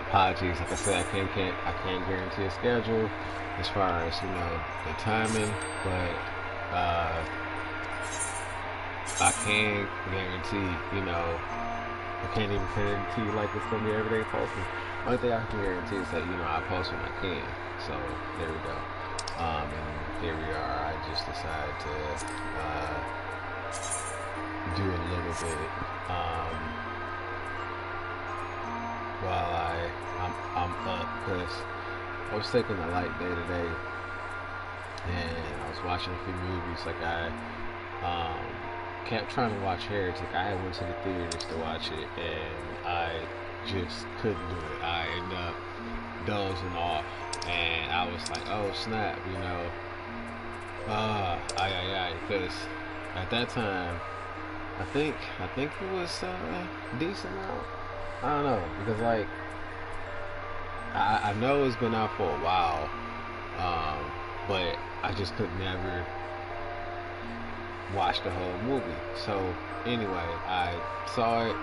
apologies. Like I said, I can't guarantee a schedule as far as the timing, but I can guarantee I can't even guarantee like it's gonna be everyday posting. Only thing I can guarantee is that I post when I can. So there we go. And here we are. I just decided to do a little bit while I'm up, because I was taking a light day today, and I was watching a few movies. Like I kept trying to watch Heretic. I went to the theaters to watch it, and I just couldn't do it. I ended up dozing off, and I was like, oh snap, because at that time I think it was decent out. I don't know, because like I know it's been out for a while, but I just could never watch the whole movie. So anyway, I saw it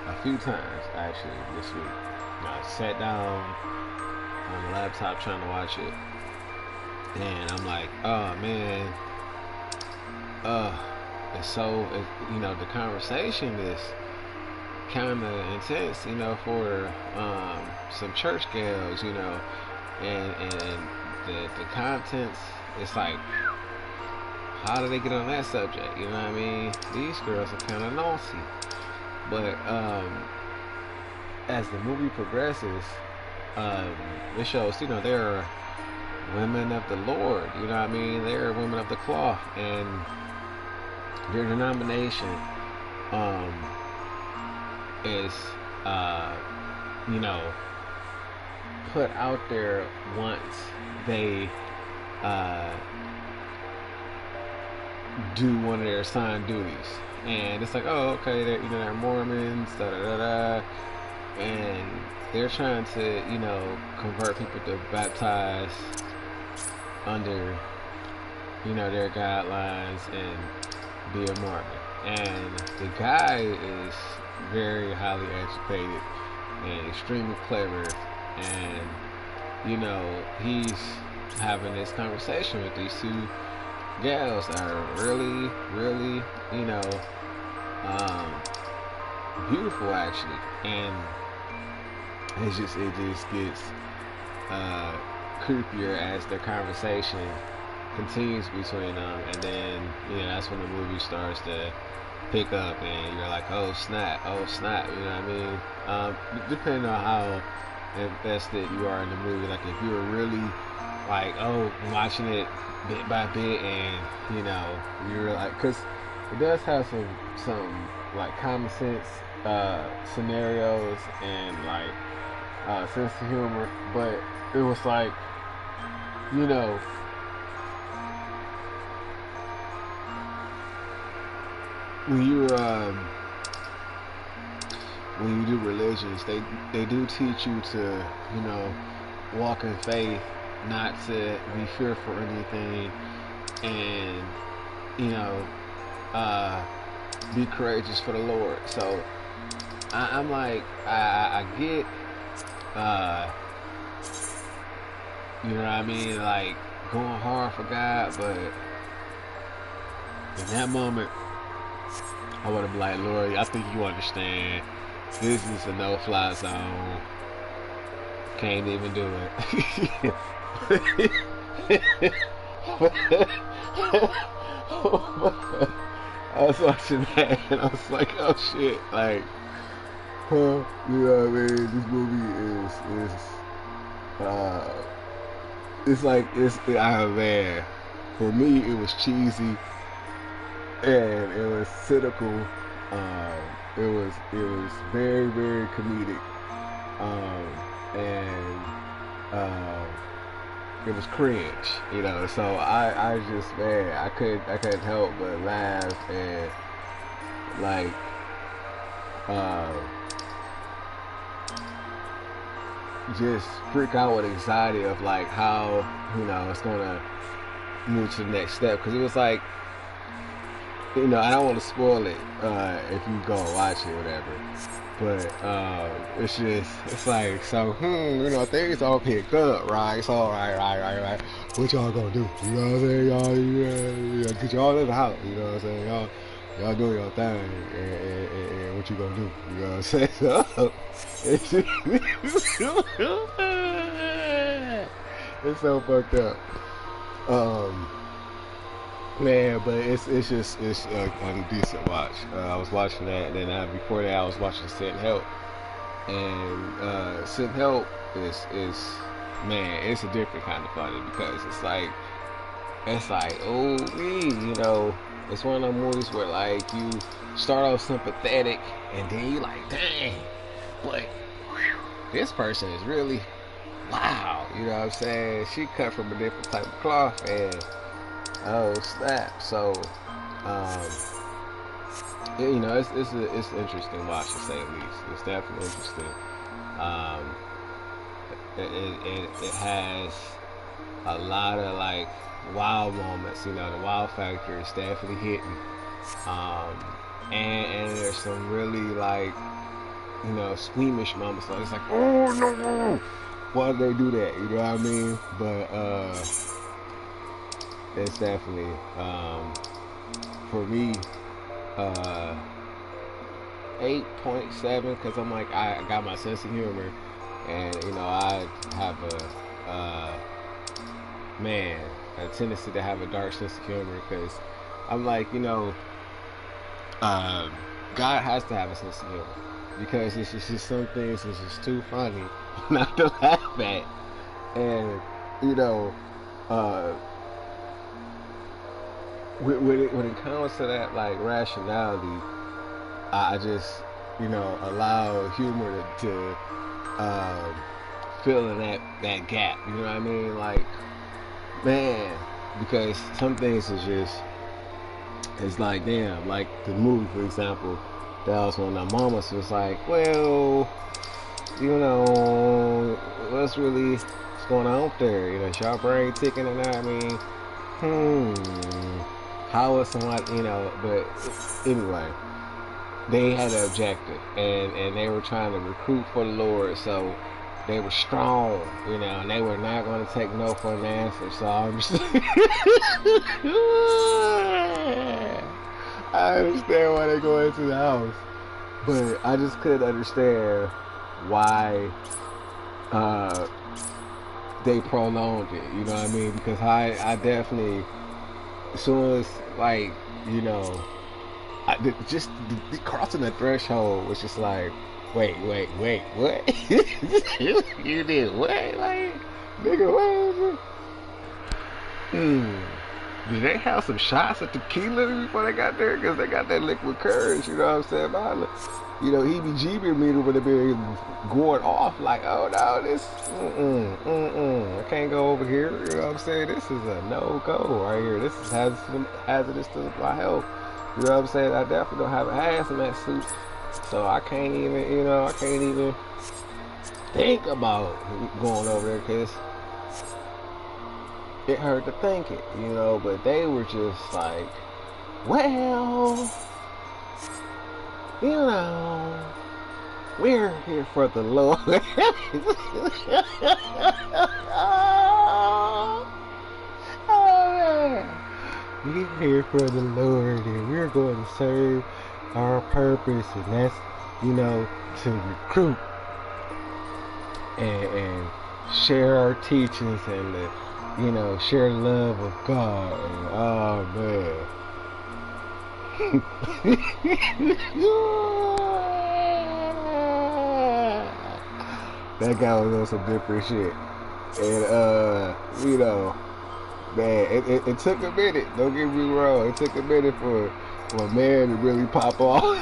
a few times actually this week. I sat down on the laptop trying to watch it, and I'm like, oh man, the conversation is kind of intense, for some church girls, and the contents, it's like, how do they get on that subject? You know what I mean? These girls are kind of naughty, but as the movie progresses, it shows, there are women of the Lord, you know what I mean? They're women of the cloth, and their denomination is put out there once they do one of their assigned duties, and it's like, oh, okay, they're Mormons, da da da da, and they're trying to convert people to baptize under their guidelines and be a Mormon. And the guy is very highly educated and extremely clever, and he's having this conversation with these two gals that are really, really, beautiful actually, and it just gets creepier as the conversation continues between them, and then that's when the movie starts to pick up, and you're like, oh snap, you know what I mean? Depending on how invested you are in the movie, like if you're really like, oh, watching it bit by bit, and you're like, because it does have some like common sense scenarios and like sense of humor, but it was like, when you do religions, they do teach you to walk in faith, not to be fearful or anything, and be courageous for the Lord. So I'm like, I get you know what I mean, like going hard for God, but in that moment I want to be like, Lord, I think you understand. This is a no-fly zone. Can't even do it. I was watching that and I was like, oh shit, like, you know what I mean? This movie man, for me it was cheesy and it was cynical. It was very, very comedic, and it was cringe, So I just, man, I couldn't help but laugh and like just freak out with anxiety of like how it's gonna move to the next step, because it was like you know, I don't want to spoil it if you go watch it, whatever. But it's just, it's like, so, you know, things all pick up, right? So, right. What y'all gonna do? You know what I'm saying? Y'all get y'all in the house. You know what I'm saying? Y'all doing your thing, and what you gonna do? You know what I'm saying? So, it's, it's so fucked up. Man, but it's a decent watch. I was watching that, and then before that, I was watching Sent Help, and Sent Help is man, it's a different kind of funny because it's like oh you know, it's one of those movies where like you start off sympathetic, and then you like dang, but whew, this person is really wow, you know what I'm saying? She cut from a different type of cloth, and oh snap! So, you know, it's an interesting watch to say the least. It's definitely interesting. Um, it has a lot of like wow moments. You know, the wow factor is definitely hitting. Um, and there's some really like you know squeamish moments. Like it's like oh no, why did they do that? You know what I mean? But it's definitely for me 8.7 because I'm like I got my sense of humor, and you know I have a tendency to have a dark sense of humor because I'm like you know God has to have a sense of humor because it's just some things is just too funny not to laugh at, and you know uh when it comes to that like rationality, I just you know allow humor to fill in that gap. You know what I mean? Like man, because some things is just it's like damn, like the movie for example. That was one of the moments was like, well, you know, what's going on up there? You know, is your brain ticking or not? I mean, how is somebody, you know, but anyway, they had an objective and they were trying to recruit for the Lord, so they were strong, you know, and they were not going to take no for an answer. So I'm just, I understand why they go into the house, but I just couldn't understand why they prolonged it. You know what I mean? Because I definitely, as soon as like you know, just crossing the threshold was just like, wait, what? You did what? Like, nigga, what is it? Did they have some shots of tequila before they got there? Because they got that liquid courage, you know what I'm saying? You know, EBGB meter would have been going off like, oh no, this, I can't go over here. You know what I'm saying? This is a no-go right here. This is hazardous to my health. You know what I'm saying? I definitely don't have a hazmat suit, so I can't even think about going over there because it hurt to think it, you know. But they were just like, well, you know, we're here for the Lord. We're here for the Lord, and we're going to serve our purpose, and that's, you know, to recruit and share our teachings and to, you know, share the love of God. And, oh man. That guy was on some different shit. And you know, man, it took a minute, don't get me wrong, it took a minute for a man to really pop off.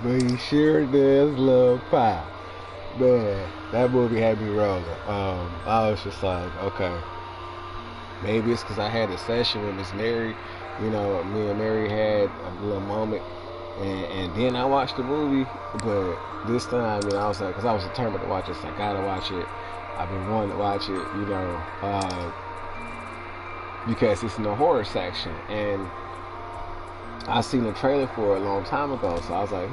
But he sure does love pie. Man, that movie had me rolling. I was just like, okay, maybe it's because I had a session with Miss Mary. You know, me and Mary had a little moment, and then I watched the movie. But this time, you know, I was like, because I was determined to watch it, so I gotta watch it. I've been wanting to watch it, you know. because it's in the horror section. And I seen the trailer for it a long time ago, so I was like,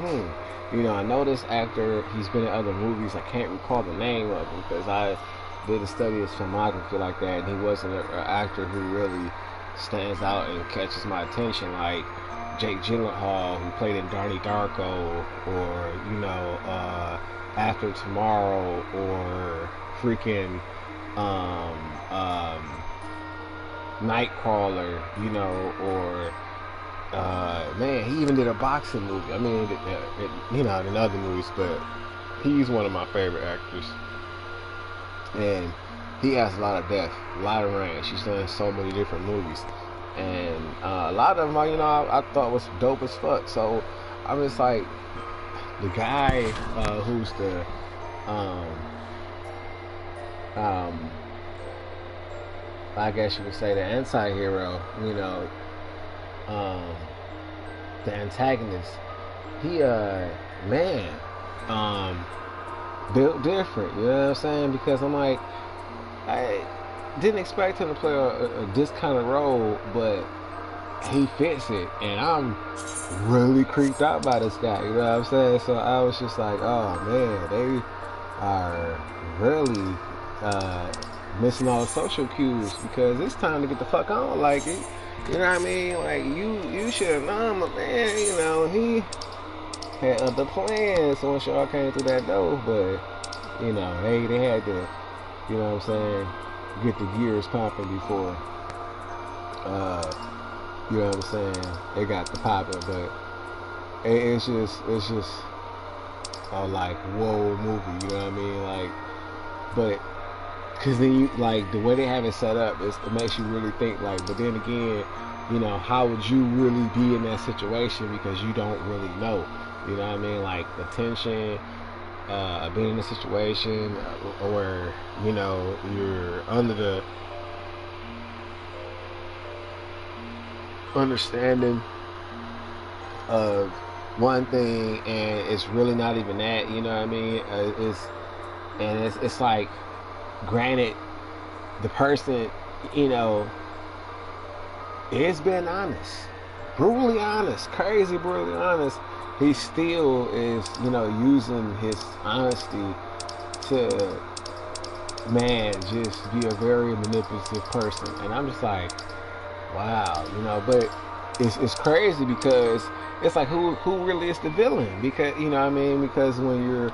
you know, I know this actor. He's been in other movies. I can't recall the name of him because I did a study of his filmography like that, and he wasn't an actor who really stands out and catches my attention like Jake Gyllenhaal, who played in Donnie Darko, or you know, After Tomorrow, or freaking Nightcrawler, you know, or man, he even did a boxing movie. I mean, you know, in other movies, but he's one of my favorite actors. And he has a lot of depth, a lot of range. He's done so many different movies. And a lot of them, you know, I thought was dope as fuck. So I'm just like, the guy who's the I guess you could say the anti-hero, you know, the antagonist, he man, built different, you know what I'm saying? Because I'm like, I didn't expect him to play this kind of role, but he fits it, and I'm really creeped out by this guy, you know what I'm saying? So I was just like, oh man, they are really missing all the social cues, because it's time to get the fuck on, like it. You know what I mean? Like, you should have known, my man, you know, he had other plans once y'all came through that door, but, you know, they had to, you know what I'm saying, get the gears pumping before, you know what I'm saying, they got the popping, but it's just a, like, whoa movie, you know what I mean? Like, but, because then you, like, the way they have it set up, it makes you really think, like, but then again, you know, how would you really be in that situation, because you don't really know, you know what I mean? Like, the tension, being in a situation where, you know, you're under the understanding of one thing, and it's really not even that, you know what I mean? It's like, granted, the person, you know, is being honest, brutally honest, crazy brutally honest. He still is, you know, using his honesty to, man, just be a very manipulative person. And I'm just like, wow, you know. But it's crazy, because it's like, who really is the villain? Because, you know what I mean? Because when you're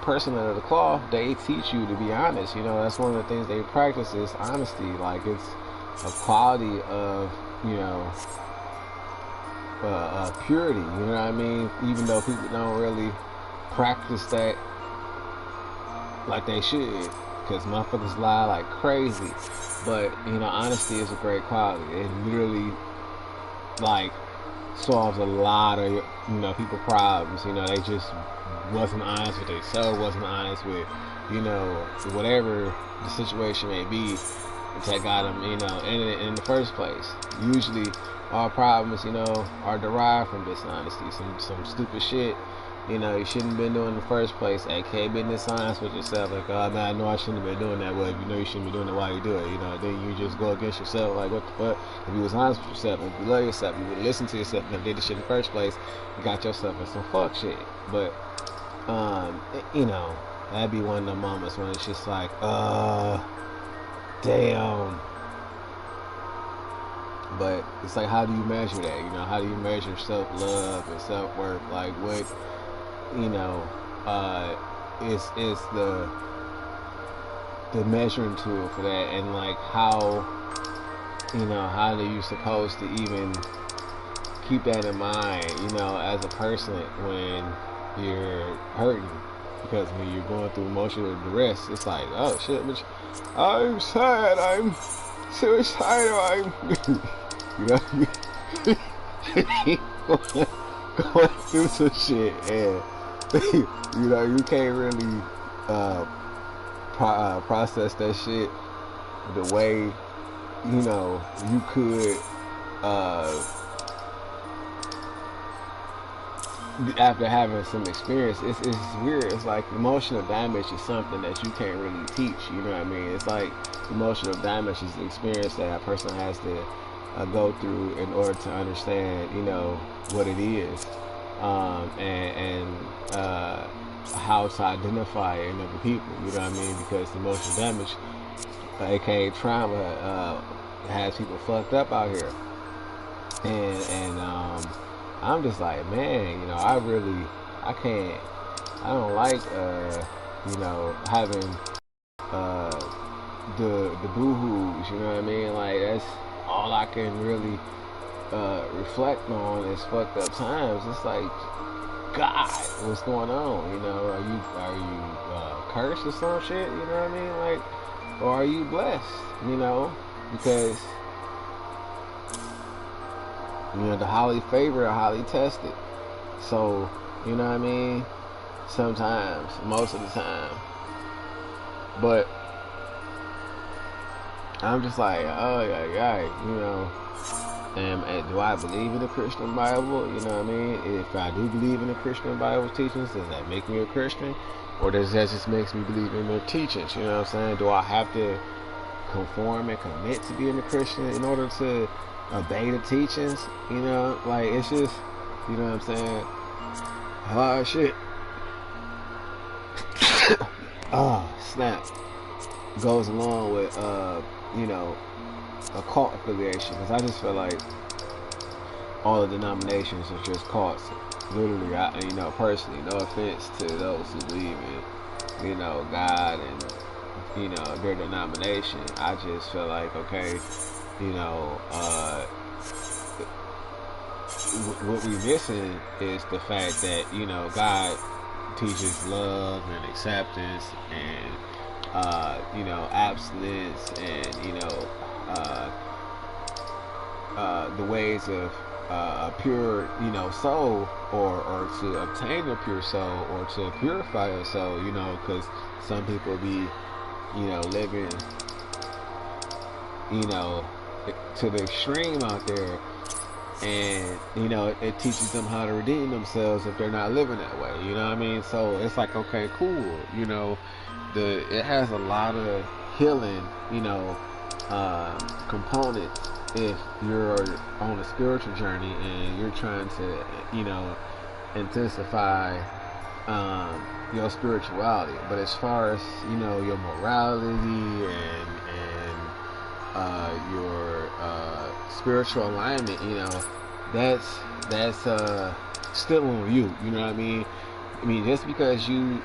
person under the cloth, they teach you to be honest. You know, that's one of the things they practice is honesty. Like, it's a quality of, you know, purity. You know what I mean? Even though people don't really practice that like they should, because motherfuckers lie like crazy. But, you know, honesty is a great quality. It literally, like, solves a lot of, you know, people problems. You know, they just wasn't honest with themselves, wasn't honest with, you know, whatever the situation may be that got them, you know, in the first place. Usually all problems, you know, are derived from dishonesty, some stupid shit, you know, you shouldn't have been doing in the first place, aka being dishonest with yourself, like, oh man, I know I shouldn't have been doing that. Well, if you know you shouldn't be doing it, why you do it, you know? Then you just go against yourself, like, what the fuck? If you was honest with yourself, if you love yourself, you would listen to yourself, and did the shit in the first place, you got yourself in some fuck shit. But you know, that'd be one of the moments when it's just like, damn. But it's like, how do you measure that? You know, how do you measure self-love and self-worth? Like, what, you know, is the measuring tool for that? And like, how, you know, how are you supposed to even keep that in mind, you know, as a person when you're hurting? Because when you're going through emotional duress, it's like, oh shit, bitch, I'm sad, I'm suicidal, I'm you know, going through some shit, and you know, you can't really process that shit the way, you know, you could after having some experience, it's weird. It's like emotional damage is something that you can't really teach. You know what I mean? It's like emotional damage is the experience that a person has to go through in order to understand, you know, what it is, and how to identify it in other people. You know what I mean? Because emotional damage, aka trauma, has people fucked up out here, and I'm just like, man, you know, I can't, I don't like, you know, having uh, the boo-hoos, you know what I mean? Like, that's all I can really reflect on is fucked up times. It's like, God, what's going on? You know, are you cursed or some shit? You know what I mean? Like, or are you blessed? You know, because you know the highly favored are highly tested. So, you know what I mean? Sometimes, most of the time, but I'm just like, oh yeah, you know. And do I believe in the Christian Bible? You know what I mean? If I do believe in the Christian Bible teachings, does that make me a Christian? Or does that just makes me believe in their teachings? You know what I'm saying? Do I have to conform and commit to being a Christian in order to obey the teachings? You know, like, it's just, you know what I'm saying? Hard shit. Oh, snap. Goes along with, you know, a cult affiliation, because I just feel like all the denominations are just cults. Literally, you know, personally, no offense to those who believe in, you know, God and, you know, their denomination. I just feel like, okay, you know, what we're missing is the fact that, you know, God teaches love and acceptance and, you know, abstinence and, you know, the ways of a pure, you know, soul, or to obtain a pure soul, or to purify a soul, you know, because some people be, you know, living, you know, to the extreme out there, and, you know, it teaches them how to redeem themselves if they're not living that way, you know what I mean? So it's like, okay, cool, you know, it has a lot of healing, you know, components if you're on a spiritual journey and you're trying to, you know, intensify your spirituality. But as far as, you know, your morality and your spiritual alignment, you know, that's still on you. You know what I mean? I mean, just because you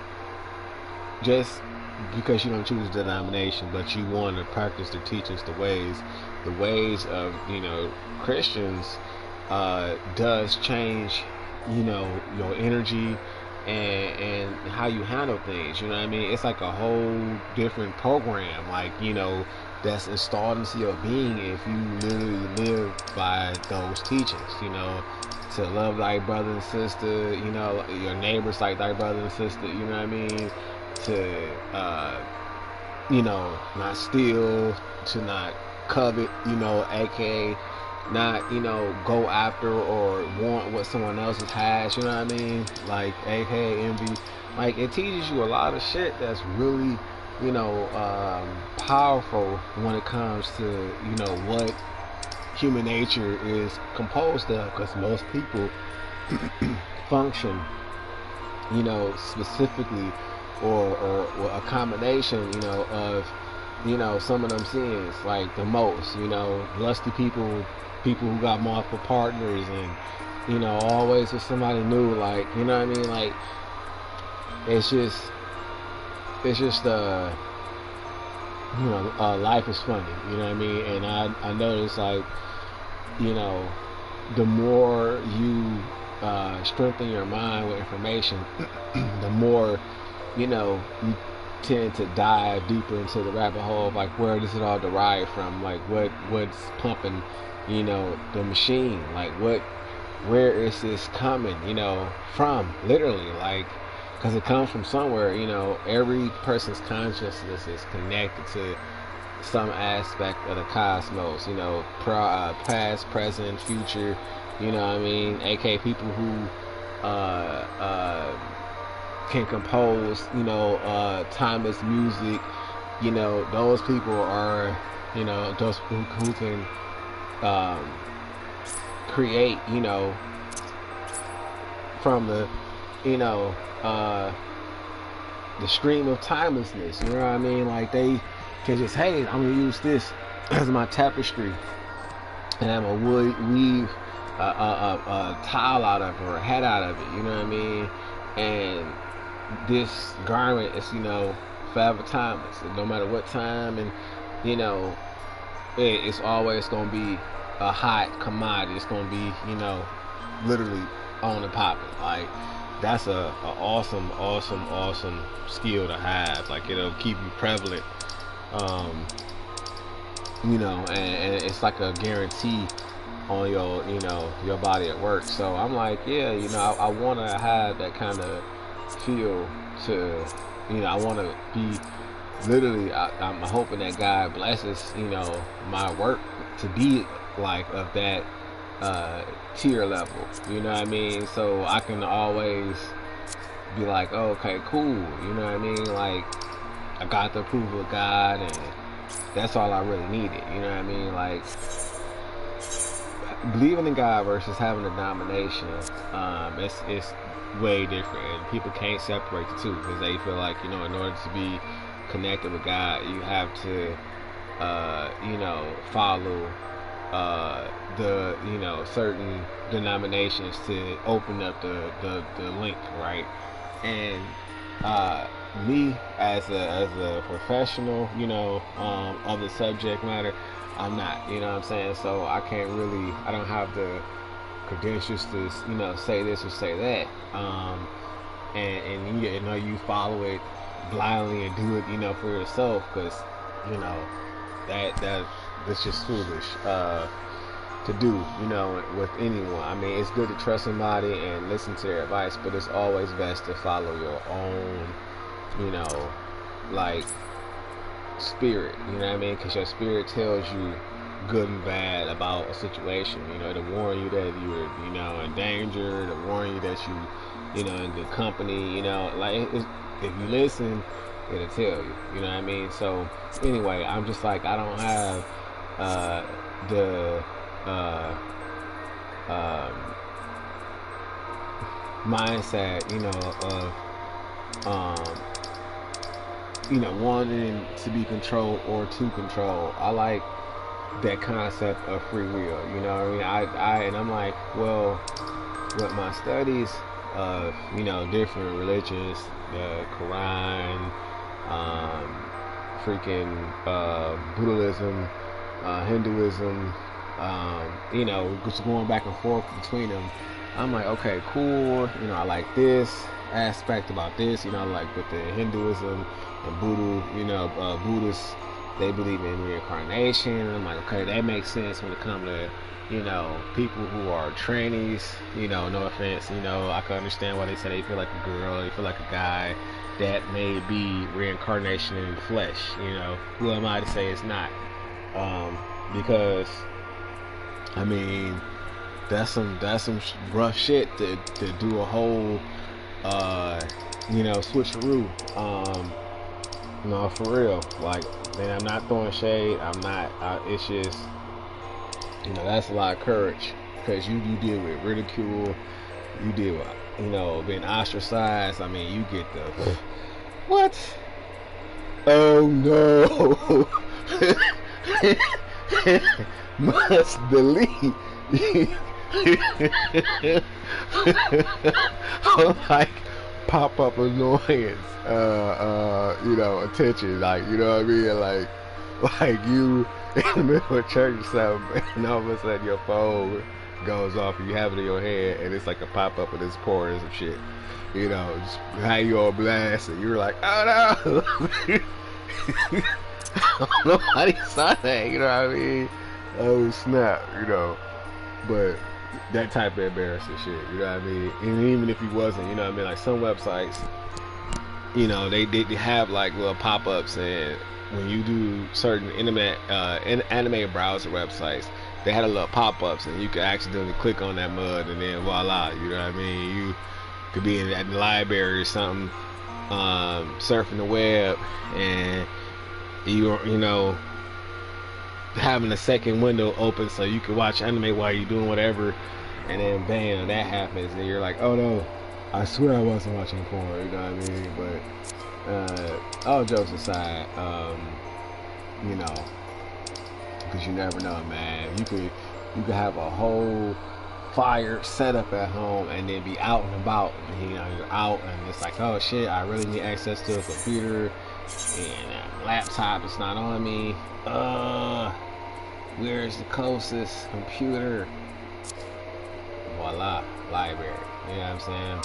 don't choose a denomination, but you want to practice the teachings, the ways of, you know, Christians, does change, you know, your energy and how you handle things. You know what I mean? It's like a whole different program, like, you know, that's installed into your being if you literally live by those teachings. You know, to love thy brother and sister. You know, your neighbors like thy brother and sister. You know what I mean? To you know, not steal, to not covet, you know, aka not, you know, go after or want what someone else has, you know what I mean? Like, aka envy. Like, it teaches you a lot of shit that's really, you know, powerful when it comes to, you know, what human nature is composed of, because most people function, you know, specifically or a combination, you know, of, you know, some of them sins, like the most, you know, lusty people who got multiple partners, and, you know, always with somebody new, like, you know what I mean? Like, it's just you know, life is funny, you know what I mean? And I notice, like, you know, the more you strengthen your mind with information, the more, you know, you tend to dive deeper into the rabbit hole of, like, where does it all derive from? Like, what's pumping, you know, the machine? Like, where is this coming, you know, from? Literally, like, because it comes from somewhere. You know, every person's consciousness is connected to some aspect of the cosmos, you know, past, present, future, you know what I mean? AK people who can compose, timeless music. Those people are, those who can um, create, from you know, uh, the stream of timelessness. You know what I mean? Like they can just, hey, I'm gonna use this as my tapestry, and I'm gonna weave a tile out of it or a hat out of it. You know what I mean? And this garment is, forever timeless. And no matter what time, and it's always gonna be a hot commodity. It's gonna be, literally on and popping. Like that's a awesome skill to have. Like it'll keep you prevalent. Um, and it's like a guarantee on your body at work. So I'm like, yeah, I want to have that kind of feel to, I want to be literally. I'm hoping that God blesses, my work to be like of that tier level. You know what I mean? So I can always be like, oh, okay, cool. You know what I mean? Like I got the approval of God, and that's all I really needed. You know what I mean? Like believing in God versus having a denomination, it's way different, and people can't separate the two because they feel like, in order to be connected with God, you have to, follow the certain denominations to open up the link, right? And me as a professional, of the subject matter, I'm not, what I'm saying? So I don't have the credentials to, say this or say that. And you follow it blindly and do it, for yourself, because, that's just foolish to do, with anyone. I mean, it's good to trust somebody and listen to their advice, but it's always best to follow your own, like spirit, you know what I mean? Because your spirit tells you good and bad about a situation, to warn you that you're, in danger, to warn you that you, in good company, like if you listen, it'll tell you, you know what I mean? So anyway, I'm just like, I don't have the mindset, of wanting to be controlled or to control. I like that concept of free will. You know what I mean? And I'm like, well, with my studies of different religions, the Quran, Buddhism, Hinduism, just going back and forth between them. I'm like, okay, cool. I like this aspect about this. Like with the Hinduism and Buddhists, they believe in reincarnation. And I'm like, okay, that makes sense when it comes to, people who are trannies. No offense. I can understand why they say they feel like a girl, they feel like a guy. That may be reincarnation in the flesh. Who am I to say it's not? Because I mean, that's some rough shit to do a whole switcheroo. No, for real. Like, man, I'm not throwing shade. I'm not. It's just, that's a lot of courage, because you deal with ridicule. You deal with, being ostracized. I mean, you get the what? Oh no! Must delete. Like pop-up annoyance, attention, like, what I mean, like you in the middle of church or something, and all of a sudden your phone goes off and you have it in your hand, and it's like a pop-up of this porn and some shit, just how you all blast, and you're like, oh no. Nobody saw that, what I mean? Oh snap, but that type of embarrassing shit, what I mean? And even if he wasn't, what I mean? Like some websites, they have like little pop-ups, and when you do certain animated browser websites, they had a little pop-ups, and you could accidentally click on that mud, and then voila, you know what I mean? You could be in that library or something, surfing the web, and you know, having a second window open so you can watch anime while you're doing whatever, and then bam, that happens, and you're like, oh no, I swear I wasn't watching porn, you know what I mean? But all jokes aside, you know, because you never know, man. You could have a whole fire set up at home and then be out and about, and, you know, you're out and it's like, oh shit, I really need access to a computer, and a laptop is not on me. Where's the closest computer? Voila, library. You know what I'm saying?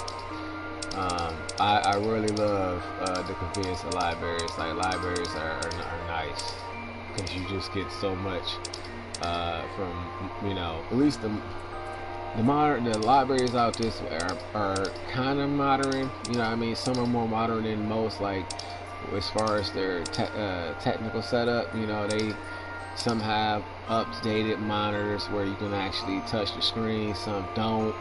I really love the convenience of libraries. Like, libraries are nice because you just get so much from, you know, at least the libraries out this way are kind of modern. You know what I mean? Some are more modern than most, like as far as their technical setup. You know, some have updated monitors where you can actually touch the screen, some don't.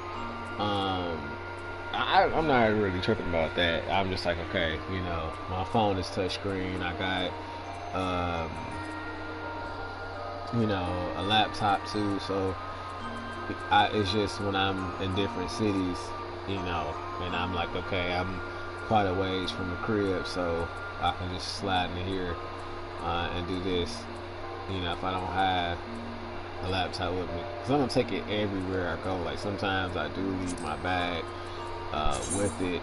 I'm not really tripping about that. I'm just like, okay, you know, my phone is touchscreen. I got, you know, a laptop too. So it's just when I'm in different cities, you know, and I'm like, okay, I'm quite a ways from the crib, so I can just slide in here and do this. You know, if I don't have a laptop with me, because I'm gonna take it everywhere I go. Like, sometimes I do leave my bag with it.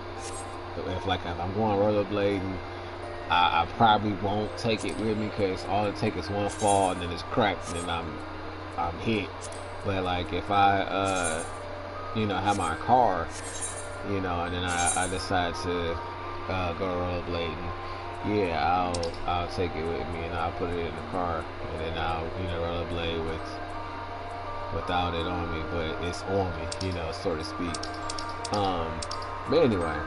If I'm going rollerblading, I probably won't take it with me because all it takes is one fall and then it's cracked and then I'm hit. But like, if I you know, have my car, you know, and then I decide to go rollerblading, yeah, I'll take it with me and I'll put it in the car, and then I'll, you know, rollerblade without it on me, but it's on me, you know, so to speak. But anyway,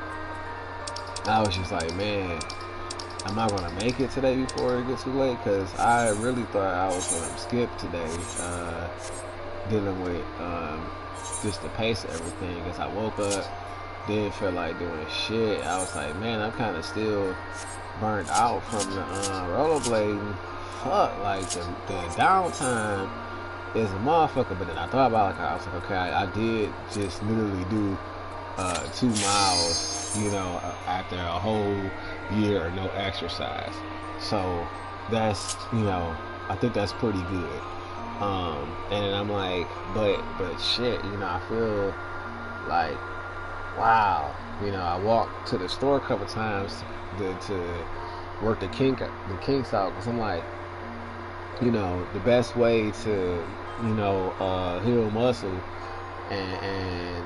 I was just like, man, am I gonna make it today before it gets too late? Because I really thought I was gonna skip today, dealing with just the pace of everything. Because I woke up, didn't feel like doing shit. I was like, man, I'm kind of still burnt out from the rollerblading. Fuck, like the downtime is a motherfucker. But then I thought about it, like, I was like, okay, I did just literally do 2 miles, you know, after a whole year of no exercise. So that's, you know, I think that's pretty good. And then I'm like, but shit, you know, I feel like, wow, you know, I walked to the store a couple times to work the kinks out, because I'm like, you know, the best way to, you know, heal muscle and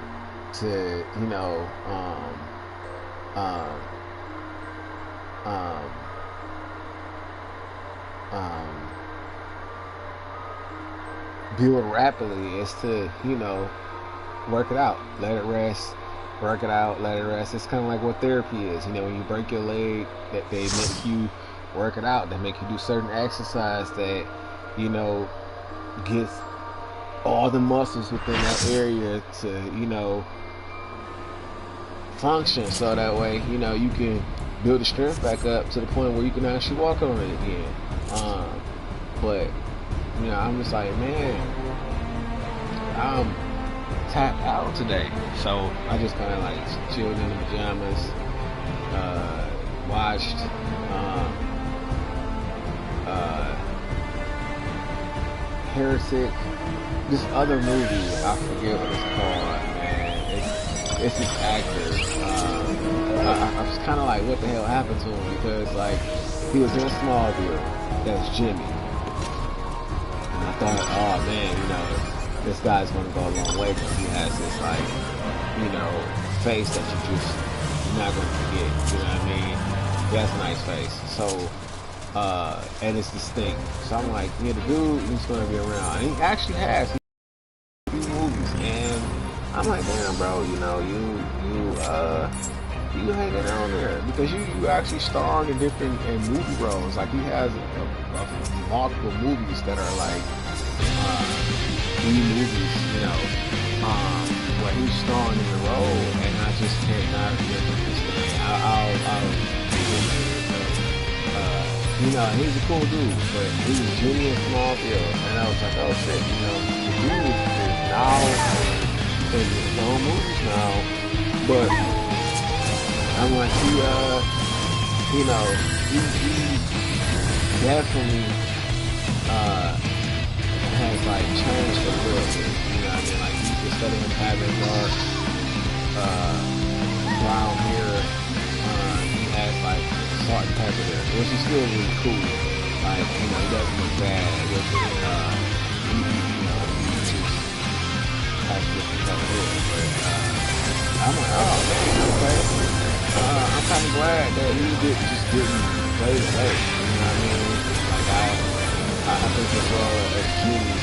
to, you know, build rapidly is to, you know, work it out, let it rest, work it out, let it rest. It's kind of like what therapy is. You know, when you break your leg, that they make you work it out. They make you do certain exercise that, you know, gets all the muscles within that area to, you know, function, so that way, you know, you can build the strength back up to the point where you can actually walk on it again. But, you know, I'm just like, man, I'm tapped out today. So I just kind of like chilled in the pajamas, watched Heretic, this other movie, I forget what it's called, man. It's this actor. I was kind of like, what the hell happened to him? Because, like, he was in Smallville. That's Jimmy. And I thought, oh man, you know, this guy's gonna go a long way because he has this, like, you know, face that you're not gonna forget. You know what I mean? He has a nice face. So, and it's distinct. So I'm like, yeah, the dude is gonna be around. And he actually has movies, and I'm like, damn, bro, you know, you hanging on there because you actually starred in different movie roles. Like, he has multiple movies that are like movies, you know, where he's starring in the role, and I just cannot remember his name. You know, he's a cool dude, but he was Jimmy in Smallville, and I was like, oh shit, you know, the dude is now in his own movies now, but I'm like, you know, he definitely has like changed the look. You know what I mean? Like instead of him having dark brown hair, he has like salt and pepper hair, which is still really cool. Like, you know, he doesn't look bad with it. You know, he just has different color hair. But I'm like, oh man, okay. I'm kind of glad that he just didn't fade away. You know what I mean? Like I think as well as Jimmy in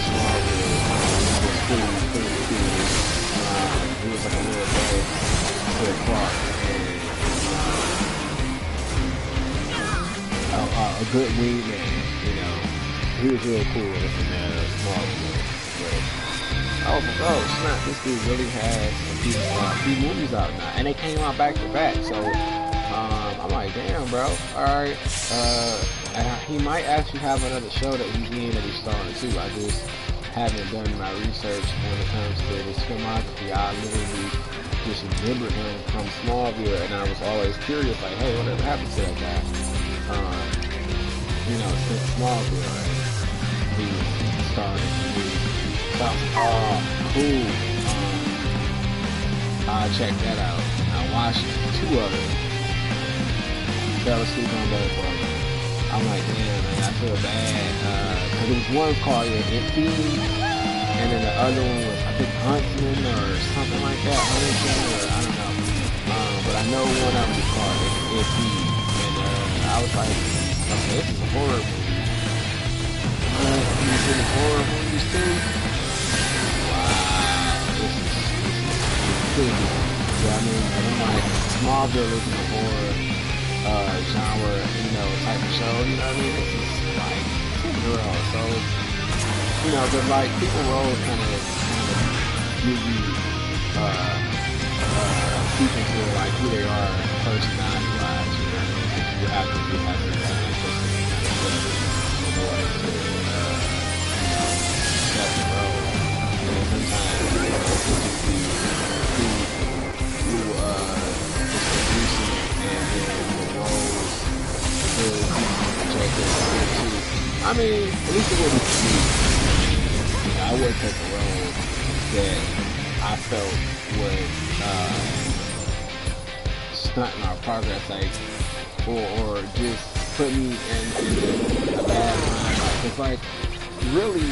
Smallville was pretty cool. He was like a little better to Clark, and a good wingman. You know, he was real cool in Smallville. But I was like, oh snap, this dude really has a few movies out now, and they came out back to back. So I'm like, damn, bro. All right. He might actually have another show that he's in that he's starring too. I just haven't done my research when it comes to his filmography. I literally just remember him from Smallville, and I was always curious, like, hey, whatever happened to that guy? You know, since Smallville, right? He was starring in the movie. So, cool. I checked that out. I watched 2 of them. Fell asleep on both of them. I'm like, damn, man, I feel bad. Cause there was one called ECT, and then the other one was, I think, Huntsman or something like that. Huntsman, or I don't know. But I know one of them was called ECT, and I was like, okay, this is a horror movie. He's in horror movies too. Wow, this is cool. Yeah, I mean, I'm like, Smallville isn't a horror genre, you know, type of show, you know what I mean? This is like superhero, so, you know, but like people roles kind of give you people to like who they are personality wise, you know what I mean? You have to be that person kind of good in order to set the role. And sometimes people just be who is producing and then I mean, at least it wouldn't be me. I would take a role that I felt would stunt my progress, like, or just put me in a bad mind. Like, it's like, really,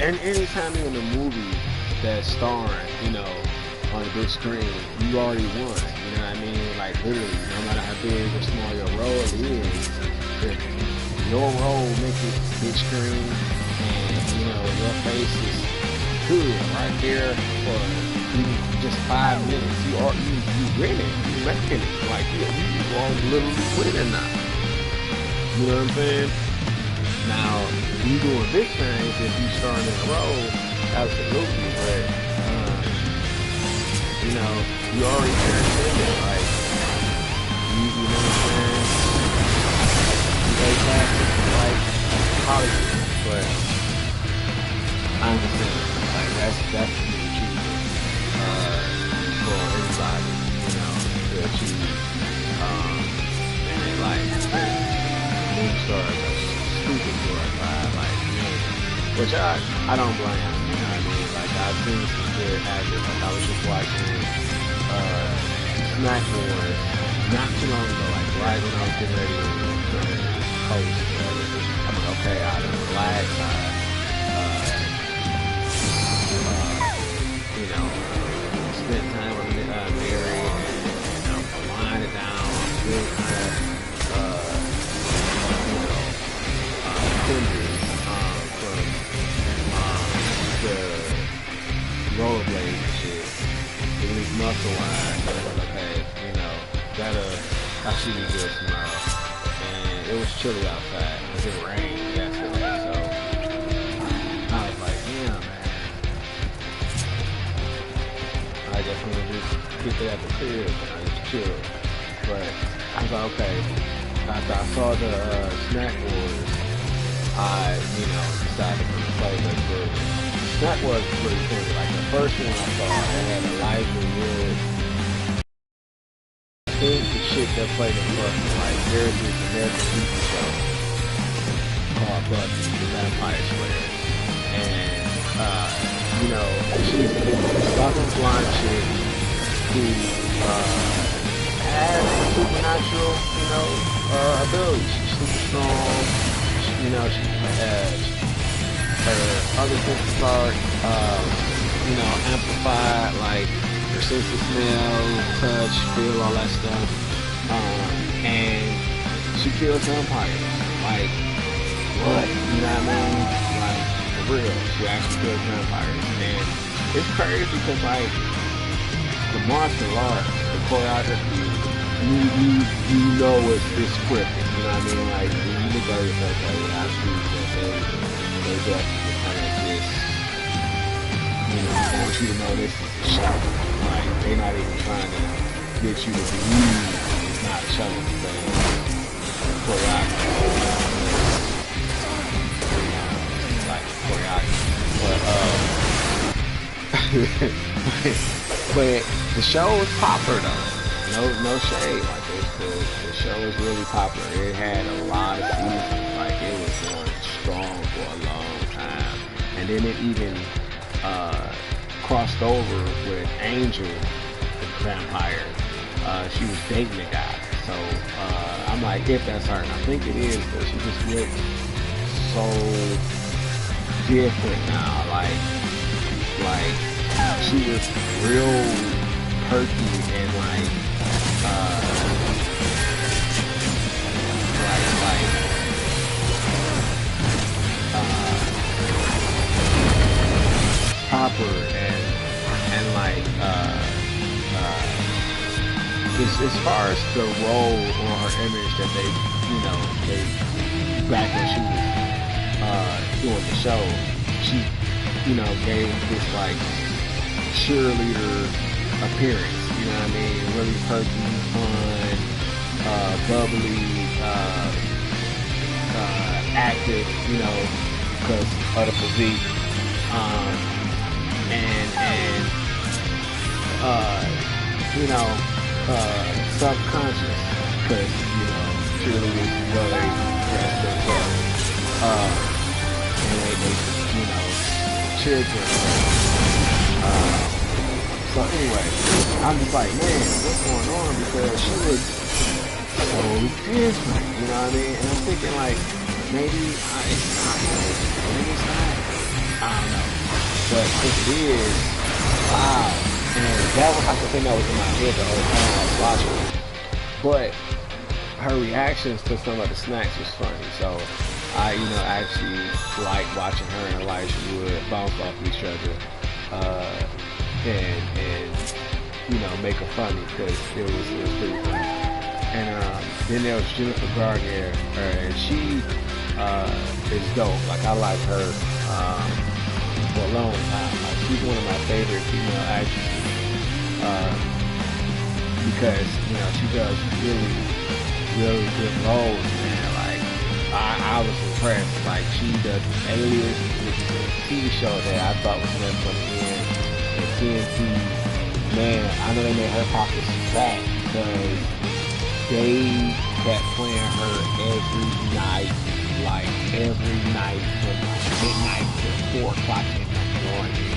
and anytime you're in a movie that's starring, you know, on the big screen, you already won. You know what I mean? Like, literally, no matter how big or small your role is, if your role makes it big screen, and you know your face is good right there for just 5 minutes, you winning, you making it. Like you are literally winning now. You know what I'm saying? Now, you doing big things if you starting in a role, absolutely, but you know, you already transcended, like, you know what I'm saying? They have like Hollywood, but I understand, like, that's the achievement, for anybody, you know, to achieve, and like, movie stars are stupid glorified, like, you know, which I don't blame, you know what I mean? Like, I've seen some good actors. Like, I was just watching Smack Wars not too long ago, like right when I was getting ready to post. I'm like, okay, I done relax. You know, spent time with Mary, and I'm winding down. I'm still kind of, you know, tender from the rollerblades and shit, at least muscle wise. Okay, you know, I should be good tomorrow. And it was chilly outside because it rained yesterday, so I was like, damn, get that at the crib and I just chill. But I was like, okay. After I saw the Snack Wars, I, decided to come and play. But the Snack Wars was really funny. Like the first one I saw, it had Elijah Wood. I think the shit that played in Buffy, like there's this American TV show called Buffy, the Vampire Slayer. And, she's about this blonde chick who has supernatural, abilities. She's super strong. She has her other senses are, amplified, like her sense of smell, touch, feel, all that stuff. And she kills vampires. Like, what? You know what I mean? Like, for real. She actually kills vampires. And it's crazy because, like, the martial arts, the choreography, you know it's scripted. You know what I mean? Like, when you look at it, it's okay, I see that they definitely kind of just, I want you to know this is a show. Like, they're not even trying to get you to believe it's not a show because choreography, like choreography. But the show is popular though. No shade. Like the show is really popular. It had a lot of seasons. Like it was going strong for a long time. And then it even crossed over with Angel, the vampire. She was dating a guy. So I'm like, if that's her, and I think it is, but she just looks so different now. Like she was real perky and like proper and like as far as the role or her image that they back when she was doing the show, she gave this like cheerleader appearance, you know what I mean? Really perky, fun, bubbly, active, because of the physique, self-conscious, because, cheerleaders, well, they dress themselves, and they children. So anyway, I'm just like, man, what's going on? Because she was so different, you know what I mean? And I'm thinking like, maybe it's not, maybe it's not. I don't know. But if it is, wow. And that was like the thing that was in my head the whole time I was watching. But her reactions to some of the snacks was funny. So I, actually like watching her and Elijah Wood bounce off each other, and make her funny because it was pretty funny. And then there was Jennifer Garner, and she is dope. Like I like her for a long time. Like she's one of my favorite female actresses because she does really, really good roles. And like I was impressed. Like she does Alias, which is a TV show that I thought was meant for the end. And TNT, man, I know they made her pockets fat because they kept playing her every night from midnight to 4 o'clock in the morning.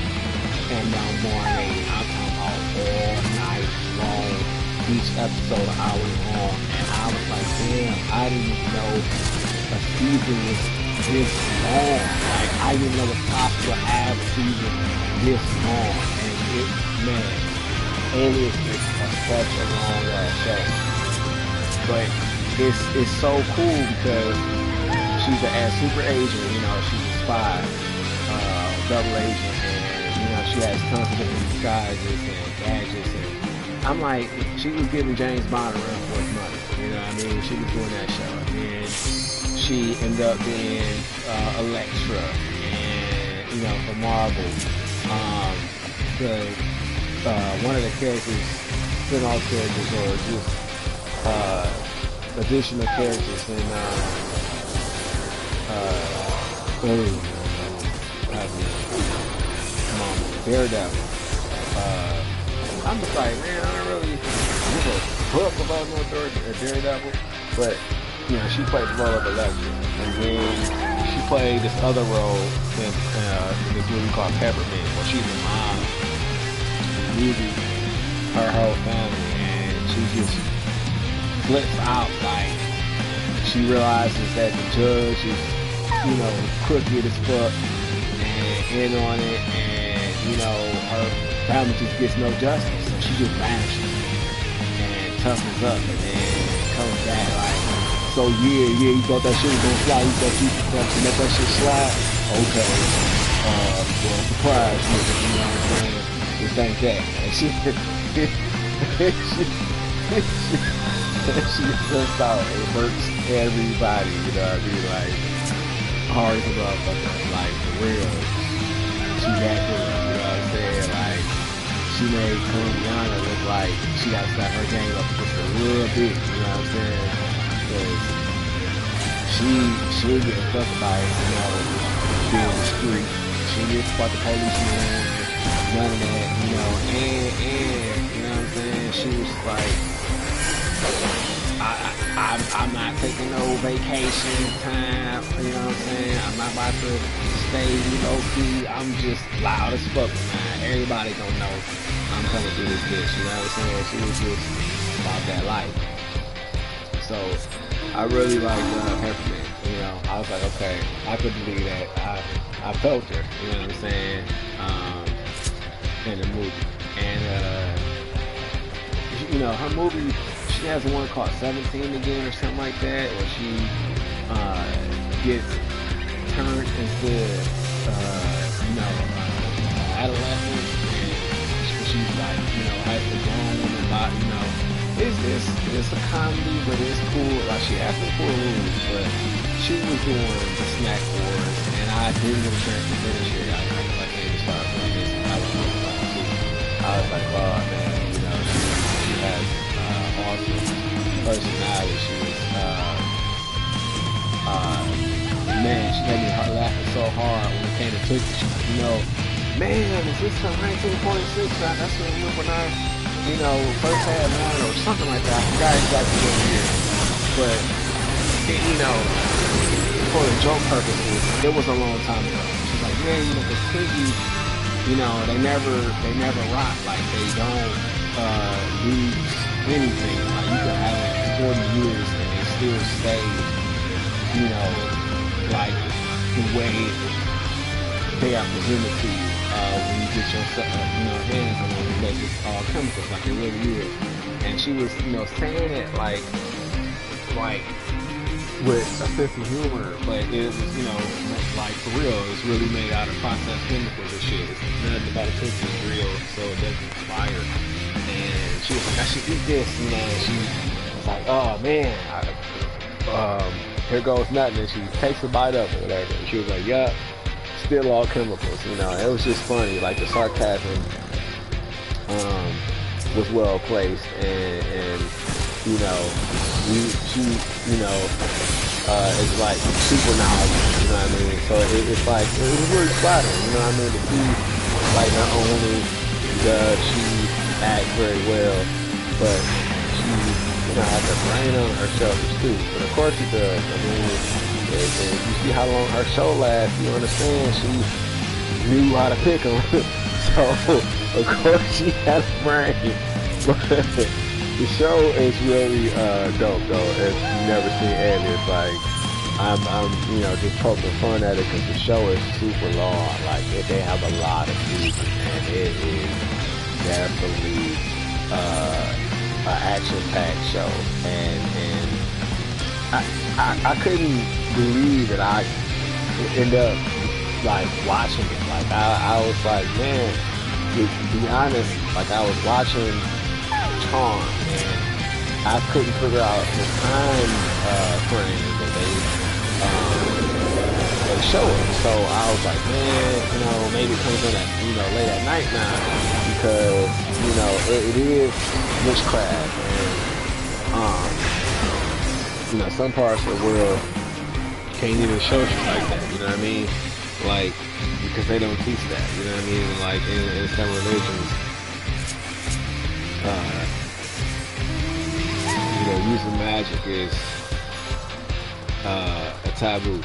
And the morning, I'm talking about all night long. Each episode an hour long. And I was like, damn, I didn't even know a season was this long. Like, I didn't know it's possible to have a season this long. And it, man, Alias is such a long show. But it's so cool because she's a super agent, she's a spy, double agent, and she has tons of different disguises and gadgets, and I'm like, she was giving James Bond a run for his money, you know what I mean? She was doing that show, and then she ended up being Elektra, and for Marvel, one of the characters spin-off characters or just additional characters in Daredevil. I'm just like, man, I don't really give a fuck about no Daredevil, but you know, she played the role of Elektra, and then she played this other role in this movie called Peppermint, where she's the mom movie, her whole family, and she just flips out. Like, she realizes that the judge is, you know, crooked as fuck and in on it, and you know, her family just gets no justice, so she just vanishes and toughens up, and then comes back like, so yeah, you thought that shit was gonna fly, you thought you could let that shit slide? Okay, well, surprise, nigga, you know what I'm saying? This ain't that. And she flips out and hurts everybody, you know what I mean? Like, hard as a motherfucker, like, for real. She that good, you know what I'm saying? Like, she made Colombiana look like she gotta step her game up just a little bit, you know what I'm saying? Because she get fucked by it, you know, being in the street. She gets fucked the policeman, none of that, you know, and you know what I'm saying? She was like, I'm not taking no vacation time, you know what I'm saying? I'm not about to stay low key. I'm just loud as fuck, man. Everybody gonna know I'm coming through this bitch, you know what I'm saying? She was just about that life. So I really like Peppermint, you know. I was like, okay, I could believe that. I felt her, you know what I'm saying, in the movie. And you know, her movie, she has one called 17 again or something like that, where she gets turned into you know, adolescent, and she's like, you know, has the grown woman body, you know. It's a comedy, but it's cool. Like, she has some cool movies, but she was doing the snack wars, and I didn't get a chance to finish it. I came to start from this, and I was looking like it too. I was like, oh man, you know, she has awesome personality. She was man, she had me laughing so hard when it came to Turkey. She was like, you know, man, is this from 1946? That's when I, you know, first had mine or something like that. I forgot exactly what year. But, you know, for the joke purposes, it was a long time ago. She's like, yeah, you know, the Piggy, you know, they never rock. Like, they don't lose anything. Like, you can have it 40 years and they still stay, you know, like the way they are presented to you when you get your you know, hands on them, because it's all chemicals, like it really is. And she was, you know, saying it like with a sense of humor, but it was, you know, like for real, it's really made out of processed chemicals and shit. It's nothing about it is real, so it doesn't expire. And she was like, I should eat this, you know, and she was like, oh man, here goes nothing, and she takes a bite of it, whatever. And she was like, yup, still all chemicals, you know. It was just funny, like the sarcasm was well placed, and you know, she you know, is like super knowledgeable, you know what I mean? So it's like, it was really flattering, you know what I mean, to see, like, not only does she act very well, but she, you know, has her brain on her shoulders too. But of course she does. I mean, if you see how long her show lasts, you understand she knew how to pick them. So of course she has a brain. But the show is really dope though. If you've never seen it, it's like I'm you know, just poking fun at it because the show is super long. Like they have a lot of seasons, and it is definitely an action-packed show, and I couldn't believe that I ended up like watching it. Like I was like, man, to be honest, like I was watching Charm, and I couldn't figure out the time frame that they they show it. So I was like, man, you know, maybe it comes in at, you know, late at night now, because, you know, it is witchcraft, and you know, some parts of the world can't even show shit like that, you know what I mean? Like, because they don't teach that, you know what I mean? Like, in some religions, you know, using magic is a taboo.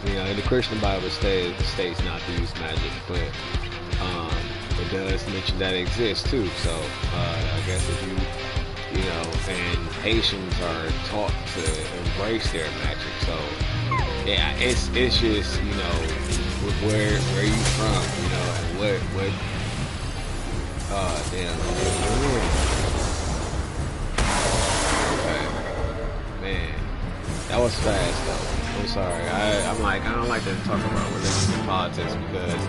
You know, in the Christian Bible states not to use magic, but it does mention that it exists too. So I guess if you know, and Haitians are taught to embrace their magic. So yeah, it's just, you know, where you from, you know, and what damn. Okay. Man, that was fast though. I'm sorry. I'm like, I don't like to talk about religion and politics because,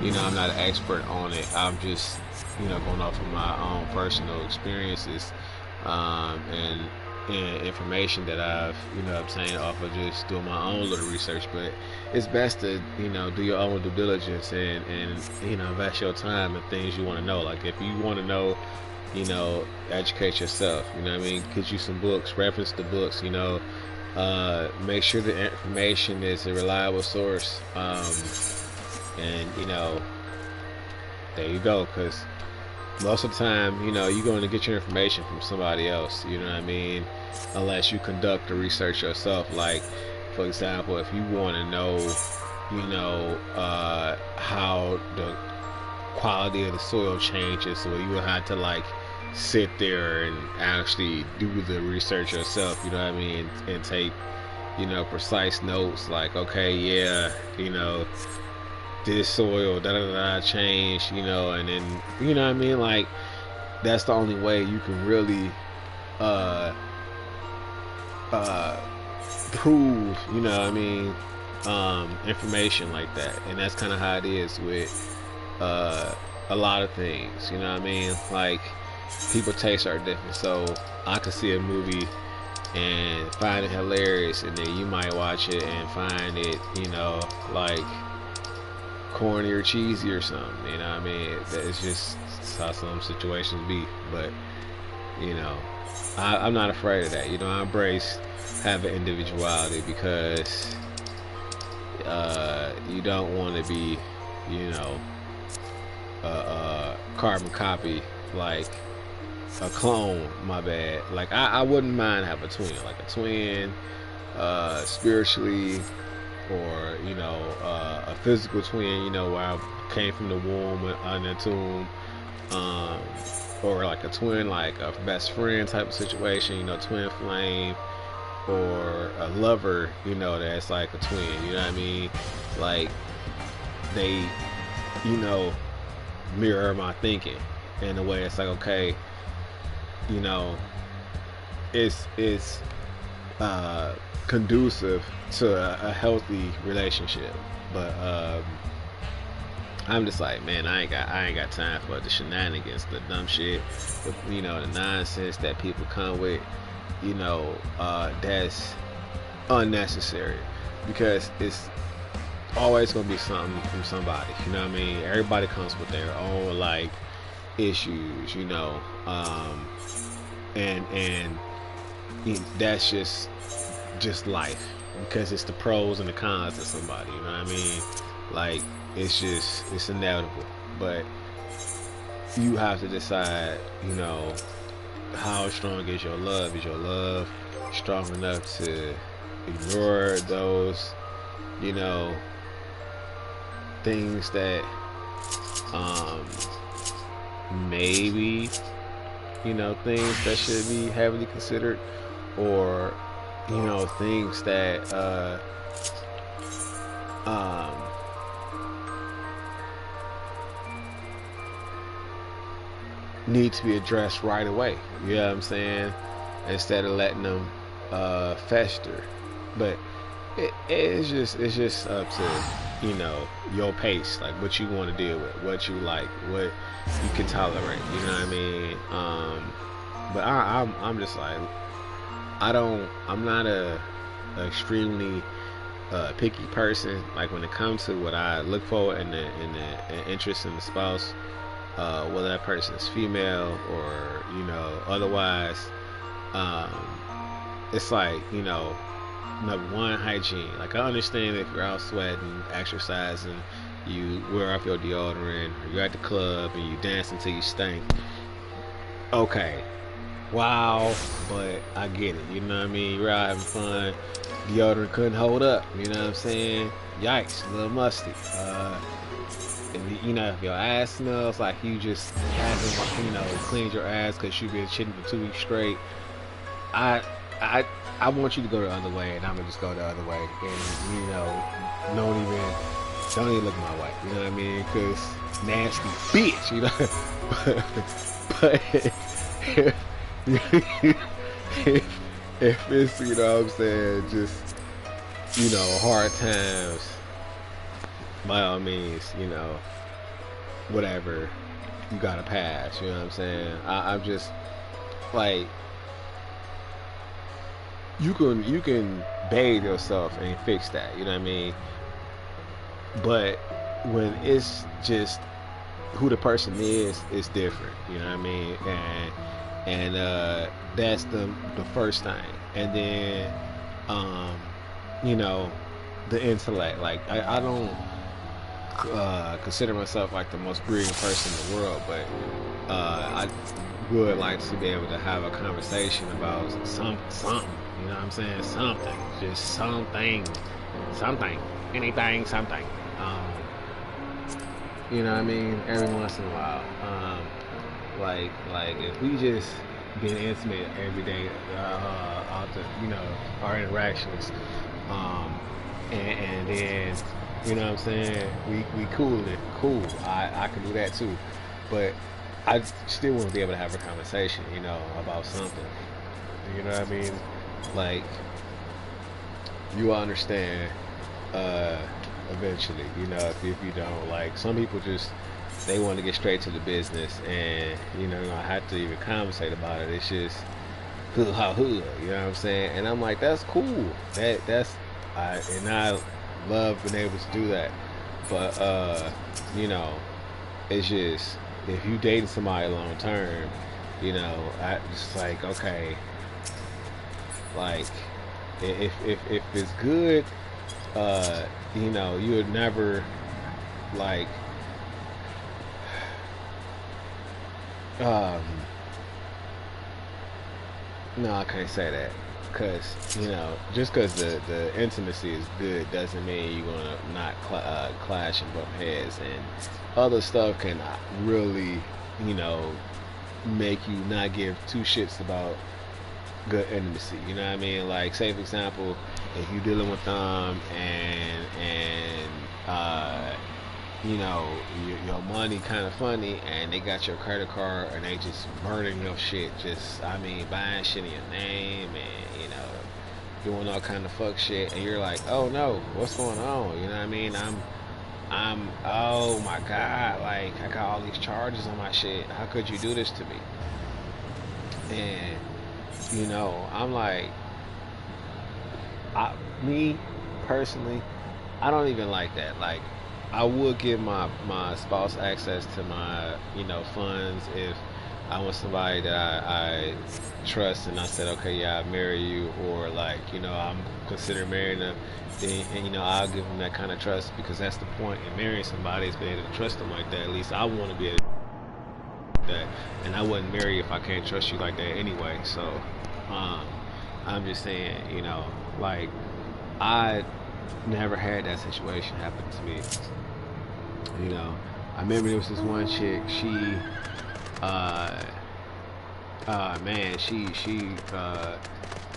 you know, I'm not an expert on it. I'm just, you know, going off of my own personal experiences and information that I've, you know, obtained off of just doing my own little research. But it's best to, you know, do your own due diligence and you know, invest your time in things you want to know. Like, if you want to know, you know, educate yourself, you know what I mean? Get you some books, reference the books, you know. Make sure the information is a reliable source, and, you know, there you go, because most of the time, you know, you're going to get your information from somebody else, you know what I mean, unless you conduct the research yourself. Like, for example, if you want to know, you know, how the quality of the soil changes, so you will have to, like, sit there and actually do the research yourself, you know what I mean, and take, you know, precise notes, like, okay, yeah, you know, this soil change, you know, and then, you know what I mean, like, that's the only way you can really prove, you know what I mean, information like that. And that's kind of how it is with a lot of things, you know what I mean, like, people tastes are different. So I could see a movie and find it hilarious, and then you might watch it and find it, you know, like, corny or cheesy or something, you know what I mean? It's just how some situations be. But, you know, I'm not afraid of that, you know. I embrace having individuality, because you don't want to be, you know, a carbon copy, like a clone, my bad. Like, I wouldn't mind have a twin, like a twin, spiritually, or, you know, a physical twin, you know, where I came from the womb in the tomb, or like a twin, like a best friend type of situation, you know, twin flame, or a lover, you know, that's like a twin, you know what I mean? Like, they, you know, mirror my thinking in a way. It's like, okay, you know, it's conducive to a healthy relationship. But I'm just like, man, I ain't got time for the shenanigans, the dumb shit, you know, the nonsense that people come with, you know, that's unnecessary, because it's always gonna be something from somebody, you know what I mean? Everybody comes with their own, like, issues, you know, and that's just life, because it's the pros and the cons of somebody, you know what I mean? Like, it's inevitable. But you have to decide, you know, how strong is your love? Is your love strong enough to ignore those, you know, things that maybe, you know, things that should be heavily considered, or, you know, things that need to be addressed right away, you know what I'm saying, instead of letting them fester. But it's just up to, you know, your pace, like what you want to deal with, what you like, what you can tolerate, you know what I mean? But I'm just like, I'm not a extremely picky person. Like when it comes to what I look for in the interest in the spouse, whether that person is female or otherwise, um, it's like number one, hygiene. Like I understand if you're out sweating, exercising, you wear off your deodorant, or you're at the club and you dance until you stink. Okay, wow, but I get it. You know what I mean? You're out having fun. Deodorant couldn't hold up. You know what I'm saying? Yikes, a little musty. If your ass smells like you just haven't, cleaned your ass because you've been shitting for 2 weeks straight. I want you to go the other way, and I'm gonna just go the other way, and don't even look my way. You know what I mean? Because nasty bitch. But if it's what I'm saying, just hard times, by all means, whatever, you gotta pass. You know what I'm saying? I'm just like, you can bathe yourself and fix that. You know what I mean? But when it's just who the person is, it's different. You know what I mean? And that's the first thing. And then the intellect. Like I don't consider myself like the most brilliant person in the world, but I would like to be able to have a conversation about something. You know what I'm saying? Something, just something, anything, something. You know what I mean? Every once in a while. Like if we just being intimate every day, our interactions, and then you know what I'm saying, we cool. I can do that too, but I still want to be able to have a conversation, about something. You know what I mean? Like, you will understand eventually. If you don't, like, some people just, they want to get straight to the business, and you don't have to even conversate about it. It's just hood, you know what I'm saying? And I'm like, that's cool. And I love being able to do that. But it's just, if you dating somebody long term, I just like, okay, like if it's good, you would never like no, I can't say that, because just because the intimacy is good doesn't mean you're gonna not clash and bump heads, and other stuff can really make you not give two shits about good intimacy. You know what I mean? Like, say for example, if you're dealing with them and your money kind of funny, and they got your credit card and they just burning your shit, just buying shit in your name, and doing all kind of fuck shit, and you're like, oh no, what's going on? You know what I mean? I'm oh my god, like, I got all these charges on my shit, how could you do this to me? And I'm like, me personally, I don't even like that. Like, I would give my spouse access to my funds if I want somebody that I trust, and I said, okay, yeah, I marry you, or like I'm considering marrying them. Then I'll give them that kind of trust, because that's the point in marrying somebody, is being able to trust them like that. At least I want to be able to do that, and I wouldn't marry if I can't trust you like that anyway. So I'm just saying, like, I never had that situation happen to me. I remember there was this one chick, she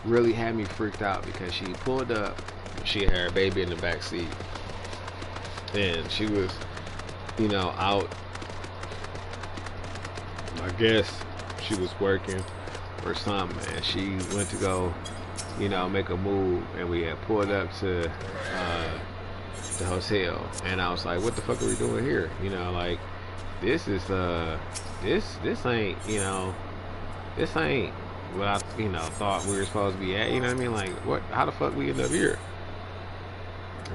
really had me freaked out, because she pulled up, she had her baby in the back seat, and she was out, I guess she was working or something, and she went to go make a move, and we had pulled up to the hotel, and I was like, what the fuck are we doing here? Like, this is this ain't this ain't what I thought we were supposed to be at. You know what I mean? Like, how the fuck we end up here?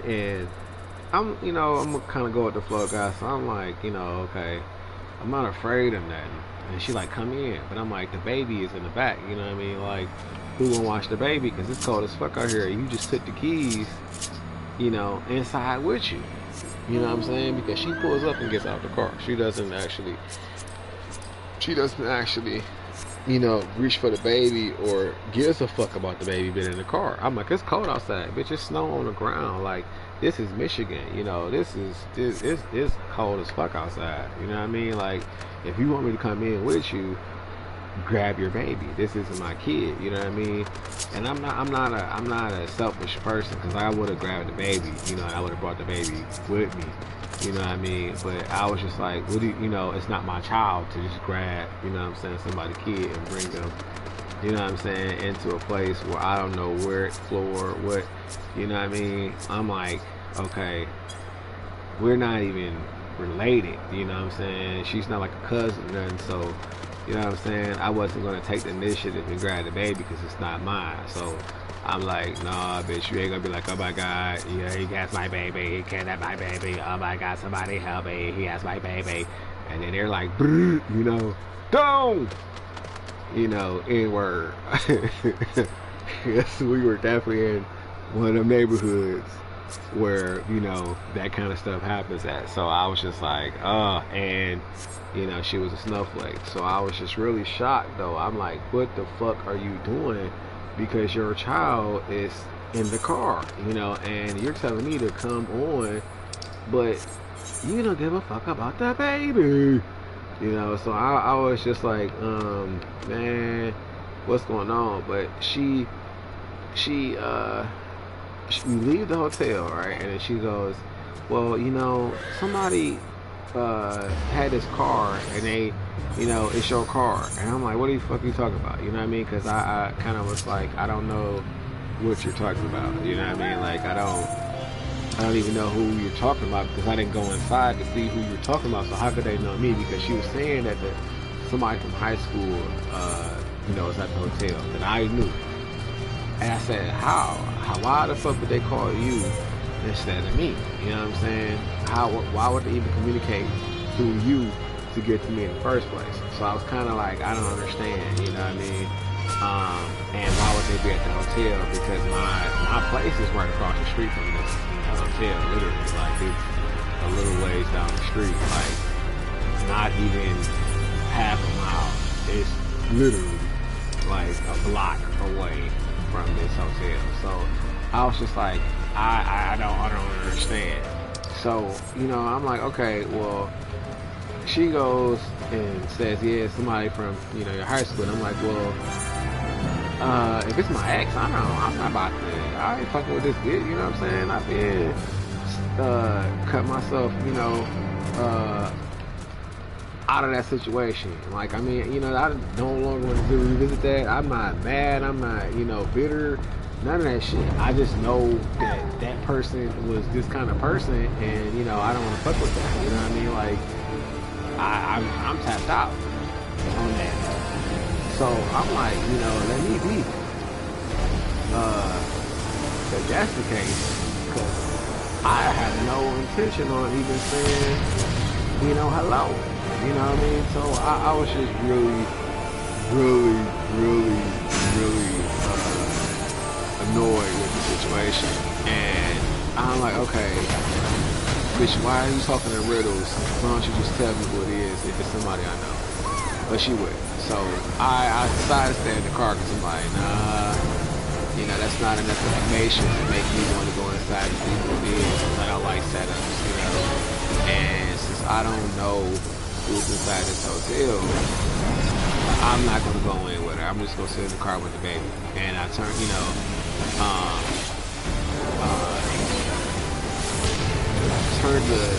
And I'm, you know, I'm gonna kind of go with the flow, guys. So I'm like, you know, okay, I'm not afraid of nothing. And she like, come in, but I'm like, the baby is in the back. You know what I mean? Like, who gonna watch the baby? Cause it's cold as fuck out here. You just took the keys, you know, inside with you. You know what I'm saying? Because she pulls up and gets out the car. She doesn't actually, you know, reach for the baby or gives a fuck about the baby being in the car. I'm like, it's cold outside, bitch. It's snow on the ground. Like, this is Michigan. You know, this is cold as fuck outside. You know what I mean? Like, if you want me to come in with you, grab your baby. This isn't my kid. You know what I mean? And I'm not a selfish person, because I would have grabbed the baby. You know, I would have brought the baby with me. You know what I mean? But I was just like, what do you know, it's not my child to just grab, you know what I'm saying, somebody's kid and bring them, you know what I'm saying, into a place where I don't know where it's floor, what, you know what I mean? I'm like, okay, we're not even related, you know what I'm saying? She's not like a cousin or nothing, so, you know what I'm saying? I wasn't going to take the initiative and grab the baby because it's not mine, so I'm like, nah, bitch, you ain't gonna be like, oh my god, yeah, he has my baby, he can't have my baby, oh my god, somebody help me, he has my baby. And then they're like, you know, don't, you know, N-word. Yes, we were definitely in one of them neighborhoods where, you know, that kind of stuff happens at. So I was just like, and, you know, she was a snowflake. So I was just really shocked, though. I'm like, what the fuck are you doing? Because your child is in the car, you know, and you're telling me to come on, but you don't give a fuck about that baby, you know. So I was just like, man, what's going on? But we leave the hotel, right, and then she goes, well, you know, somebody had this car and they, you know, it's your car. And I'm like, what the fuck are you talking about? You know what I mean? Because I kind of was like, I don't know what you're talking about. You know what I mean? Like, I don't even know who you're talking about, because I didn't go inside to see who you're talking about. So how could they know me? Because she was saying that somebody from high school, you know, was at the hotel that I knew. And I said, why the fuck would they call you instead of me? You know what I'm saying? Why would they even communicate through you to get to me in the first place? So I was kind of like, I don't understand, you know what I mean? And why would they be at the hotel? Because my place is right across the street from this, you know, hotel, literally. Like, it's a little ways down the street, like not even half a mile. It's literally like a block away from this hotel. So I was just like, I don't understand. So, you know, I'm like, okay, well, she goes and says, yeah, somebody from, you know, your high school. And I'm like, well, if it's my ex, I'm not about to, I ain't fucking with this bitch, you know what I'm saying? I've been, cut myself, you know, out of that situation. Like, I mean, you know, I no longer want to revisit that. I'm not mad, I'm not, you know, bitter, none of that shit. I just know that that person was this kind of person, and, you know, I don't want to fuck with that, you know what I mean? Like, I'm tapped out on that. So I'm like, you know, let me be. If that's the case, because I had no intention on even saying, you know, hello. You know what I mean? So I was just really annoyed with the situation. And I'm like, okay, bitch, why are you talking in riddles? Why don't you just tell me who it is if it's somebody I know? But she would. So I decided to stay in the car because I'm like, nah, you know, that's not enough information to make me want to go inside and see who it is. I don't like setups, you know. And since I don't know who's inside this hotel, I'm not gonna go in with her. I'm just gonna sit in the car with the baby. And I turn, you know, turn the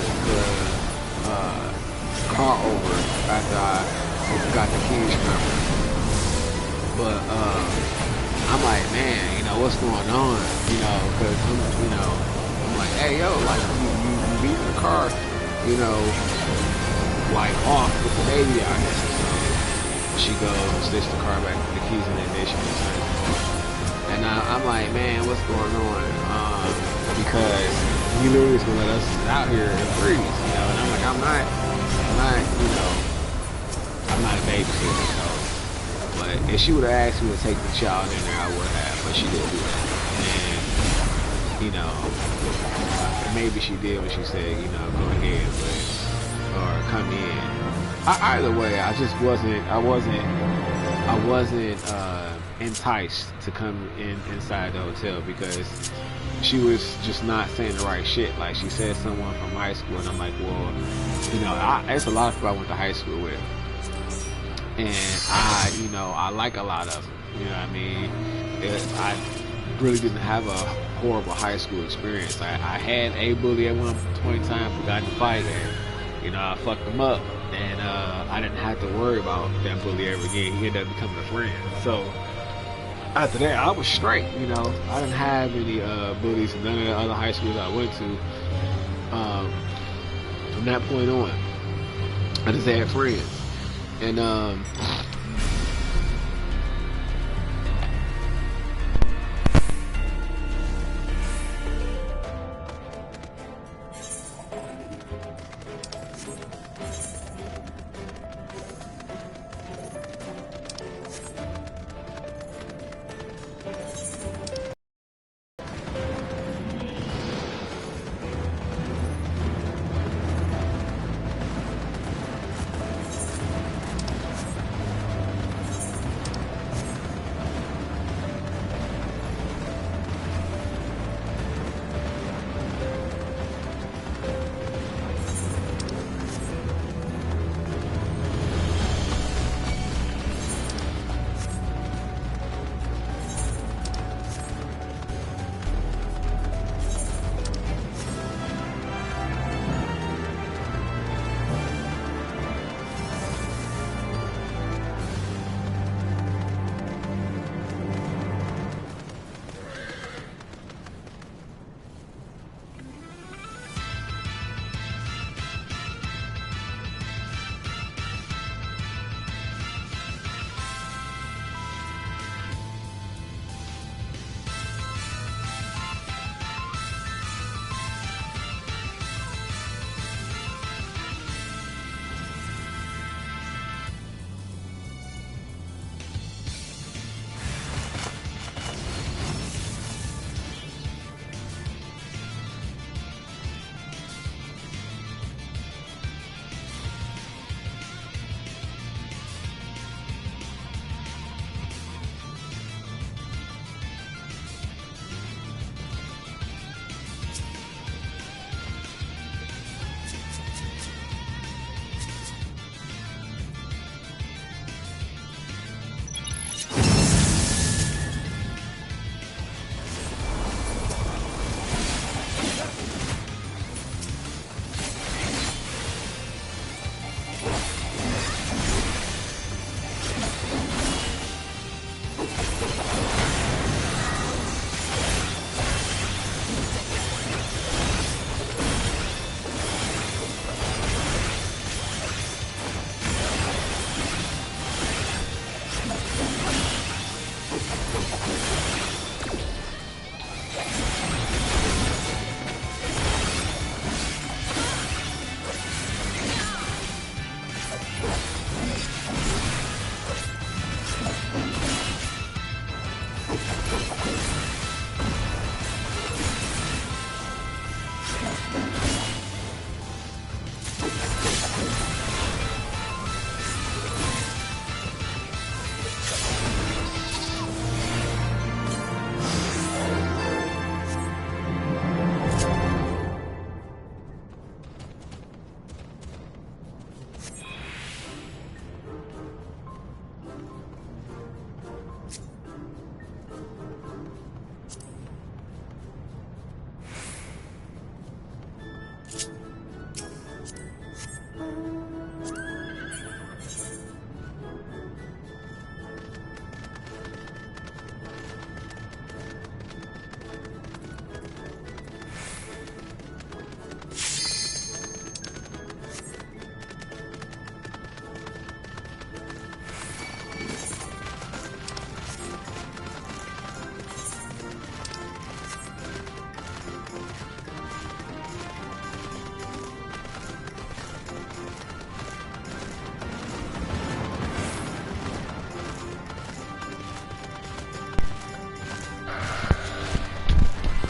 car over after I got the keys from her. But I'm like, man, you know, what's going on? You know, because you know, I'm like, hey, yo, like you leave the car, you know, like off with the baby out here. So she goes, sticks the car back, the keys in the ignition, and I'm like, man, what's going on? because he literally is gonna let us out here and freeze, you know. And I'm like, I'm not, you know, I'm not a babysitter, you know. But if she would have asked me to take the child in there, I would have, but she didn't do that. And you know, maybe she did when she said, you know, go ahead, but or come in. Either way, I just wasn't enticed to come inside the hotel because she was just not saying the right shit. Like, she said someone from high school, and I'm like, well, you know, it's a lot of people I went to high school with, and you know, I like a lot of them. You know what I mean? I really didn't have a horrible high school experience. I had a bully at one point in time who got in a fight, and you know, I fucked him up, and I didn't have to worry about that bully ever again. He ended up becoming a friend. So after that, I was straight. You know, I didn't have any bullies in none of the other high schools I went to. From that point on, I just had friends, and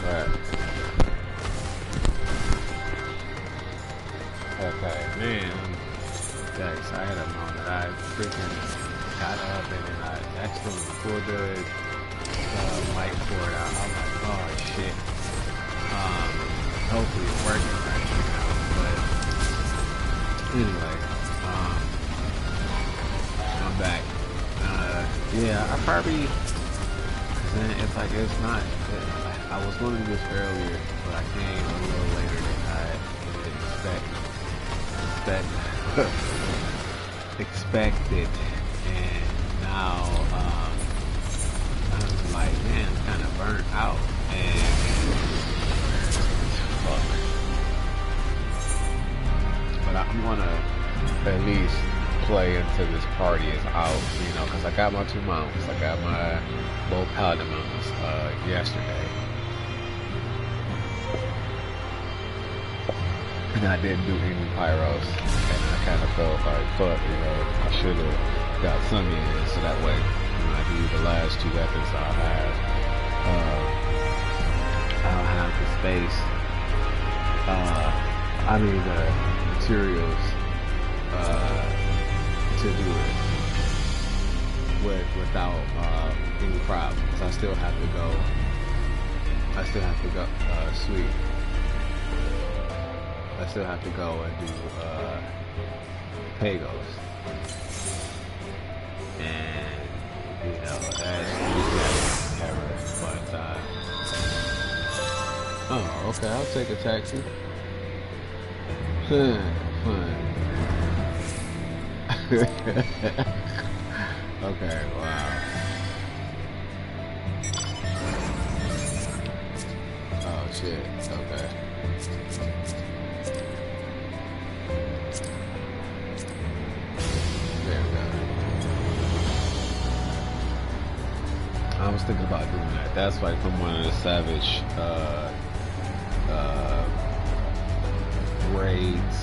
But okay, man. Thanks. I had a moment. I freaking got up and then I accidentally pulled the mic cord out. I'm like, oh shit. Hopefully it's working right now. But anyway, I'm back. Yeah, I probably, cause then it's like it's not. I was going to do this earlier, but I came a little later than I expected, and now I'm like, man, I'm kind of burnt out, and fuck. But I'm gonna at least play until this party is out, you know, because I got my 2 mounts. I got my both paladin mounts yesterday, and I didn't do any pyros, and I kind of felt like, fuck, you know, I should have got some in, so that way when I do the last 2 weapons I'll have the space, I mean the materials to do it without any problems. I still have to go sweet. I still have to go and do pagos, and you know that's but oh, okay, I'll take a taxi. Fun. Okay, wow. Oh shit, okay. There we go. I was thinking about doing that. That's like from one of the Savage raids.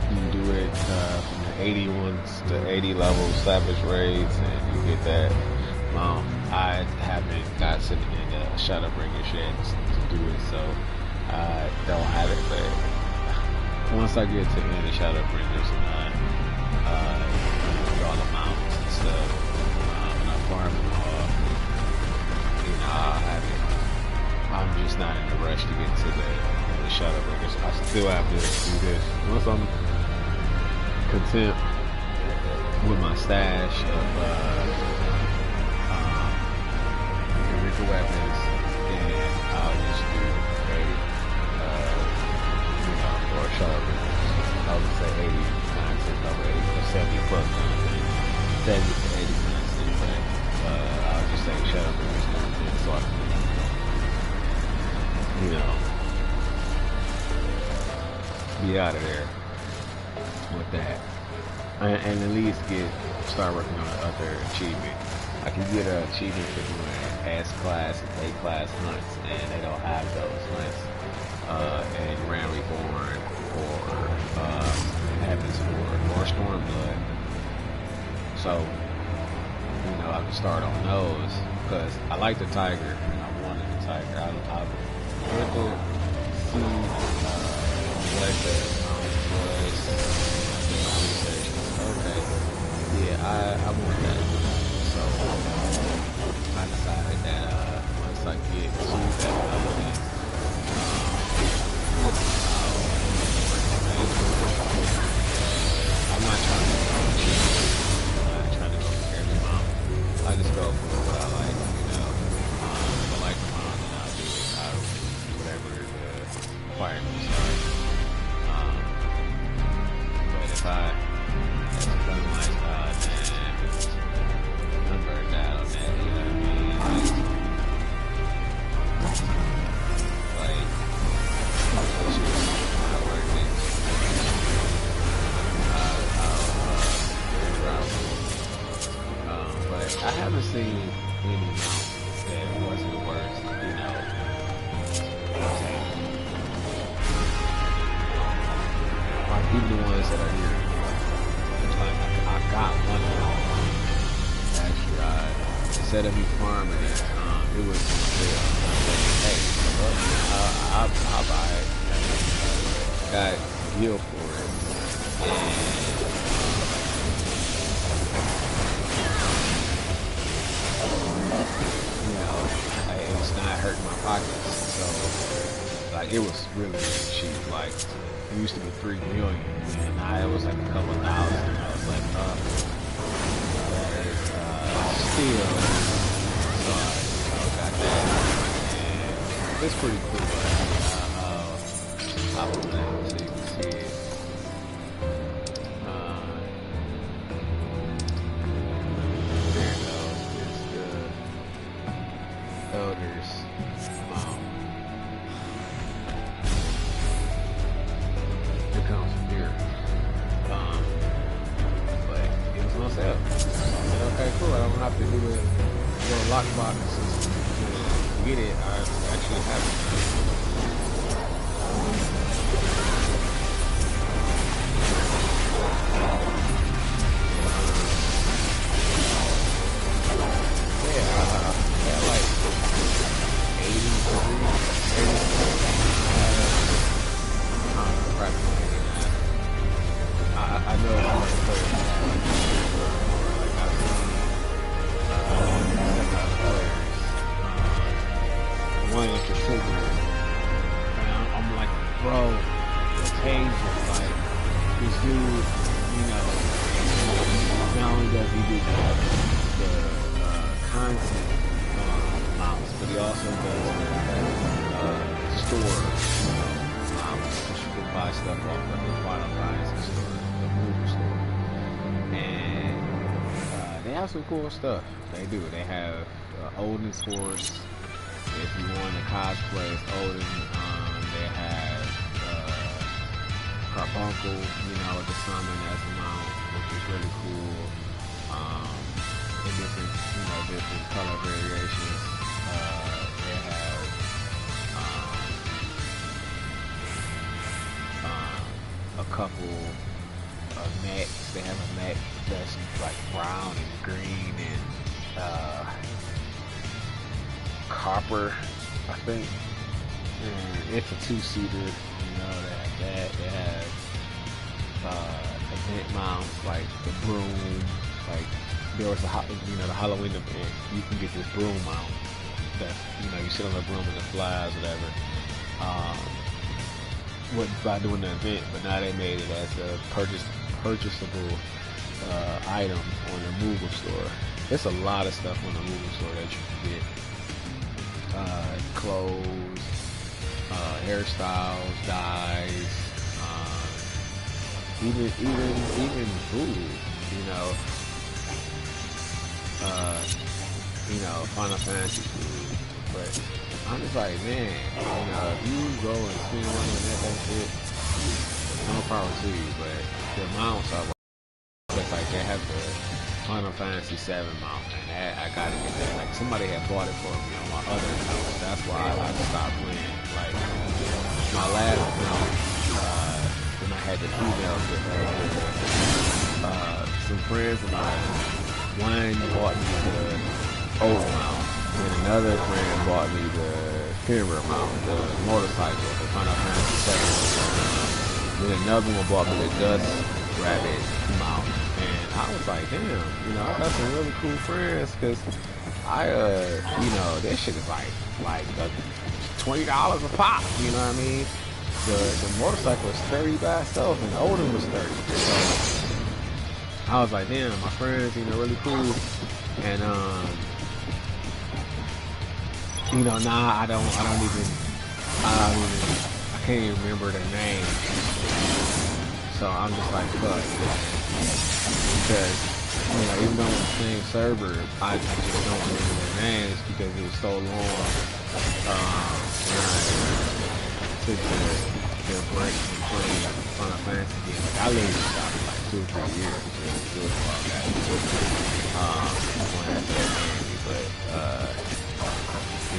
You can do it from the 81s to 80 level Savage raids, and you get that. I haven't gotten in the Shadowbringers yet to do it, so I don't have it. But once I get to the end of Shadowbringers and do all the mountains and stuff, and I farm them all, you know, I'll have it. I'm just not in a rush to get to the Shadowbringers. I still have to do this. Once I'm content with my stash of Eureka weapons, then I'll just do a you know, or Shadowbringers. I would say 80 over 80 or 70 plus kind of thing. 70 to 80 kind of thing, but I'll just say Shadowbringers kind of thing, so I can, you know, be out of there with that, and at least start working on the other achievement. I can get an achievement for doing S class and A class hunts, and they don't have those hunts in Grand Reborn or Heaven's Ward or Stormblood. So, you know, I can start on those because I like the tiger and I wanted the tiger. I went to see what the was. Okay, yeah, I want that. So I decided that once I get to that element, I'm not trying to go cheap. I'm not trying to go for every mountain. I just go for what I like, you know. If I like the mountain, then I'll do it. Whatever the requirements are. But if I'm like, I'm burned out on that, you know what I mean? Like, it's just not working. But I haven't seen any mount that wasn't worth, you know, like even the ones that are here. Like I got one of them. Actually, instead of me farming it, it was hey, heal for it. And, you know, it's not hurting my pockets. So, like, it was really, really cheap. Like, it used to be 3 million, and now it was like a couple thousand. I was like, still, so I got that, and it's pretty cool. I'll put that so you can see it. There it goes. It's the elders. It comes from here. But it was on sale. I said, okay, cool. I don't have to do it. Go to lockbox to get it. I actually have it. Some cool stuff. They do. They have Odin's horse. If you want to cosplay as Odin, they have Carbuncle, you know, the summon as a mount, which is really cool. In different, you know, different color variations. They have a couple mechs. They have a mech that's like brown and green and copper, I think. And it's a 2-seater. You know, they have that. They have event mounts like the broom. Like there was a the Halloween event. You can get this broom mount. That you sit on the broom and it flies, whatever. By doing the event, but now they made it as a purchasable item on the Muuuhahah store. There's a lot of stuff on the Muuuhahah store that you can get. Clothes, hairstyles, dyes, even food. Final Fantasy food. But I'm just like, man, if you go and spend money on that shit, no power to you. But the amounts are like they have the Final Fantasy 7 mount, and I gotta get that. Like somebody had bought it for me on my other account. That's why I stopped playing. Like my last account, when I had the females with some friends of mine. One bought me the old mount, and another friend bought me the camera mount, the motorcycle, the Final Fantasy 7. Then another one bought me the Dust Rabbit mount. And I was like, damn, I got some really cool friends, because this shit is like $20 a pop, you know what I mean? The motorcycle is 30 by itself, and the older was 30. So I was like, damn, my friends, really cool. And now I can't even remember their names. So I'm just like, fuck. Because, even though I'm on the same server, I just don't remember their names because it was so long. When I took the break from playing Final Fantasy games. Like, I literally stopped for like 2 or 3 years. It was all that. But,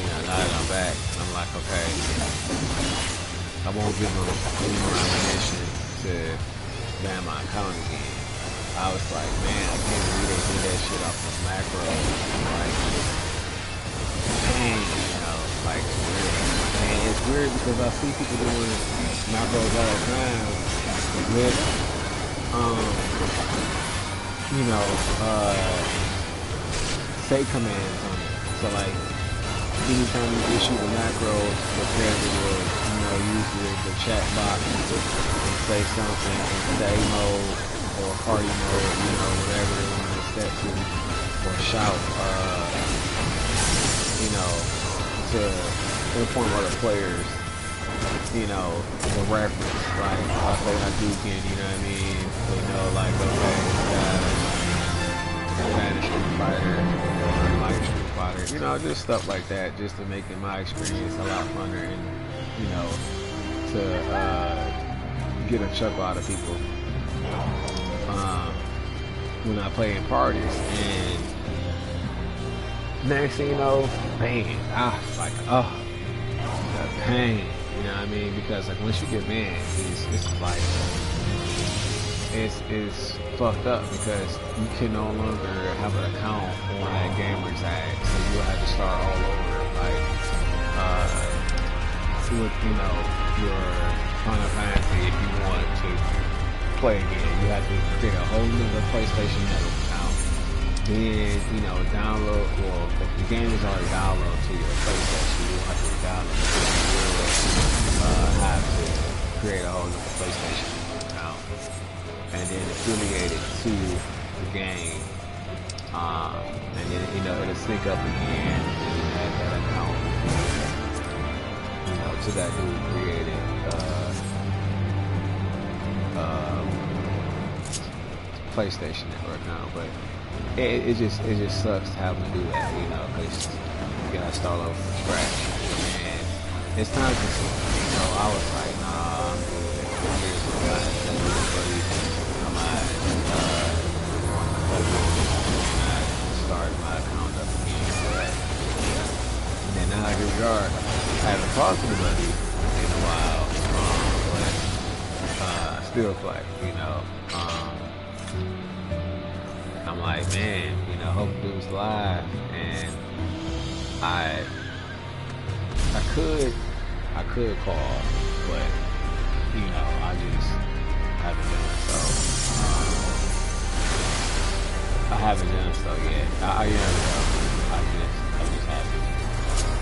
now that I'm back, I'm like, okay, I won't give them any more ammunition to ban my account again. I was like, man, I can't believe they did that shit off of macro. Like, dang, like, and it's weird because I see people doing macros all the time, with, you know, say commands on it. So like, anytime you issue the macros, prepare to, you know, use the chat box and say something in stay mode or party mode, you know, whatever they want to set to, or shout, you know, to inform other players, you know, the reference, like, I'll say Hadouken, you know what I mean? They know, like, okay, Spanish Street Fighter, or Light Street Fighter, you know, just stuff like that, just to make my experience a lot funner and, you know, to get a chuckle out of people when I play in parties. And next thing you know, man, I was like, oh, the pain, you know what I mean? Because like once you get banned, it's like, it's fucked up because you can no longer have an account on that gamer tag, so you'll have to start all over, like, with, you know, your Final Fantasy. If you want to play again, you have to create a whole new PlayStation Network account, then, you know, download, well, if the game is already downloaded to your PlayStation, you'll have to download it, you'll have to create a whole new PlayStation account and then affiliate it to the game, and then, you know, it'll sync up again and you add that account, you know, to that new created PlayStation Network account. But it just sucks having to do that, you know, because you gotta start over from scratch, and it's time consuming. You know, I was like, nah, I'm good. Here's what I start my account up again. And then now I regard, I haven't talked to anybody in a while, but I still play, you know. I'm like, man, you know, hope dude's live, and I could call, but you know, I just haven't done so. I haven't done so yet. I just haven't.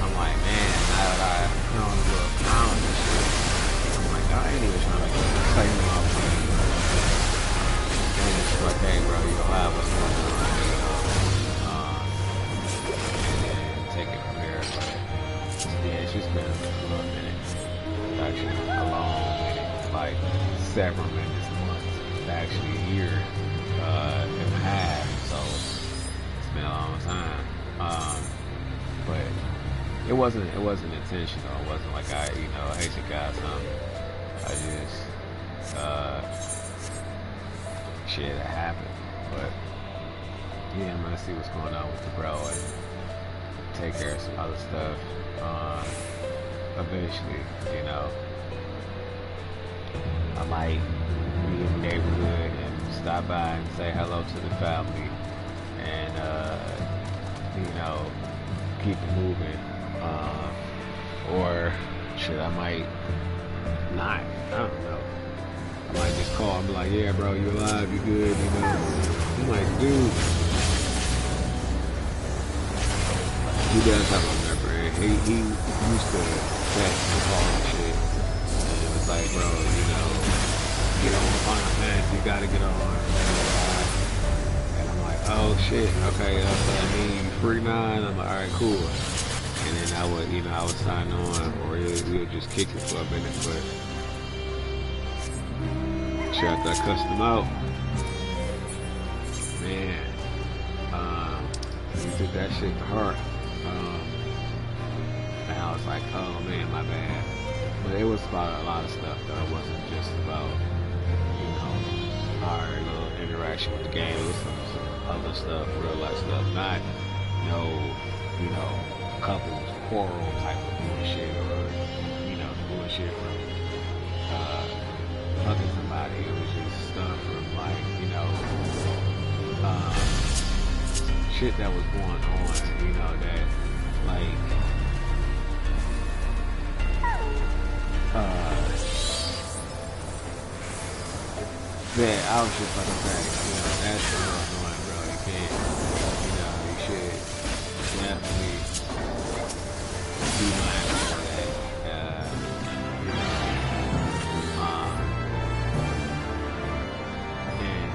I'm like, man, now that I own a little account and shit, I'm like, I ain't even trying to claim it off of you. And it's like, hey, bro, you don't have what's going on, you know, and then take it from there. But yeah, it's just been a little minute, actually a long minute, like several minutes, months, actually a year and a half. So it's been a long time. But it wasn't intentional. It wasn't like I, you know, hate you guys something. I just shit that happened. But yeah, I'm gonna see what's going on with the bro and take care of some other stuff eventually, you know. I might be in the neighborhood and stop by and say hello to the family and you know, keep it moving. Or shit, I might not, I don't know. I might just call and be like, yeah, bro, you alive, you good, you know. I'm like, dude, he does have a number, and he used to text and call and shit. And it was like, bro, you know, get on the Final Fantasy, you gotta get on. And I'm like, oh shit, okay, that's what I mean, you free now? And I'm like, alright, cool. And then I would, you know, I would sign on, or we would just kick it for a minute, but after I cussed him out, man, he took that shit to heart. And I was like, oh man, my bad. But it was about a lot of stuff, though. It wasn't just about, you know, our little interaction with the game. It was some other stuff, real life stuff, not no, you know, couples quarrel type of bullshit, or, you know, the bullshit from fucking somebody. It was just stuff from, like, you know, shit that was going on, you know, that, like, that I was just like, okay, you know, that's a little annoying, bro. You can't, you know, you should definitely be mindful of that, you know, and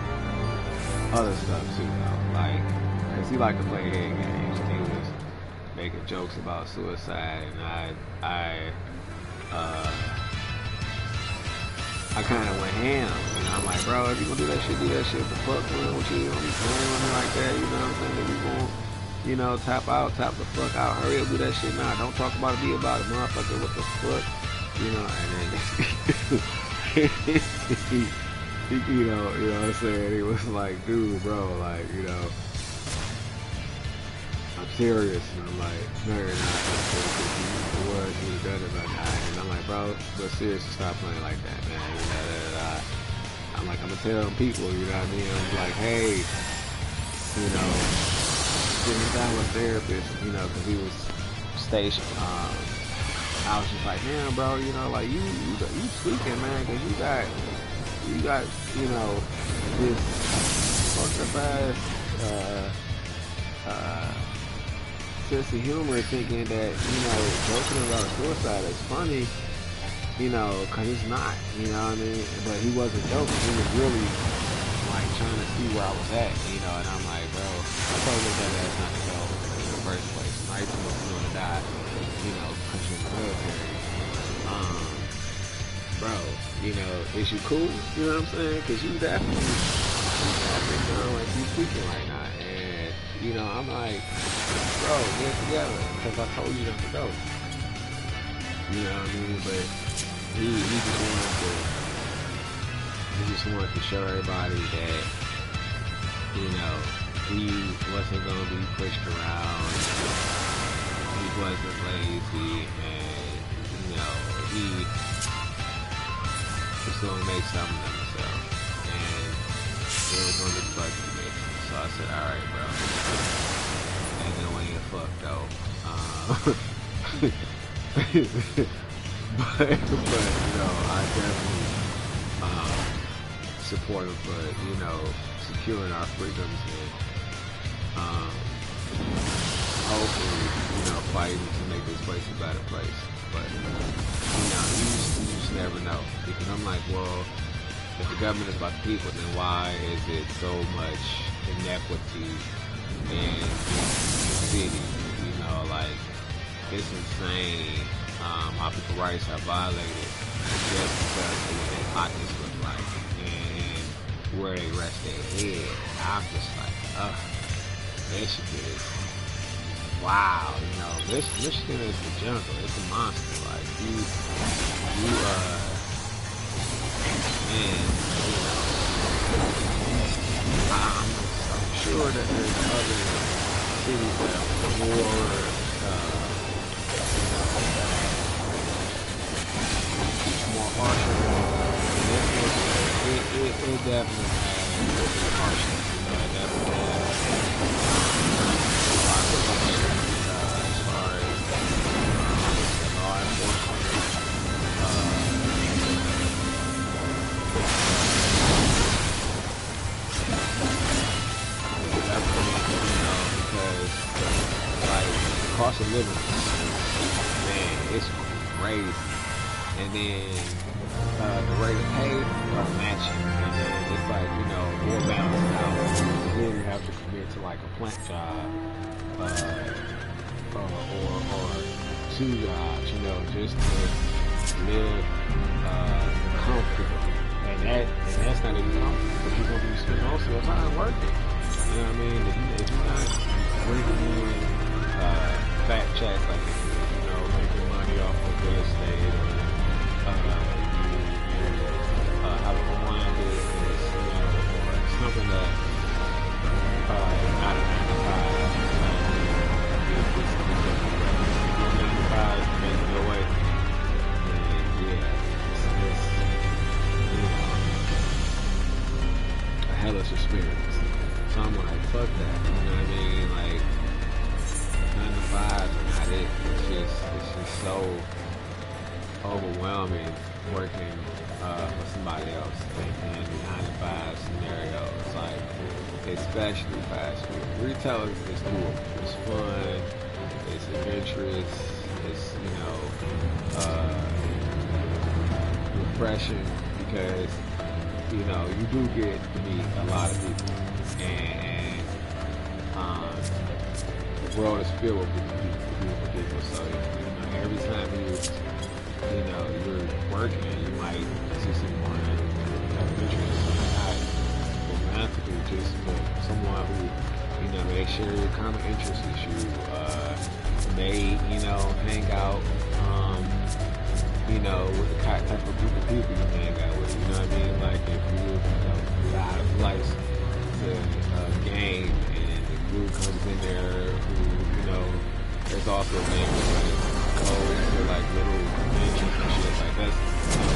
other stuff too, though, like, cause he liked to play head games, and he was making jokes about suicide, and I kind of went ham, and I'm like, bro, if you gonna do that shit, do that shit. The fuck wrong with you? Don't be playing with me like that, you know what I'm saying? If you gon', you know, tap the fuck out. Hurry up, do that shit now. Don't talk about it, be about it, motherfucker. What the fuck? You know, and then you know what I'm saying? He was like, dude, bro, like, you know, I'm serious, and I'm like, no, you're not. If you was, you would've done it by now. And I'm like, bro, but seriously, stop playing like that, man. I'm like, I'm gonna tell them people, you know what I mean? I'm like, hey, you know, sitting down with a therapist, you know, because he was stationed. I was just like, damn, bro, you know, like you tweaking, man, because you got, you know, this fucked up ass sense of humor, thinking that, you know, joking about suicide is funny, you know, because it's not, you know what I mean? But he wasn't joking. He was really, like, trying to see where I was at, you know, and I'm like, bro, I told him that that's not to go in the first place. I used to want to die, you know, because you're in the military. Bro, you know, is you cool? You know what I'm saying? Because you definitely sound like you tweaking right now. And, you know, I'm like, bro, get it together, because I told you not to go. You know what I mean? But he just wanted to show everybody that, you know, he wasn't gonna be pushed around. He wasn't lazy, and, you know, he was gonna make something of himself, and it was gonna be fun to me. So I said, all right, bro. Ain't no way you're fucked though. But you know, I definitely support him for, you know, securing our freedoms and hopefully, you know, fighting to make this place a better place. But you know, you just never know, because I'm like, well, if the government is about the people, then why is it so much inequity in the city? You know, like, it's insane how people's rights are violated just because of what their pockets look like and where they rest their head. I'm just like, Michigan is, wow, you know, Michigan is the jungle, it's a monster. Like, man, you know, I'm sure that there's other cities that are more harsher. It definitely has harshness, you know, it definitely has a lot of harshness as far as the law enforcement. Definitely, you know, because, like, the cost of living, man, it's crazy. And then the rate of pay are matching, and then it's like, you know, more balanced out. You literally have to commit to like a plant job, or 2 jobs, you know, just to live comfortable. And that's not even comfortable, because you're gonna be spending most of your time working. You know what I mean? If you're not bringing in fat checks, like, you know, making money off of real estate, or have a online business, you know, or something that not a 9 to 5, you know, it's 9 to 5, making your way, and yeah, it's you know, a hellish experience. So I'm like, fuck that, you know what I mean? Like, 9 to 5 is not it. It's just so overwhelming working for somebody else and behind the five scenarios, like especially fast food. Retail is cool. It's fun. It's adventurous. It's refreshing because you do get to meet a lot of people and the world is filled with beautiful people. So every time you're working, you might see someone romantically, just someone who they share your common interests with you. They hang out. With the type of people you hang out with. You know what I mean? Like if you got likes the game and the group comes in there who there's also a game that goes to like little conventions and shit like that's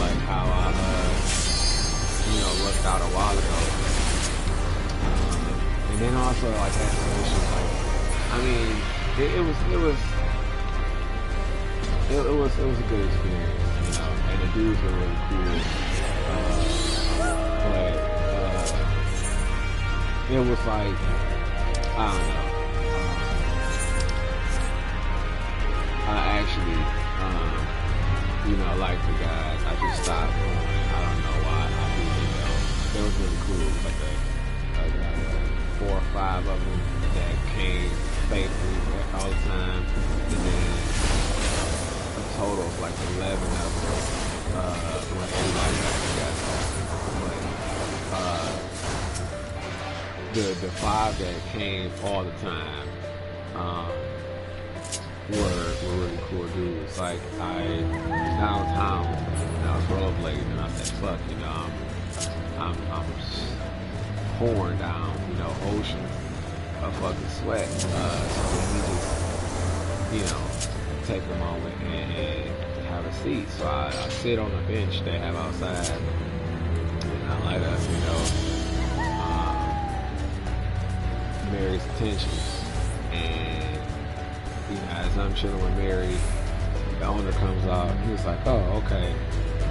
like how I looked out a while ago. And then also like had some issues like it was a good experience, and the dudes were really cool. But it was like I don't know. I actually, like the guys. I just stopped going. I don't know why. It was really cool. It was like 4 or 5 of them that came faithfully all the time, and then a total of like 11 of them when everybody got together. But the 5 that came all the time were really cool dudes. Like I was downtown and I was rollerblading and I said, fuck, I'm pouring down, oceans of fucking sweat. So let me just, take a moment and have a seat. So I sit on the bench they have outside and I light up, Mary's attentions. And as I'm chilling with Mary, the owner comes out. He was like, "Oh, okay."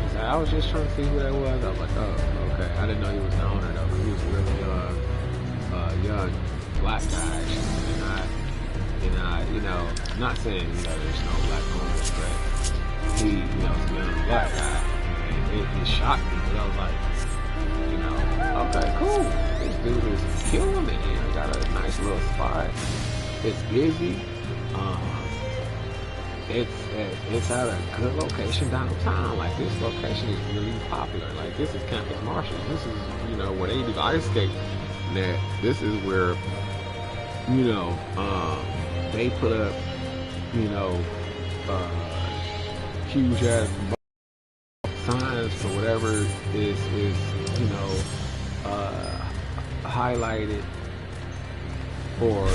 He's like, "I was just trying to see who that was." I was like, "Oh, okay." I didn't know he was the owner though, because he was a really young black guy. And I, not saying there's no black owners, but he, was a young black guy, and it shocked me. But I was like, okay, cool. This dude is killing it. Got a nice little spot. It's busy. It's at a good location downtown. Like this location is really popular. Like this is Campus Marshall. This is where they do the ice skate. That this is where they put up huge ass signs for whatever is highlighted or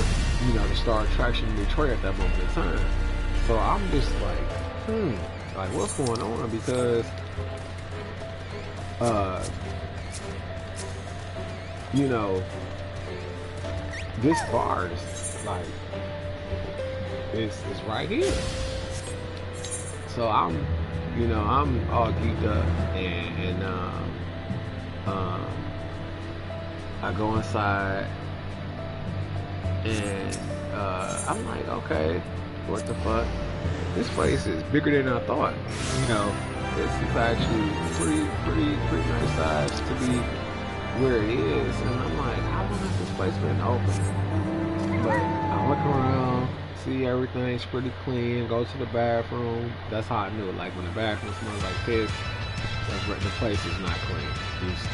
the star attraction in Detroit at that moment in time. So I'm just like what's going on? Because this bar is like it's right here. So I'm all geeked up and I go inside and I'm like, okay, what the fuck? This place is bigger than I thought. This is actually pretty nice size to be where it is. And I'm like, how long has this place been open? But I look around, see everything's pretty clean, go to the bathroom. That's how I knew. Like when the bathroom smells like piss, the place is not clean. Just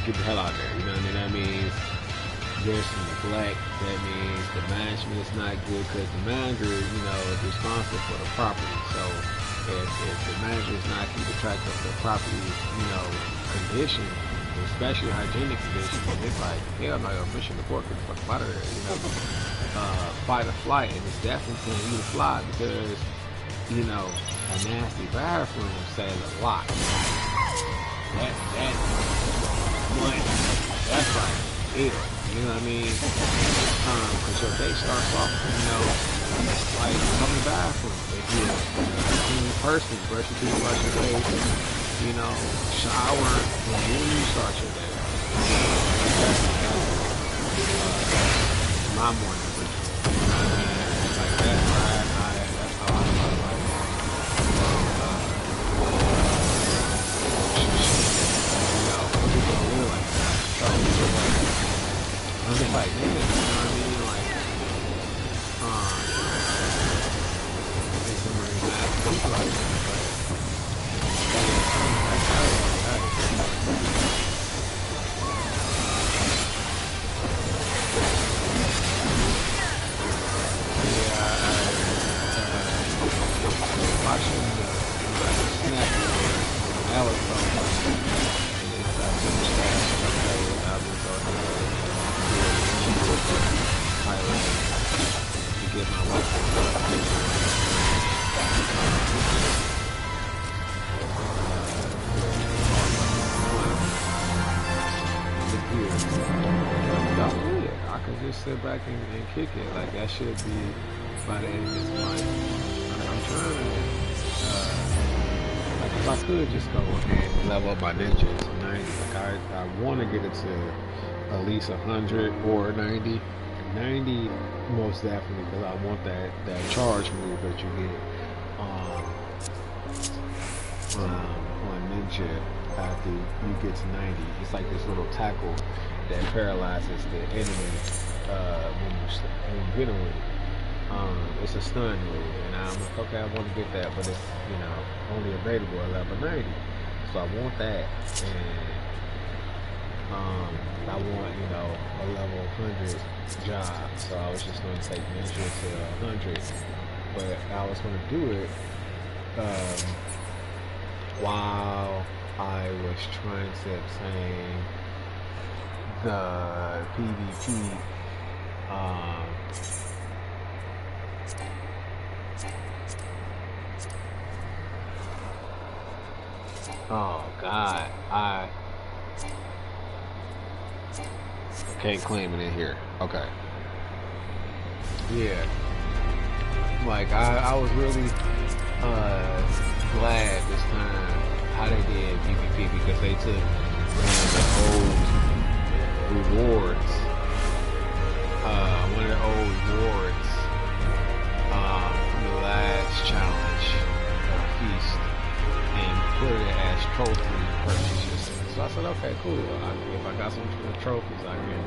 get the hell out of there. You know what I mean? That means there's some neglect. That means the management is not good because the manager, is responsible for the property. So if the manager is not keeping track of the property's, condition, especially hygienic conditions, it's like, hell no, mission report, get the fuck out of there, fight or flight, and it's definitely telling you to fly because, a nasty bathroom says a lot. That's like, ew. You know what I mean? Because your day starts off, like, coming bathroom. If you're clean first thing, brush your teeth, brush your face, you know, shower, and then you start your day. That's my morning ritual. Like that's how I start my day. You know, some people don't live like that. So I'm just like, man, you know what I mean? Like, people like that, but watching the snap that was so much. I finished that, I will go ahead and do a highlight to get my work. I could just sit back and kick it. Like that should be by the end of this month. I'm trying to, like if I could just go ahead and level up my ninja to 90. Like I want to get it to at least 100 or 90. 90 most definitely, because I want that charge move that you get on ninja after you get to 90. It's like this little tackle that paralyzes the enemy when you get on it. It's a stun move, and I'm like, okay, I want to get that, but it's, you know, only available at level 90. So I want that, and I want, you know, a level 100 job. So I was just going to take ninja to 100, but I was going to do it while I was trying to obtain the PvP oh God, I can't claim it in here. Okay. Yeah. Like I was really glad this time how they did PvP, because they took the old rewards, one of the old rewards from the last challenge, feast, and put it as trophy purchases. So I said, okay, cool. If I got some trophies, I can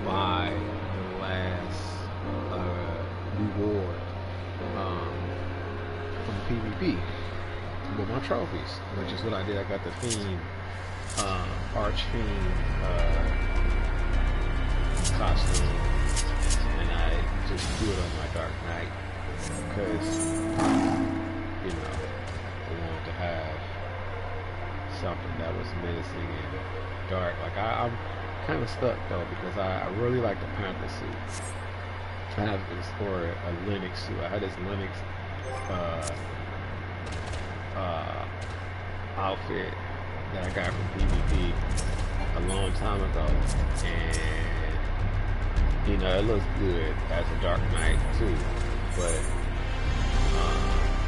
buy the last reward from PvP with my trophies, which is what I did. I got the Fiend, Archfiend costume, and I just threw it on my Dark Knight because, you know, I wanted to have something that was menacing and dark. Like I'm kind of stuck though, because I really like the Panther suit. I have this, or a Linux suit. I had this Linux outfit that I got from PvP a long time ago, and you know, it looks good as a Dark Knight too, but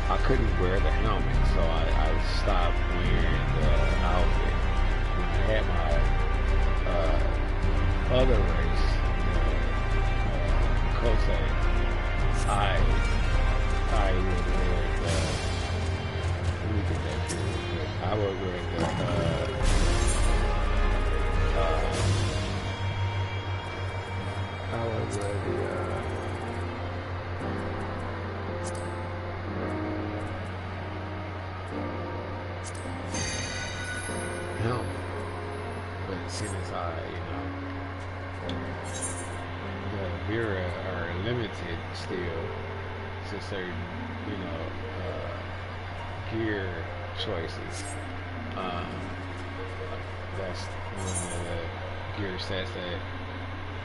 I couldn't wear the helmet, so I stopped wearing the outfit. When I had my other race, Kote, I would wear the, let me get that here real quick. I would wear the helmet. But seeing as I, you know, the Vera are limited still to certain, you know, gear choices. That's one of the gear sets that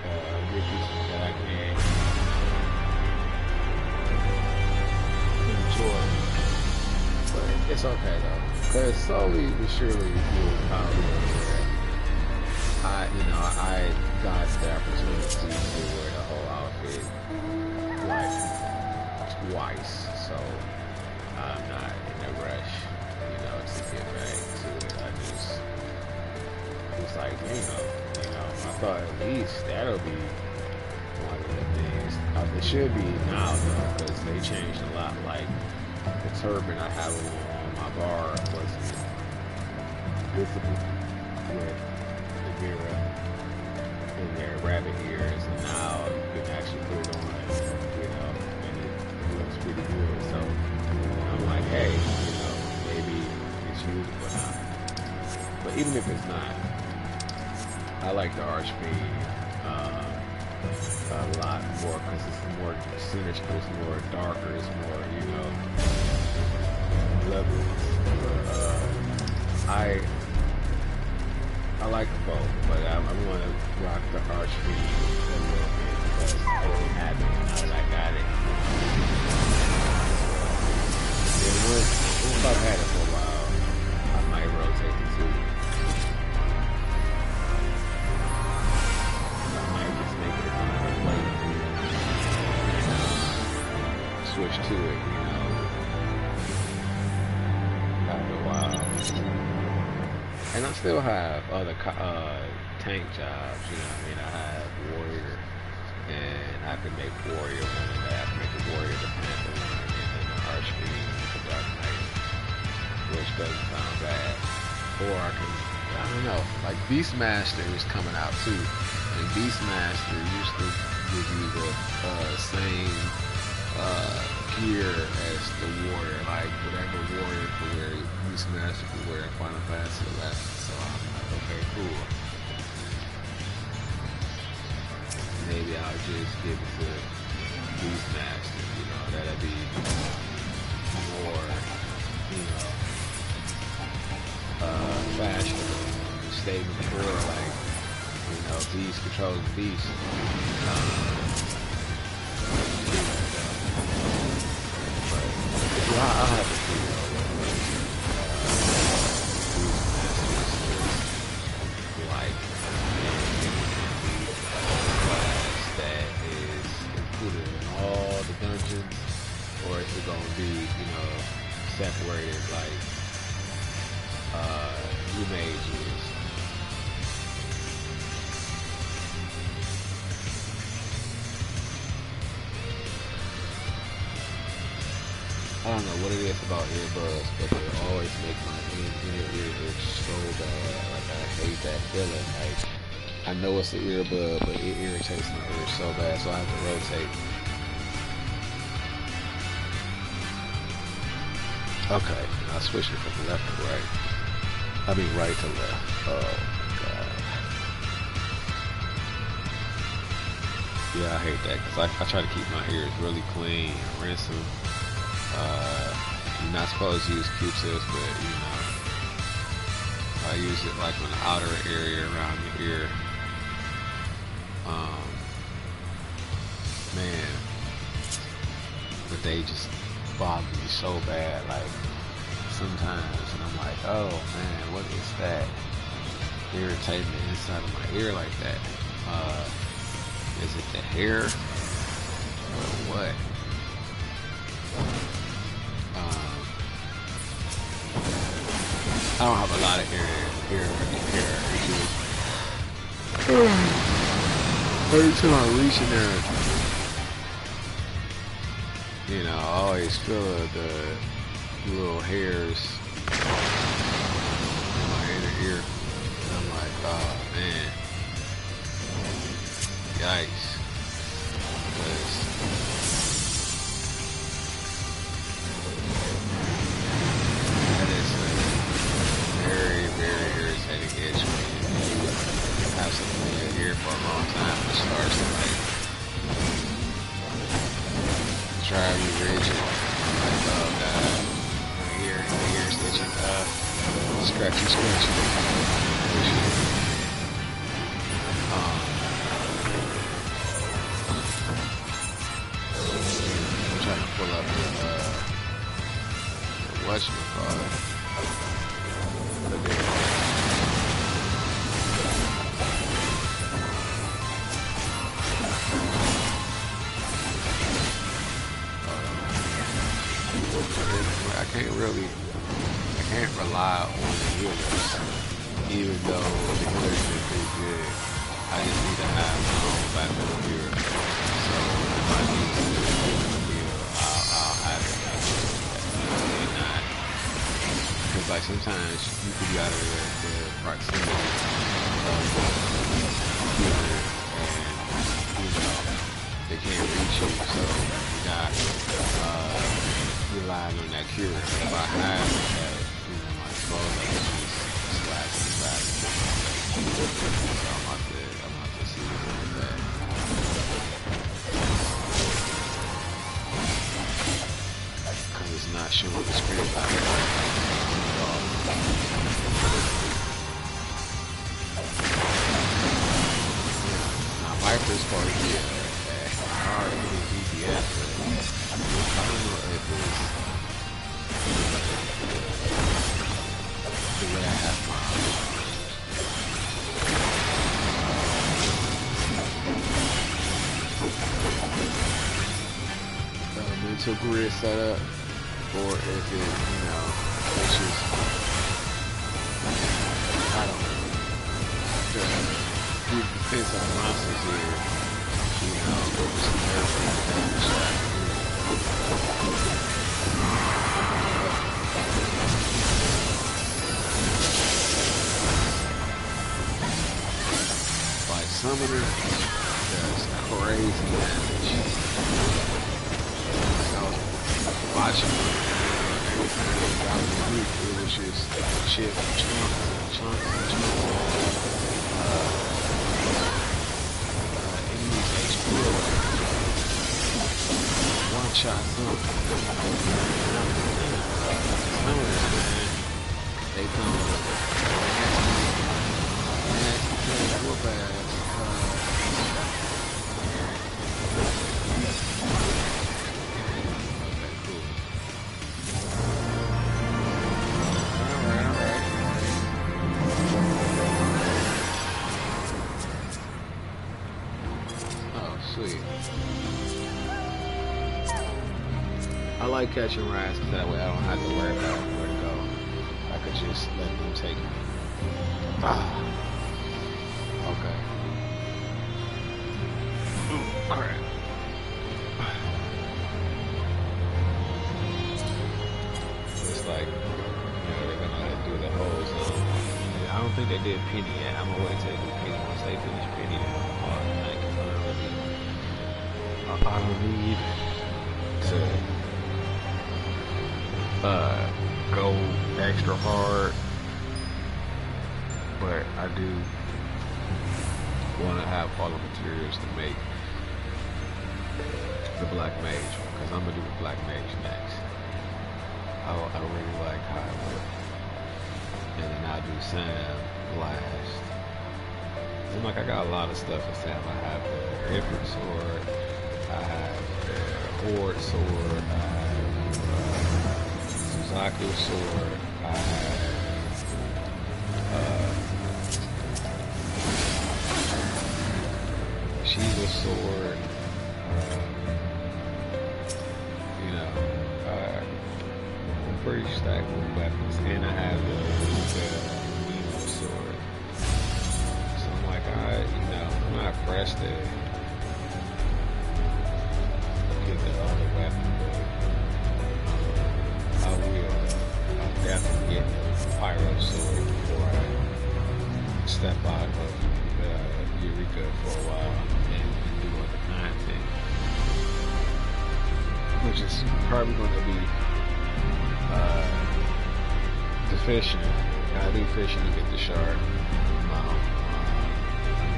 that I can enjoy. But it's okay though, because slowly but surely you'll probably I got the opportunity to wear the whole outfit like twice, so I'm not in a rush, you know, to get back to it. I just was like, I thought at least that'll be one of the things. It should be now though, because they changed a lot. Like the turban I have on my bar wasn't visible with the mirror in their rabbit ears, and now you can actually put it on, and it looks pretty good. So I'm like, hey, maybe it's usable now. But even if it's not, I like the arch beam a lot more because it's more symmetrical, it's more darker, it's more, levels. I like them both, but I want to rock the arch beam a little bit because I didn't have it now that I got it. And once I've had it for a while, I might rotate the two. I might just make it another plate and switch to it, after a while. And I still have other tank jobs, I have Warrior, and I can make Warrior one of that. I can make a Warrior the Panther one, and then the Archfiend, the Dark Knight, which doesn't sound bad. Or I don't know, like Beastmaster is coming out too, and Beastmaster used to give you the same gear as the Warrior, like whatever Warrior could wear, Beastmaster could wear in Final Fantasy 11. So I'm like, okay, cool. Maybe I'll just give it to Beastmaster, that'll be more, fashionable. Stay mature, like, Beast controls Beast. I'll have to see like class that is included in all the dungeons, or is it gonna be, separated like you mages? I don't know what it is about earbuds, but they always make my inner ear itch so bad. Like, I hate that feeling. Like, I know it's an earbud, but it irritates my ears so bad, so I have to rotate. Okay, I switched it from left to right. I mean right to left. Oh, God. Yeah, I hate that, because I try to keep my ears really clean, rinse them. You're not supposed to use Q-tips, but I use it like on the outer area around the ear. Man, but they just bother me so bad, like sometimes, and I'm like, oh man, what is that irritating the inside of my ear like that? Is it the hair or what? I don't have a lot of hair every time I reach in there, I always feel the little hairs in my inner ear, and I'm like, oh man, yikes. For a long time, it starts to like drive me rigid. I'm like, oh god, my ear stitching, scratchy. I'm trying to pull up the whatchamacallit. I can't rely on the healers, even though the healers are pretty good. I just need to have my own backup here. So if I need to heal, I'll have it. And not, because like sometimes you could be out of the proximity of the healer, and you know they can't reach you, so you got relying on that cure. If I have that, you know, my soul, I can just slash and slash. So I'm about to see what's with that. Because it's not showing the screen back. Now Viper's part here, hard to do DPS, but I don't know if it's the way I have my mental grid set up, or if it, you know, it's just, I don't know, the defense of monsters here, you know, some everything. Like Summoner does crazy damage. I was watching every time I was weak, it was just chip, chunk. Enemies HP one shot something. Summoners, man, they come nasty whoop ass. I like catching rides because that way I don't have to worry about where to go. I could just let them take me. Okay. Ooh, crap. It's like, you know, they're gonna do the whole zone. I don't think they did Penny yet. I'm gonna wait till they do Penny. Once they finish Penny, then I'll call it tonight because I don't need to go extra hard, but I do want to have all the materials to make the Black Mage, because I'm gonna do the Black Mage next. I really like how it works, and then I'll do Sam last. Seems like I got a lot of stuff for Sam. I have the Ifrit sword, I have the Horde sword, I have Zaku sword, I have Shiva sword, you know, I'm pretty stacked with weapons, and I have the Nemo sword. So I'm like, I'm not pressed to get the other weapon, but I'll definitely get the Pyro sword before I step out of Eureka for a while and do other content, which is probably going to be the fishing. I do fishing to get the shark. I'm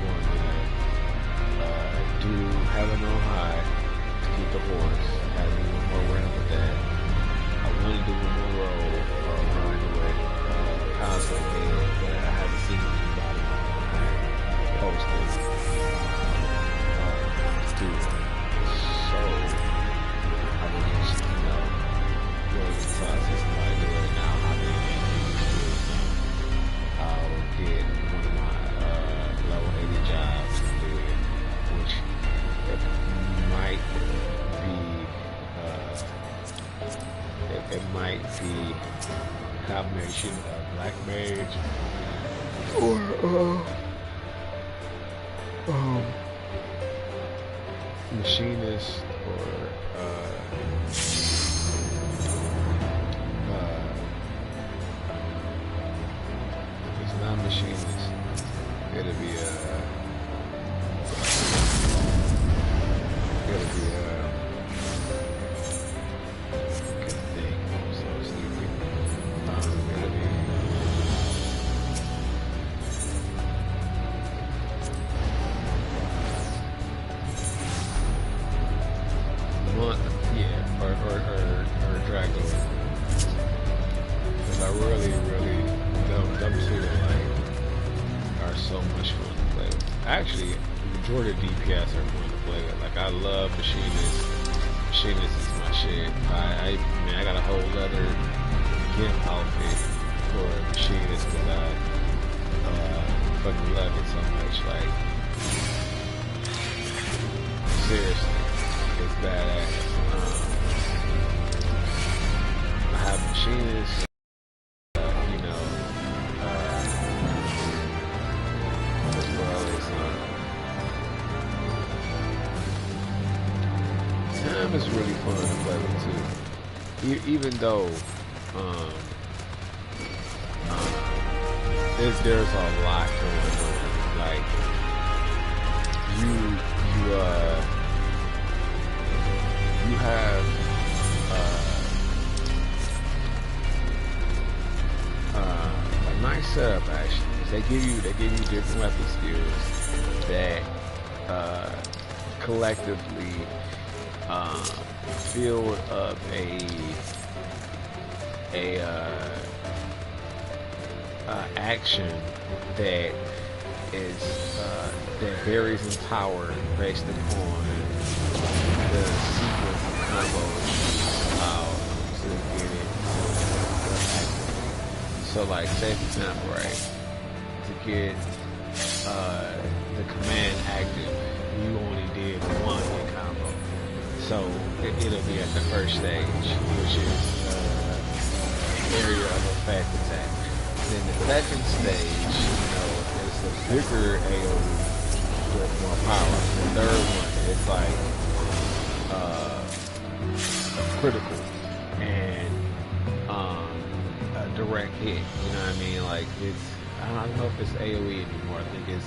going to do Heaven on High to keep the horse. I have to do one more round with that. I want to do one more roll or run with console game, but I haven't seen anybody posted to it. So I will just, go to somebody do it now. I'll get one of my level 80 jobs and do it, which might be it might be a combination of black mage or machinist or it's not machinist. It'll be actually, the majority of DPS are fun to play with. Like, I love Machinist. Machinist is my shit. I mean, I got a whole other GIMP outfit for Machinist because I fucking love it so much. Like, seriously, it's badass. I have Machinist. It's really fun to play with too, even though there's a lot going on. Like you have a nice setup actually. They give you different weapon skills that collectively build up a action that is that varies in power based upon the sequence of combos to get it active. So like say for example, right, to get the command active, you only did one hit combo. So it'll be at the first stage, which is area of effect attack. Then the second stage, you know, is a bigger AoE with more power. The third one is like critical and a direct hit. You know what I mean? Like I don't know if it's AoE anymore. I think it's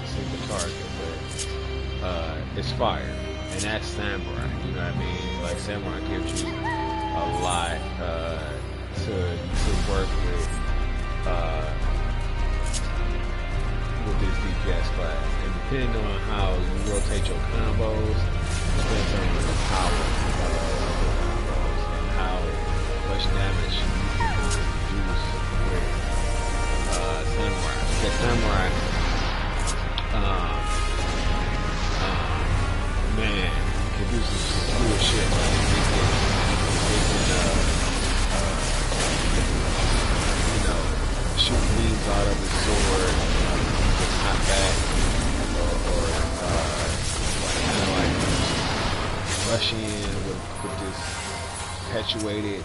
single target, but it's fire. And that's Samurai, you know what I mean? Like Samurai gives you a lot to work with this DPS class. And depending on how you rotate your combos, depends on the power of the combos and how much damage you can produce with Samurai. Because Samurai, man, can do some cool shit. Like it can you know, shoot beams out of his sword, hot back, or kind of like rush in with this perpetuated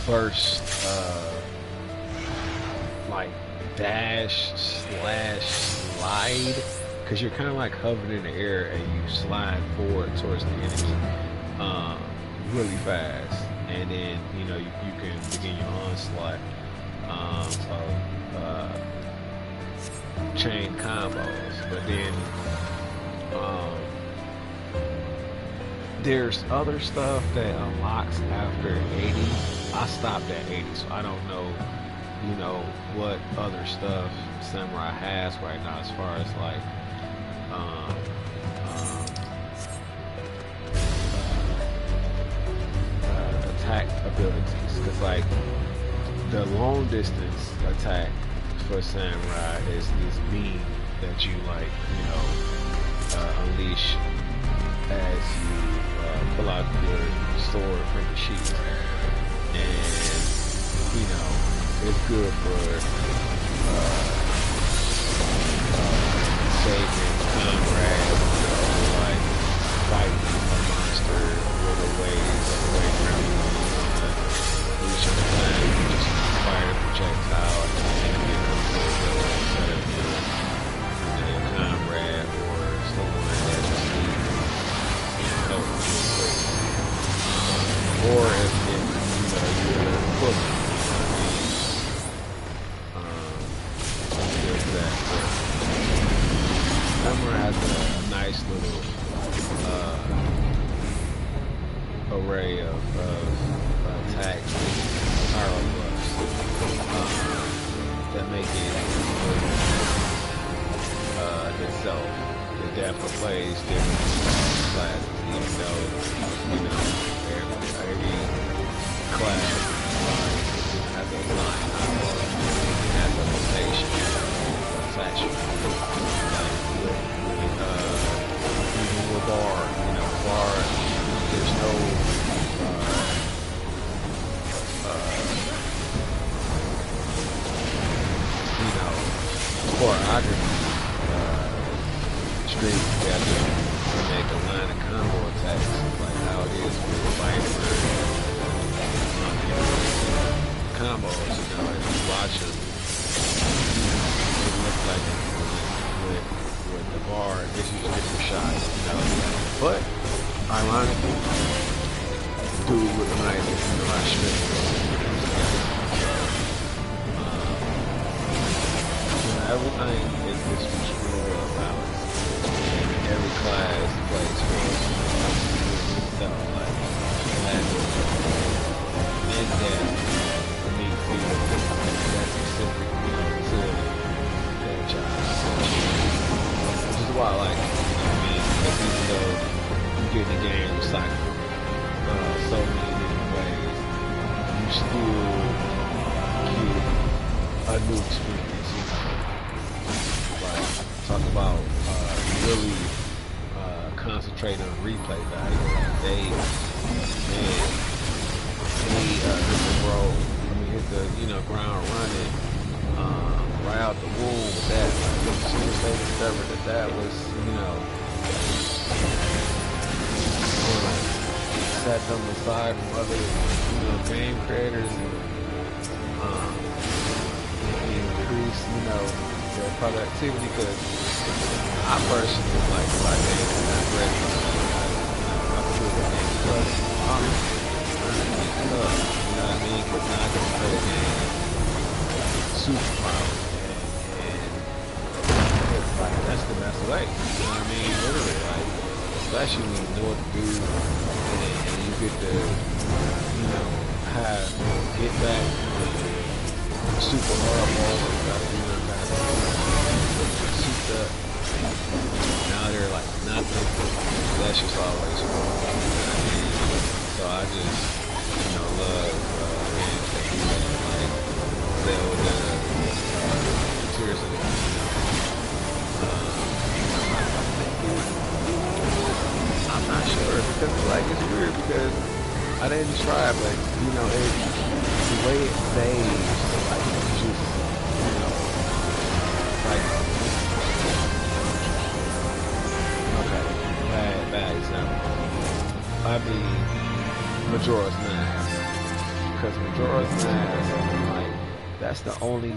burst, like dash slash slide. Because you're kind of like hovering in the air and you slide forward towards the enemy really fast, and then you know you can begin your onslaught chain combos. But then there's other stuff that unlocks after 80. I stopped at 80, so I don't know, you know, what other stuff Samurai has right now as far as like attack abilities, because like the long distance attack for Samurai is this beam that you like, you know, unleash as you pull out your sword from the sheath, and you know it's good for saving comrades, you know, like fighting a monster a little ways away from you. class as a line or as a location. It's actually like even with bar, you know, bar, there's no you know, choreography straight together to make a line of combo attacks like how it is with fighter combos, you know, and you watch them, it looks like with the bar, it's usually different shots, you know. But ironically, dude with the knife is in the right straight. Everything is really well balanced. And every class plays for so like and that for me feel that specific, you know, to that job. Which is why I like it, you know what I mean? Because even though you get in the game recycled so many different ways, you still get a new experience, you know. Talk about really concentrate on replay value. Like they hit the road. I mean, hit the ground running right out the womb with that. Like, as soon as they discovered that was set them aside from other game creators and increase their productivity, because I personally like my game is not ready. I feel the game plus I'm you know what I mean? Because now I can play the game super power and it's like that's the best way. You know what I mean? Literally, like especially when you know what to do and you get to have get back super hard balls like souped up. Now they're like nothing. That's just always fun. So I just, love games that do that, like Zelda, Tears of the Kingdom. I'm not sure because it's weird because I didn't try, but the way it saves, like just okay, bad example. I mean, Majora's Mask, because Majora's Mask, like that's the only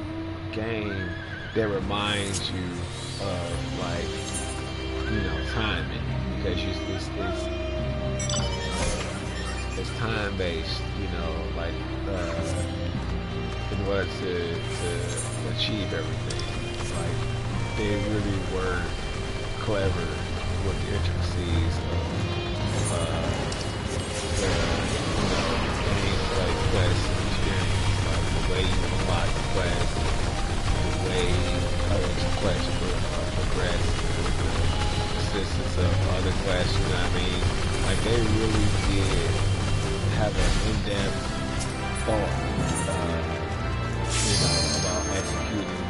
game that reminds you of timing, because it's time based, in order to achieve everything. Like they really were clever with the intricacies of the quest experience, like the way you unlock the quest, the way quests progress, the assistance of other quests, you know what I mean? Like they really did have an in-depth thought, about executing,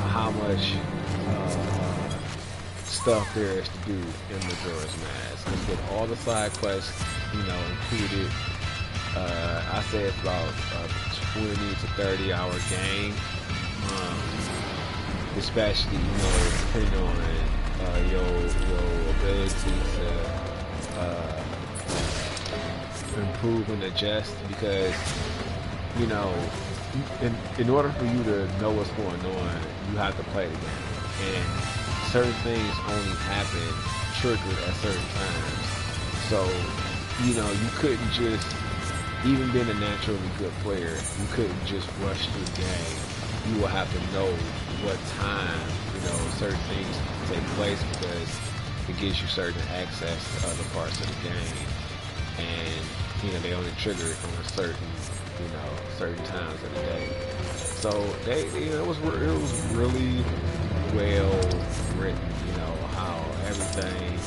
how much stuff there is to do in Majora's Mask. Because with all the side quests, included, I say it's about a 20 to 30 hour game, especially, depending on your ability to improve and adjust, because in order for you to know what's going on, you have to play the game, and certain things only happen triggered at certain times. So you couldn't just, even being a naturally good player, you couldn't just rush through the game. You will have to know what time certain things take place, because it gives you certain access to other parts of the game, and they only trigger it on a certain times of the day. So it was really well written, how everything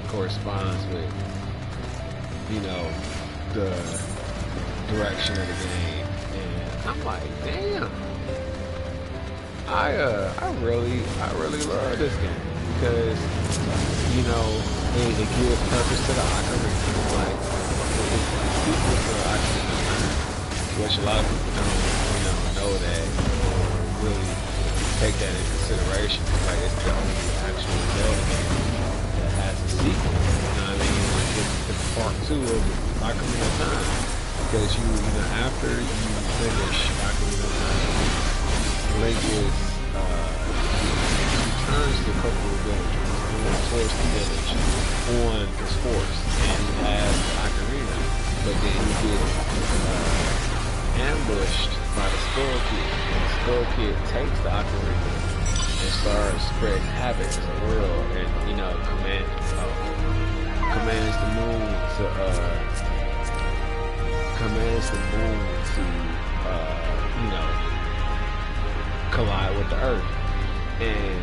corresponds with you know, the direction of the game. And I'm like, damn, I really love this game because, you know, it gives purpose to the ocarina. Like, people for the ocarina, which a lot of people don't, you know that or really take that into consideration. Like, it's the only actual Zelda game that has a sequel. You know what I mean? Like, it's part 2 of Ocarina of Time. Because you know, after you finish Ocarina of Time, Link is, returns to a couple of villagers towards the village on his horse, and he has the Ocarina, but then he gets ambushed by the Skull Kid, and the Skull Kid takes the Ocarina and starts spreading havoc in the world, and, you know, commands the moon to you know, collide with the earth. And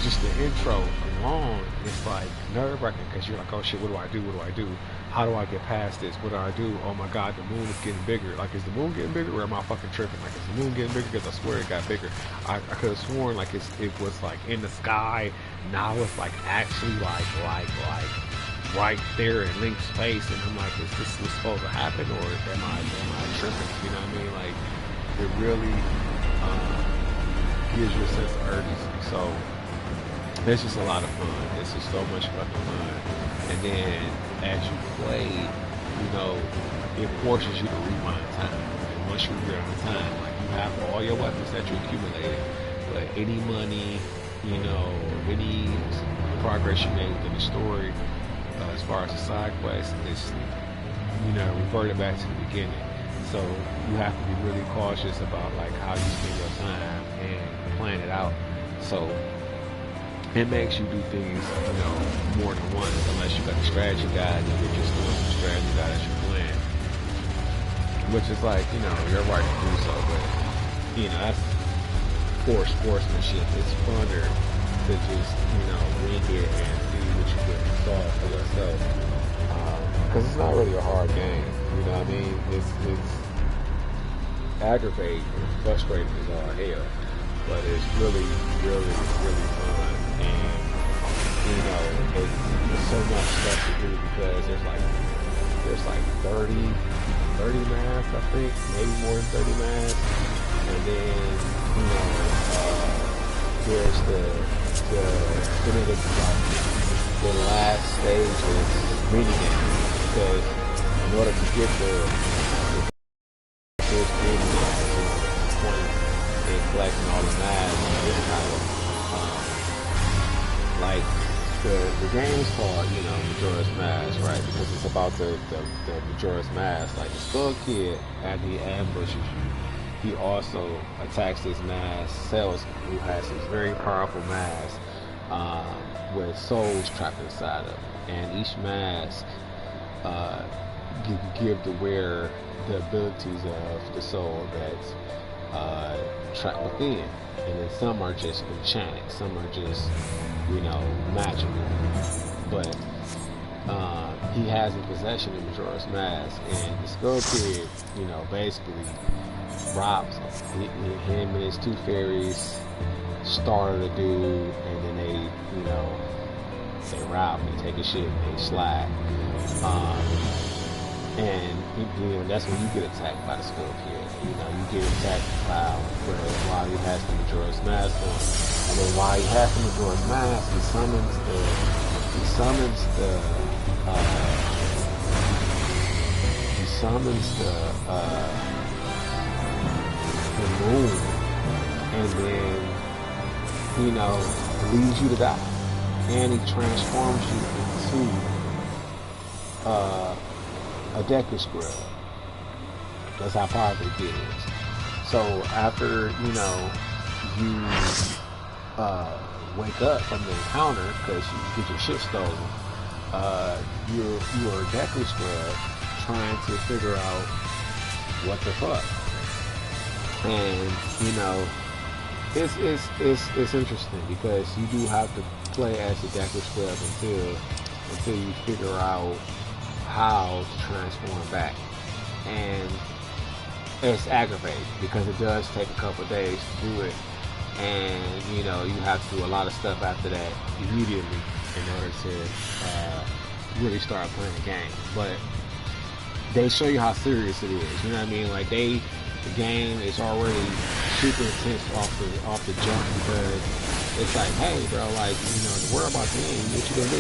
just the intro alone is like nerve-wracking because you're like, oh shit, what do I do? What do I do? How do I get past this? What do I do? Oh my god, the moon is getting bigger. Like, is the moon getting bigger, or am I fucking tripping? Like, is the moon getting bigger? Because I swear it got bigger. I could have sworn like it was like in the sky. Now it's like actually like right there in Link's face, and I'm like, is this supposed to happen, or am I tripping? You know what I mean? Like, it really gives you a sense of urgency. So it's just a lot of fun. It's just so much fucking fun. And then as you play, you know, it forces you to rewind time. And once you rewind time, like, you have all your weapons that you accumulated, but any money, you know, any progress you made within the story, as far as the side quest, is, you know, reverted back to the beginning. So you have to be really cautious about like how you spend your time and plan it out. So it makes you do things, you know, more than once, unless you got a strategy guide and you're just doing some strategy guide as you plan. Which is like, you know, you're right to do so, but, you know, that's for sportsmanship. It's funner to just, you know, wing it and do what you can solve for yourself. Because it's not really a hard game, you know what I mean? It's aggravating and frustrating as all hell, but it's really, really, really fun. And, you know, there's so much stuff to do because there's like 30 masks, I think, maybe more than 30 masks. And then, you know, there's the last stage is mini games, because in order to get the first mini games, points and collecting all the masks, it's kind of like the game is called, you know, Majora's Mask, right? Because it's about the Majora's Mask. Like, the Skull Kid, after he ambushes you, he also attacks this mask salesman who has this very powerful mask with souls trapped inside of it. And each mask give the wearer the abilities of the soul that's trapped within. And then some are just enchanted, some are just, you know, magical. But he has in possession of Majora's Mask, and the Skull Kid, you know, basically robs him. Him and his two fairies started a dude, and then they, you know, they rob him, they take his shit, and they slide. And you know, that's when you get attacked by the Skull Kid. You know, you get attacked while he has the Majora's Mask on. And then while he has the Majora's Mask, he summons the moon, and then, you know, leaves you to die. And he transforms you into a Deku Squirrel. That's how powerful it is. So after, you know, you wake up from the encounter because you get your shit stolen, you're a Deku Squirrel trying to figure out what the fuck. And, you know, it's interesting because you do have to play as a Deku Squirrel until until you figure out how to transform back. And it's aggravating because it does take a couple of days to do it, and you know you have to do a lot of stuff after that immediately in order to really start playing the game. But they show you how serious it is. You know what I mean? Like the game is already super intense off the jump, because it's like, hey, bro, like, you know, the world about to end. What you gonna do?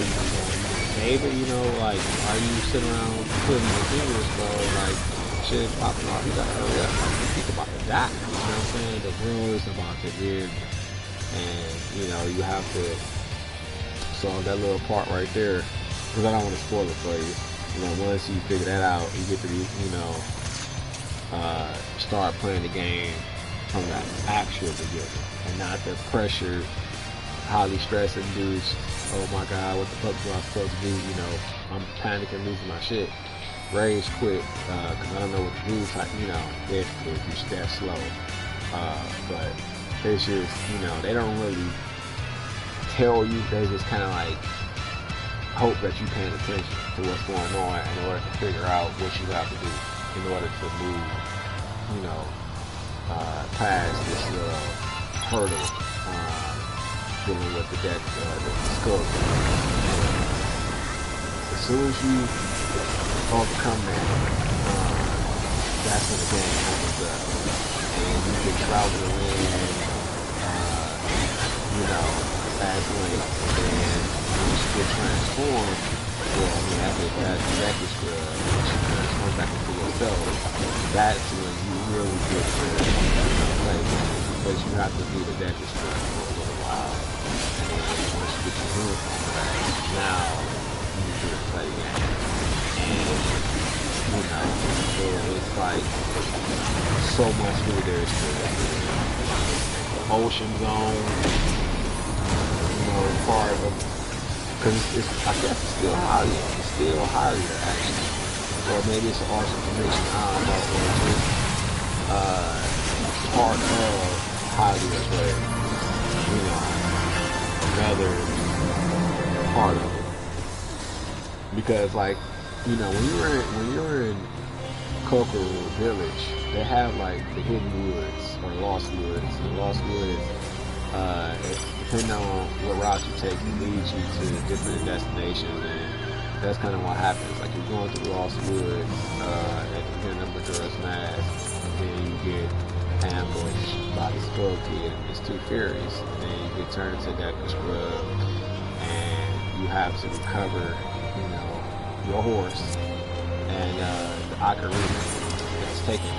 David, you know, like, are you sitting around putting your fingers, bro? Like, shit is popping off. You gotta hurry up. Like, people about to die. You know what I'm saying? The world is about to end, and you know you have to. So that little part right there, because I don't want to spoil it for you. You know, once you figure that out, you get to be, you know, start playing the game from the actual beginning, and not the pressure, highly stress induced. Oh my God, what the fuck am I supposed to do? You know, I'm panicking, losing my shit. Rage quit, because I don't know what to do. You know, if you're that slow. But it's just, you know, they don't really tell you. They just kind of like hope that you're paying attention to what's going on in order to figure out what you have to do in order to move, you know, past this hurdle, dealing with the skull. As soon as you overcome that, that's when the game opens up, and you can travel around, you know, as link, and once you get transformed, well, I mean, after that director's scrub, once you transform back into yourself, that's when you really get to play the game, because you have to do the director's scrub for a little while, and then once you get your uniform back, now you can play the game. And, you know, it's like so much new. There's the ocean zone, you know, part of, because I guess it's still higher. It's still higher, actually. Or maybe it's an arts information, I don't know, or just part of Hollywood, but, you know, another part of it. Because, like, you know, when you're in Coco Village, they have like the hidden woods or lost woods. The lost woods, depending on what route you take, it leads you to different destinations, and that's kind of what happens. Like you're going through lost woods at the beginning of Majora's Mask, and then you get ambushed by the Skull Kid and his two fairies, and then you get turned into that scrub, and you have to recover, you know, your horse and the ocarina that's taken from you.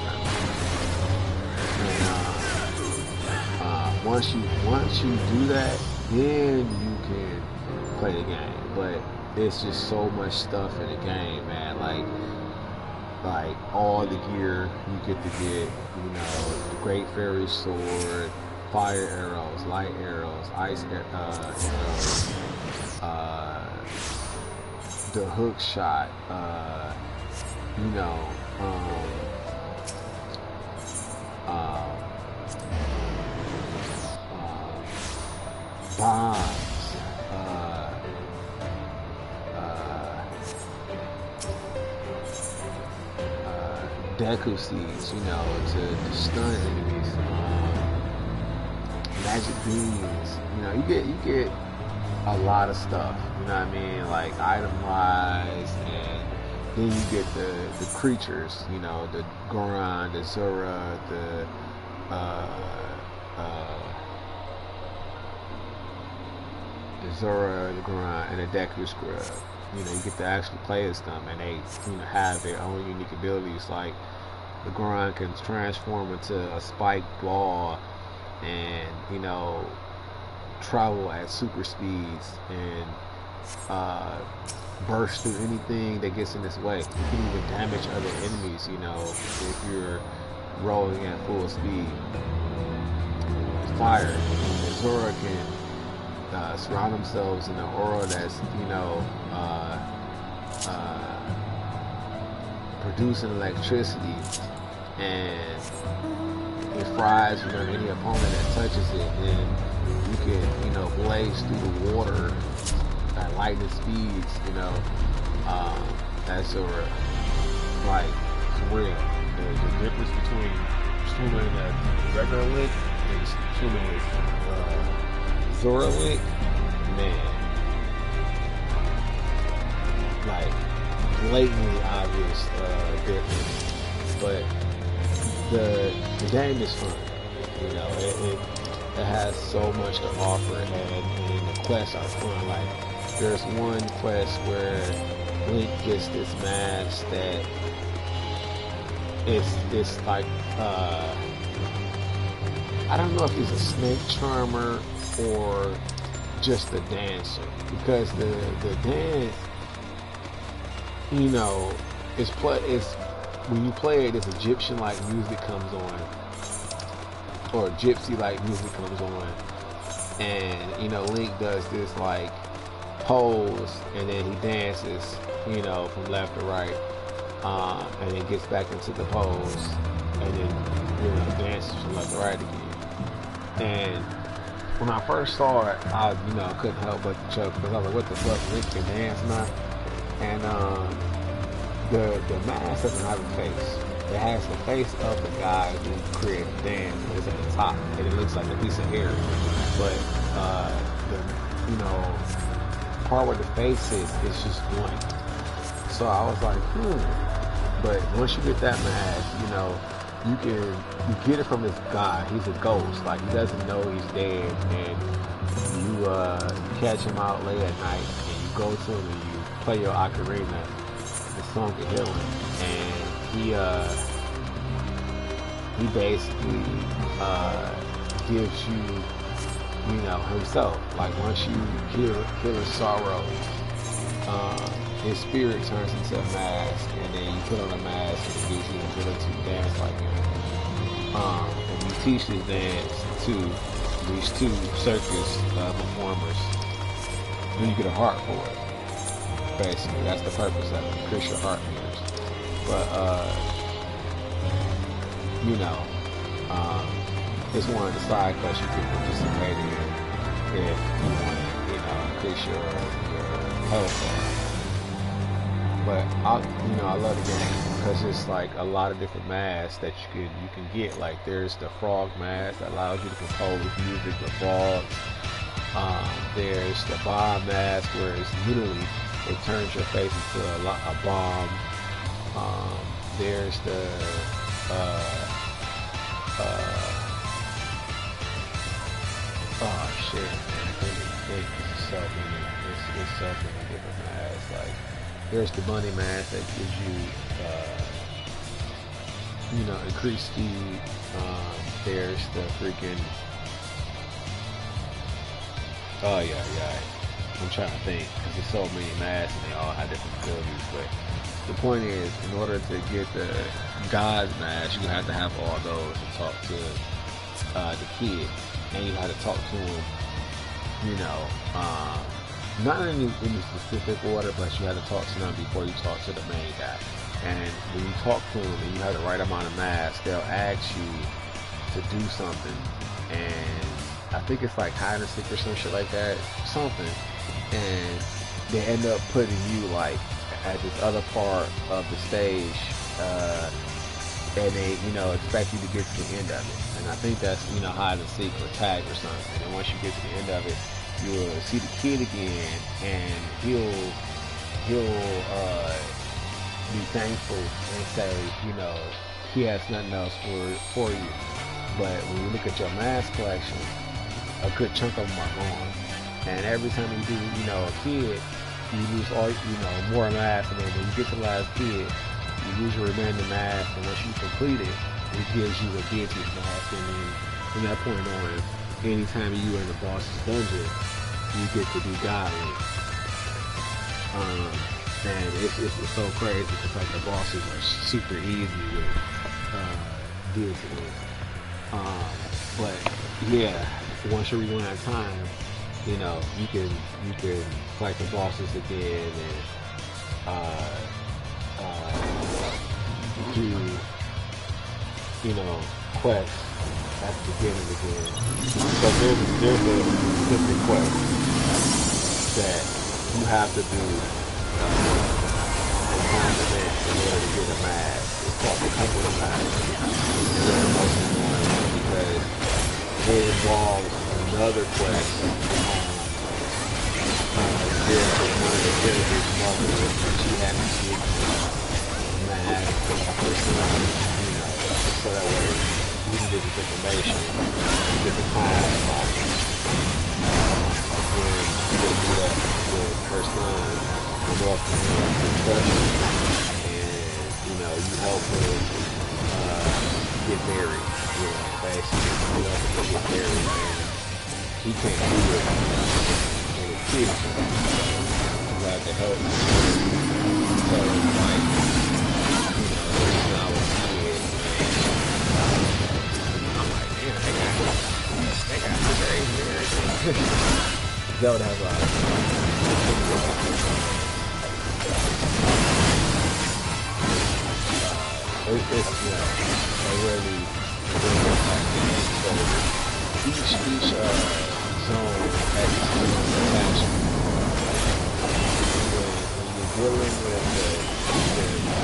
And once you do that, then you can play the game. But it's just so much stuff in the game, man. Like all the gear you get to get, you know, the Great Fairy Sword, fire arrows, light arrows, ice arrows, the hook shot, you know, bombs, Deku seeds, you know, to stun enemies, magic beans, you know, you get a lot of stuff, you know what I mean, like item wise, and then you get the creatures, you know, the Goron, the Zora, the Zora, the Goron, and the Deku Scrub. You know, you get to actually play as them, and they, you know, have their own unique abilities. Like the Goron can transform into a spiked ball, and you know, travel at super speeds and burst through anything that gets in its way. You can even damage other enemies, you know, if you're rolling at full speed. Fire. And Zora can surround themselves in an aura that's, you know, producing electricity, and it fries, you know, any opponent that touches it, and you can, you know, blaze through the water at lightning speeds, you know, that's over, like, for real. The difference between swimming at regular lick and swimming at Zora lick, man, like, blatantly obvious difference. But the game is fun, you know, it has so much to offer, and the quests are fun. Like, there's one quest where Link gets this mask that it's like, I don't know if he's a snake charmer or just a dancer, because the dance, you know, is when you play it, this Egyptian-like music comes on, or gypsy-like music comes on, and, you know, Link does this, like, pose, and then he dances, you know, from left to right, and then gets back into the pose, and then, you know, dances from left to right again. And when I first saw it, I, you know, couldn't help but to choke, because I was like, what the fuck, Link can dance now? And the mask doesn't have a face. It has the face of the guy who created the dance, but it's at the top, and it looks like a piece of hair. But the, you know, part where the face is just one. So I was like, But once you get that mask, you know, you get it from this guy. He's a ghost. Like, he doesn't know he's dead, and you catch him out late at night, and you go to him and you play your ocarina, the song of healing, and he basically gives you, you know, himself. Like, once you heal his sorrow, his spirit turns into a mask, and then you put on a mask and it gives you the ability to dance like him. And you teach this dance to these two circus performers, and you get a heart for it. Basically, that's the purpose of it, increase your heart meters. But you know, it's one of the side quests you can participate in if you want to, you know, increase your health. But I love the game because it's like a lot of different masks that you can get. Like, there's the frog mask that allows you to compose music with frogs. There's the bomb mask where it's literally, it turns your face into a bomb. There's the oh shit, man, it's so many different masks. Like, there's the bunny mask that gives you, you know, increased speed. There's the freaking, oh yeah. I'm trying to think, because there's so many masks and they all have different abilities. But the point is, in order to get the God's mask, you have to have all those and talk to the kid, and you have to talk to him, you know, not in any specific order, but you have to talk to them before you talk to the main guy. And when you talk to them and you have the right amount of masks, they'll ask you to do something, and I think it's like hide and seek or some shit like that, something. And they end up putting you like at this other part of the stage, and they, you know, expect you to get to the end of it. And I think that's, you know, hide and seek or tag or something. And once you get to the end of it, you'll see the kid again, and he'll be thankful and say, you know, he has nothing else for you. But when you look at your mask collection, a good chunk of them are gone. And every time you do, you know, a kid, you lose all, you know, more masks, and then when you get to the last kid, you lose your remaining mask, and once you complete it, it gives you a deity mask, and then from that point on, anytime you are in the boss's dungeon, you get to be godly. And it's so crazy because like the bosses are super easy with deal with. But yeah, once you rewind time, you know, you can fight the bosses again and do, you know, quests at the beginning again. So there's a specific quest that you have to do component in order to get a mask. It's called the company mask. And they're the most annoying one because it involves another quest. There's one of the characters' mother, and she had to get mask for son, you know, so that way we can get this information, get the time box. When they meet up with her son, and welcome him to trust you, and you know, you help him get married, you know, basically you help him get married, and he can't do it, and his kids can do it, so you have to help him. So it's like, you know, when I was a kid, I'm like, damn, they got married and everything. Zelda has a lot of it's, you know, a really so each zone has its own attachment. When you're dealing with the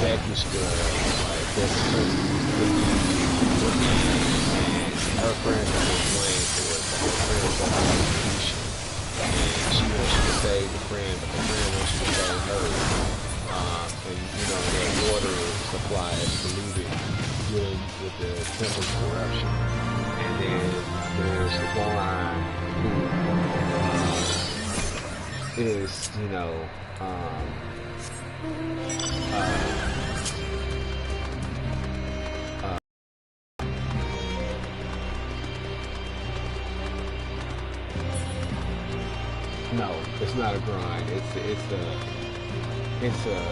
package like there's a person and her friends are just playing for it, but her friends are on execution. And she wants you to save the friend, but the friend wants you to save her. And you know, their water supply is polluted dealing with the temple corruption. And then there's the Goron who is, you know, no, it's not a grind. It's the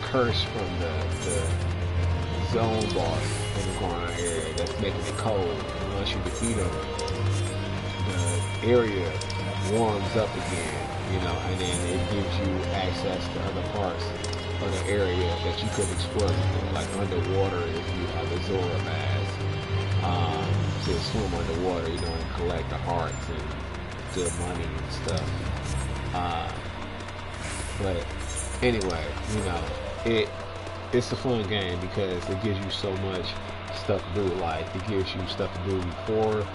curse from the zone boss in the grind area that's making it cold. And once you defeat them, the area warms up again, you know, and then it gives you access to other parts of the area that you could explore before, like underwater if you have the Zora mask. To swim underwater, you know, and collect the hearts and good money and stuff. But anyway, you know, it's a fun game because it gives you so much stuff to do. Like it gives you stuff to do before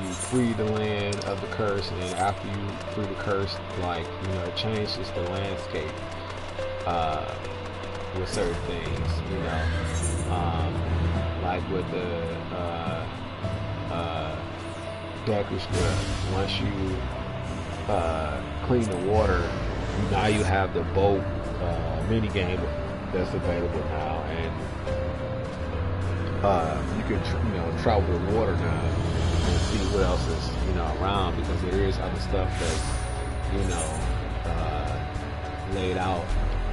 you free the land of the curse, and then after you free the curse, like, you know, it changes the landscape with certain things, you know, like with the Deckers, once you clean the water, now you have the boat mini game that's available now, and you can you know, travel the water now and see what else is, you know, around, because there is other stuff that's, you know, laid out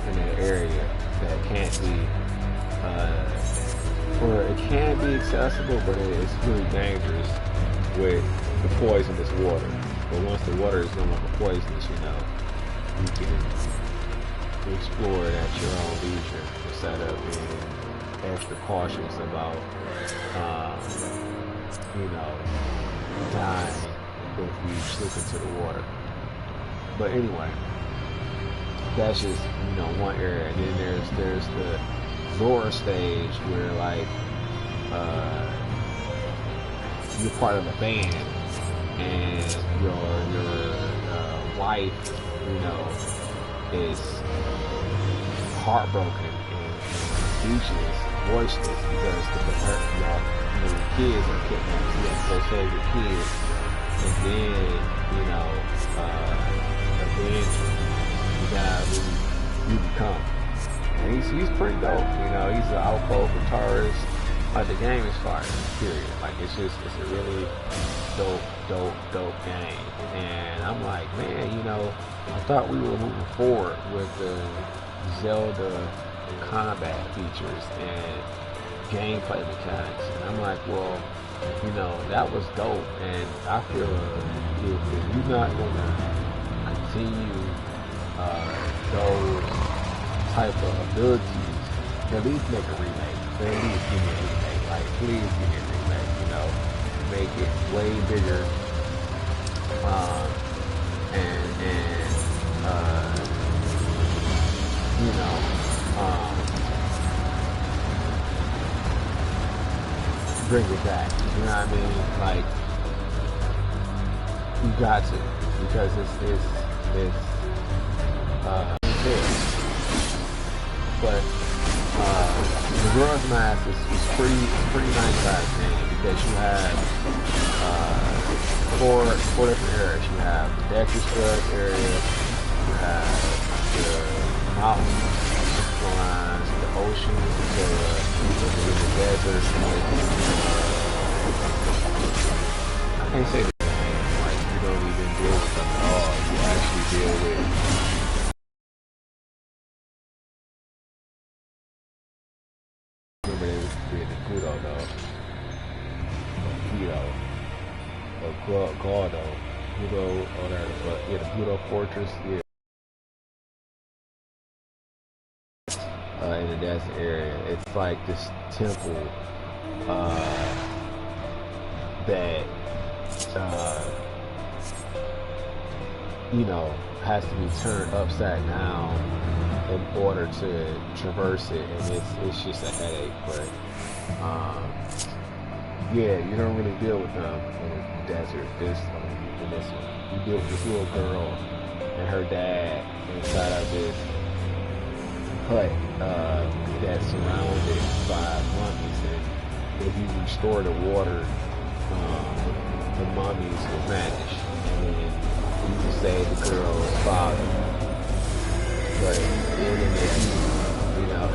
in that area that can't be or it can be accessible, but it's really dangerous with the poisonous water. But once the water is no longer poisonous, you know, you can explore it at your own leisure instead of being extra cautious about, you know, dying if you slip into the water. But anyway, that's just, you know, one area. And then there's the Zora stage where, like, you're part of a band, and your wife, you know, is heartbroken and speechless, voiceless, because your kids are kidnapped. You have to go save your kids, and then, you know, avenge the guy who you become. And he's pretty dope, you know. He's an outpost guitarist. The game is fire, period. Like, it's a really dope game. And I'm like, man, you know, I thought we were moving forward with the Zelda combat features and gameplay mechanics. And I'm like, well, you know, that was dope. And I feel if you're not gonna continue those type of abilities, at least make a remake. At least give me a remake. Like, please give me a remake, you know. Make it way bigger. And you know, bring it back. You know what I mean? Like, you got to, because it's there. But the girls' mask is pretty nice size game, because you have four different areas. You have the Dexter Scrubs area, you have the mountains, the lines, the ocean, the desert. I can't say the game, like, you don't even deal with them at all. You actually deal with Gordo, Gudo, or that, but yeah, the Gudo Fortress, yeah, in the desert area. It's like this temple that you know, has to be turned upside down in order to traverse it, and it's just a headache. But yeah, you don't really deal with them in the desert. In this one, you deal with this little girl and her dad inside of this hut that's surrounded by mummies, and if you restore the water, the mummies will vanish, and then you can save the girl's father. But then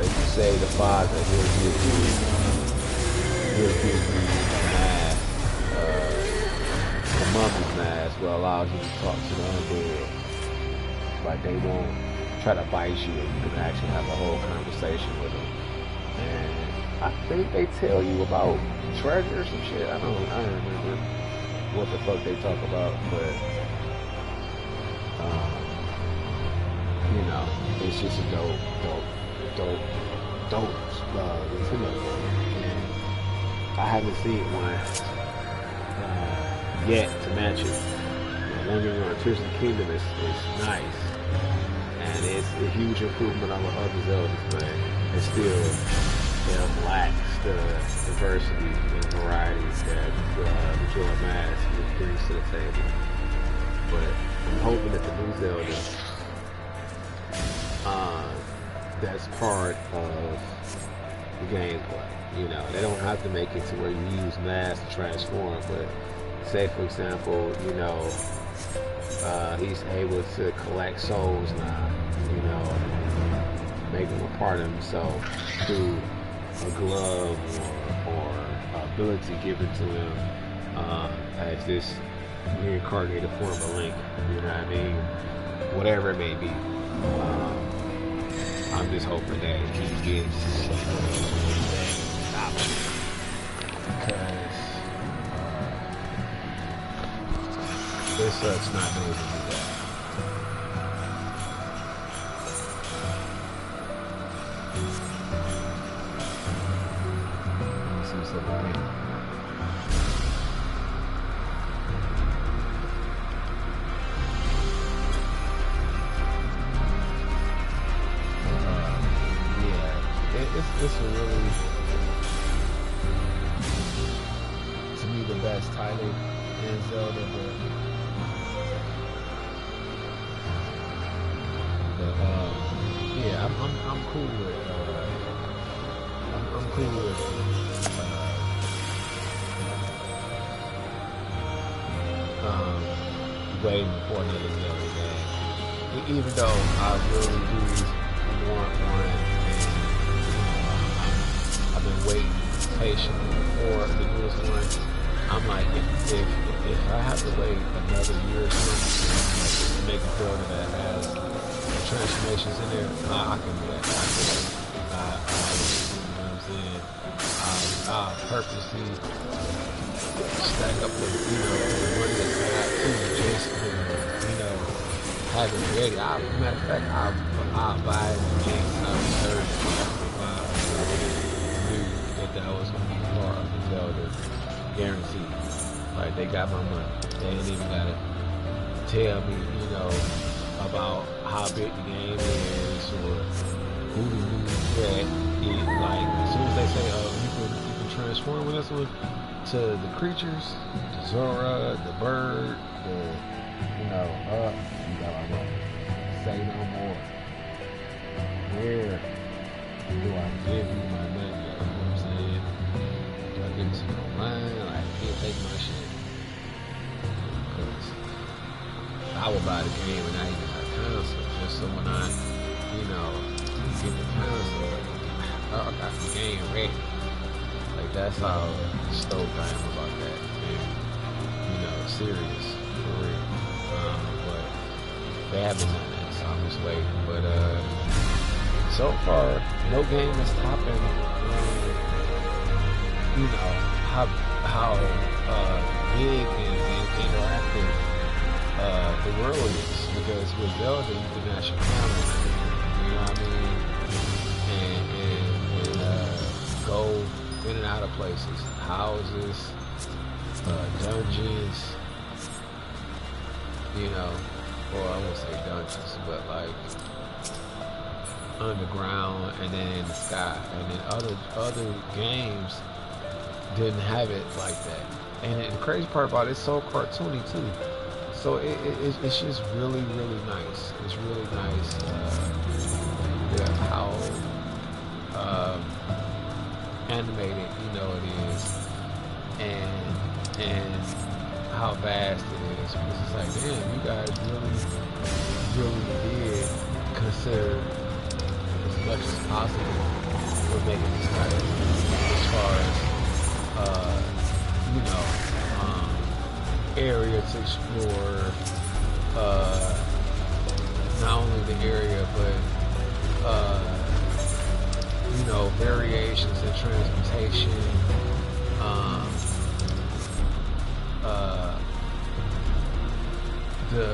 if you save the father, he'll give you mask, the mummy's mask, will allow you to talk to the undead. Like, they won't try to bite you, and you can actually have a whole conversation with them. And I think they tell you about treasure or some shit. I don't remember what the fuck they talk about, but you know, it's just a dope Nintendo game. And I haven't seen one yet to match it. Wondering on Tears of the Kingdom is nice, and it's a huge improvement on what other Zeldas, but it still lacks the diversity and variety that Majora's Mask brings to the table. But I'm hoping that the new Zelda, that's part of the gameplay. You know, they don't have to make it to where you use mass to transform, but say, for example, you know, he's able to collect souls now, you know, make them a part of himself through a glove or ability given to him as this reincarnated form of Link, you know what I mean? Whatever it may be. I'm just hoping that he gets that option, because it sucks not being able to do that. Let me see something. It's a really, to me, the best title in Zelda, but yeah, I'm cool with I'm cool with waiting for another Zelda game, even though I really do want one. I've been waiting patiently for the newest one. I'm like, if I have to wait another year or something to make a Zelda that has transformations in there, I can do that. You know what I'm saying? I'll purposely stack up the money that I got to just have it ready. Matter of fact, I'll buy it and make reserve that was going to be part of the Zelda, guaranteed. Like, they got my money. They ain't even got to tell me, about how big the game is or who the new threat is. Like as soon as they say, "Oh, you can transform with this one," to the creatures, the Zora, the bird, the you gotta say no more. Where do I give you my money? You know what I'm saying? Do I give it to you online? Like, I can't take my shit. Because I would buy the game and not even have console. Just so when I, get the console, I got the game ready. Like, that's how stoked I am about that. And, serious, for real. But they haven't done that, so I'm just waiting. But, so far, no game is topping, how big and interactive the world is. Because with Zelda, you can actually count on it. You know what I mean? And go in and out of places, houses, dungeons. Or I won't say dungeons, but like underground and then in the sky, and then other games didn't have it like that. And the crazy part about it, it's so cartoony too. So it's just really, really nice. It's really nice how animated it is, and how vast it is. Because it's like, damn, you guys really did consider as much as possible for making this title, as far as area to explore, not only the area but variations in transportation, the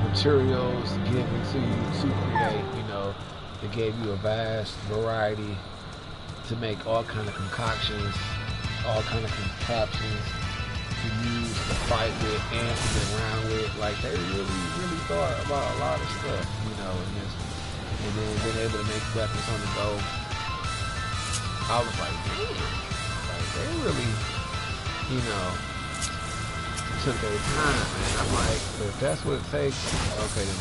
materials given to you to create. They gave you a vast variety to make all kind of concoctions, all kind of contraptions to use to fight with and to get around with. Like, they really thought about a lot of stuff, and then being able to make weapons on the go. I was like, damn, like they really, took their time, man. I'm like, if that's what it takes, okay, then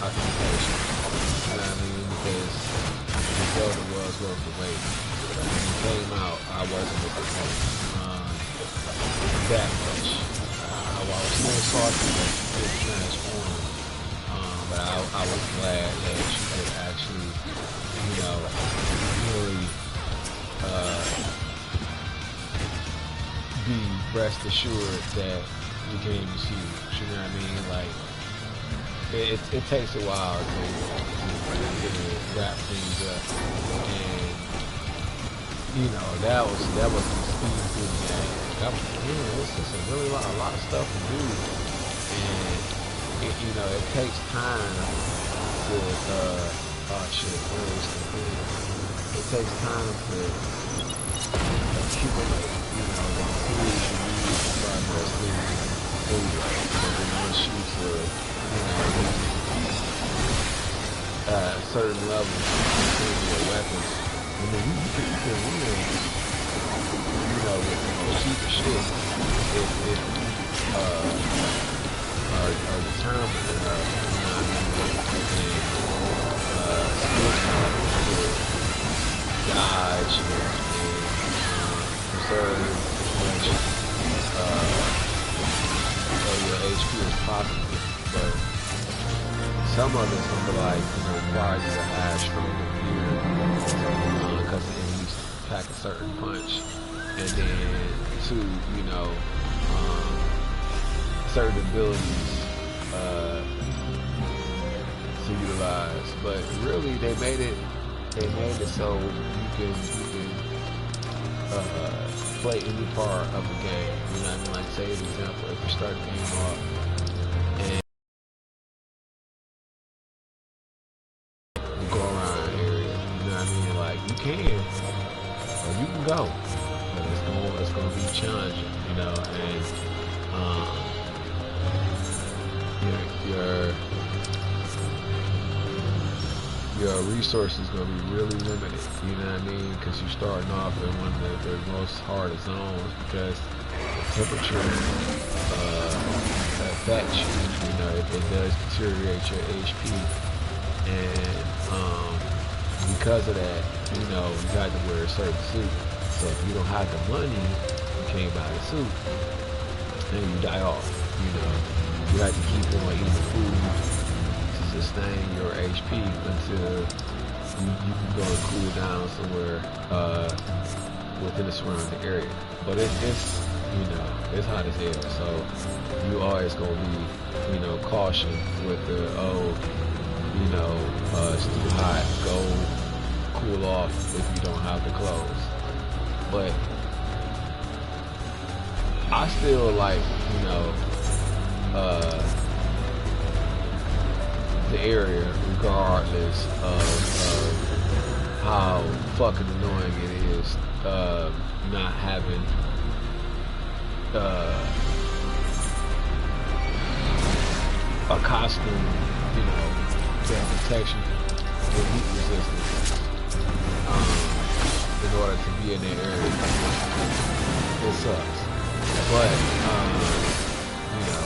I can patient. You know what I mean? Because the Zelda was worth the wait. When it came out, I wasn't looking that much. I was still salty that she couldn't transform, but I was glad that she could actually, really be rest assured that the game is huge. You know what I mean? Like, it takes a while to wrap things up, and that was some speed through the game. I was like, this is really a lot of stuff to do, and it takes time to it takes time to accumulate, the tools you need to progress through anyway. But then once you certain levels in your weapons, and then you can win, with cheaper shit if are determined enough, and dodge and preserve as much of your HP as possible. But some of it's gonna be like, require you to have stronger gear, because the enemies pack a certain punch, and then two, certain abilities to utilize. But really, they made it so you can play any part of the game. You know what I mean? Like, say, for example, if you start the game off and you go around an area, you know what I mean? Like, you can, or you can go, but it's challenging, you know, and your resources gonna be really limited, you know what I mean? Because you're starting off in one of the most hardest zones, because the temperature affects you, you know, it does deteriorate your HP, and because of that, you know, you got to wear a certain suit. So if you don't have the money, you can't buy the suit, and you die off, you know. You have to keep on eating food to sustain your HP until you can go and cool down somewhere within the surrounding area. But it's you know, it's hot as hell, so you always gonna be, you know, caution with the, you know, it's too hot, go cool off if you don't have the clothes. But I still like, you know, the area, regardless of how fucking annoying it is, not having a costume, you know, that protection with heat resistance, in order to be in that area. It sucks, but you know,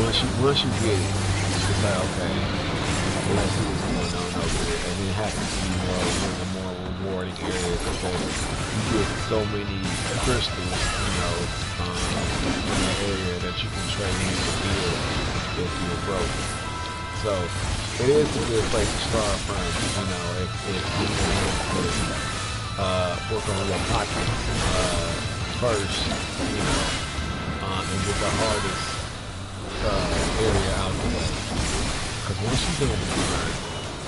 once you get it, it's like, okay, let's see what's going on over there, and it happens to be one of the more rewarding areas because you get so many crystals, you know, in that area that you can trade in to build if you're broke. So it is a good place to start from, you know, if you want to work on your pockets first, you know, and get the hardest area out the way. Because once you do it,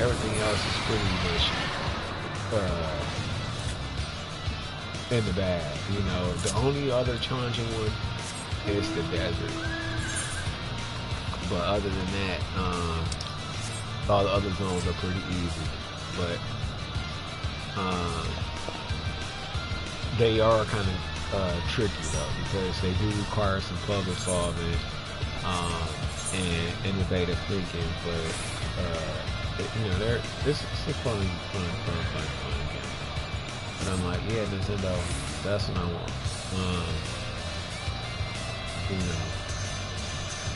everything else is pretty much in the bag. You know, the only other challenging one is the desert. But other than that, all the other zones are pretty easy. But they are kind of tricky though, because they do require some puzzle solving and innovative thinking. But you know, it's a fun game. And I'm like, yeah, Nintendo, that's what I want. You know,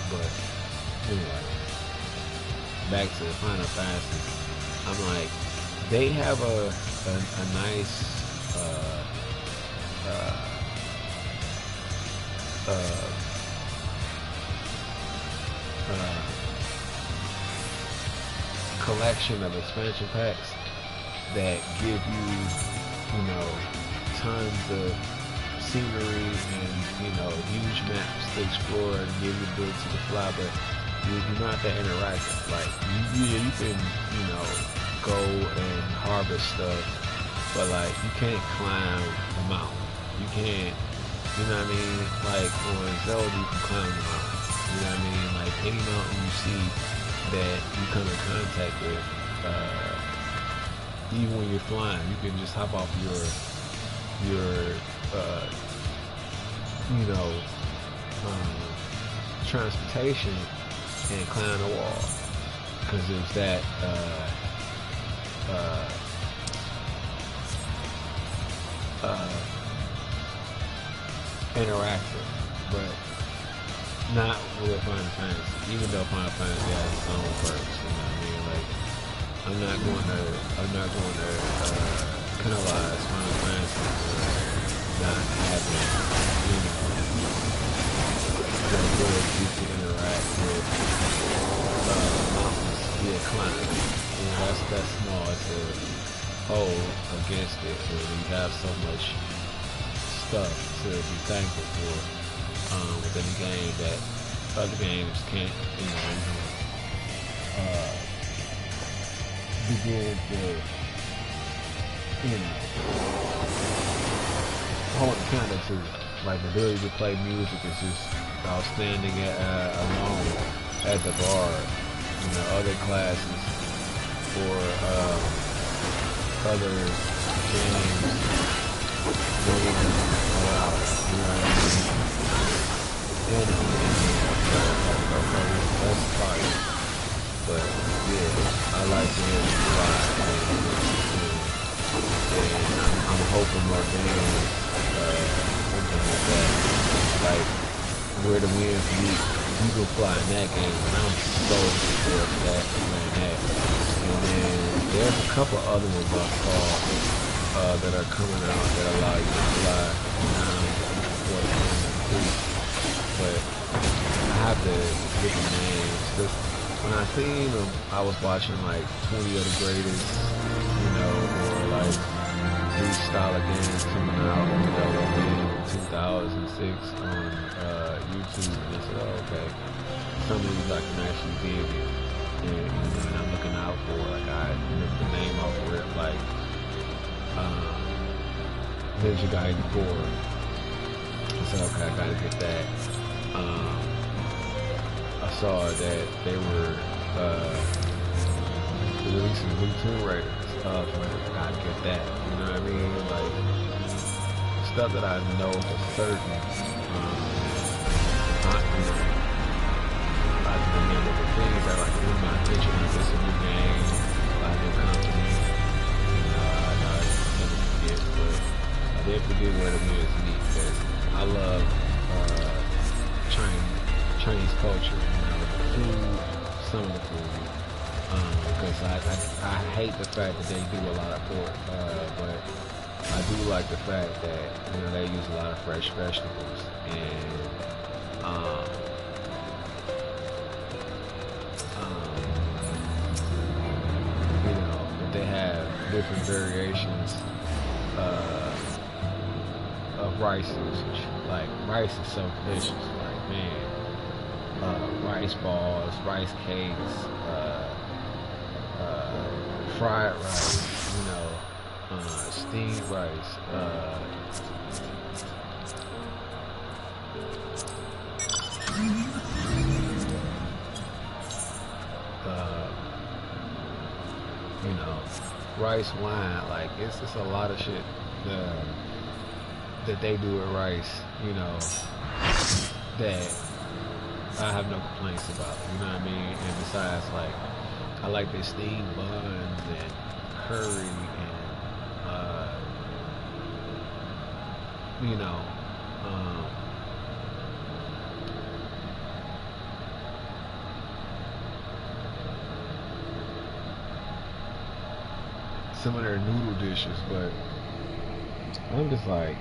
but anyway, back to Final Fantasy. I'm like, they have a nice collection of expansion packs that give you, you know, tons of scenery and, you know, huge maps to explore and give you the ability to fly, but you're not that interactive. Like, you can, you know, go and harvest stuff, but like, you can't climb the mountain. You can't, you know what I mean? Like, on Zelda, you can climb the mountain. You know what I mean? Like, any mountain you see that you come in contact with, even when you're flying, you can just hop off your you know, transportation and climb the wall, because it's that interactive, but not with Final Fantasy. Even though Final Fantasy has its own perks, you know what I mean? Like, I'm not going to penalize Final Fantasy for not having, you know, the ability to interact with mountains via climbing. You know, that's small to hold against it when you have so much stuff to be thankful for within the game that other games can't, you know, begin to, you know, hold a candle to. Like, the ability to play music is just outstanding alone at the bar. You know, other classes or other games don't even allow it. like where the winds meet, you can fly in that game, and I'm so looking forward to that, playing that. And then there's a couple other ones I saw that are coming out that allow you to fly before the game, but I have to get the names. Cause when I seen them, I was watching like 20 of the greatest, you know, or like these style of games coming out, you know, in 2006 on YouTube, and I said, oh, okay, some of these I can actually dig it, and I'm looking out for, like, I remember the name off the rip, like, Ninja Gaiden 4, I said, okay, I gotta get that. I saw that they were releasing new Tomb Raiders. So I gotta get that. You know what I mean? Like stuff that I know for certain. I remember the things that like in my attention. Like this a new game, a new company. I never forget, but I did forget what it is neat because I love Chinese culture. You know, the food, some of the food. Because I hate the fact that they do a lot of pork, but I do like the fact that, you know, they use a lot of fresh vegetables, and you know, that they have different variations of rice usage. Like rice is so delicious, like man, rice balls, rice cakes. Fried rice, you know, steamed rice, you know, rice wine, like it's just a lot of shit that they do with rice, you know, that I have no complaints about, you know what I mean? And besides, like, I like their steamed buns and curry and, you know, some of their noodle dishes, but I'm just like,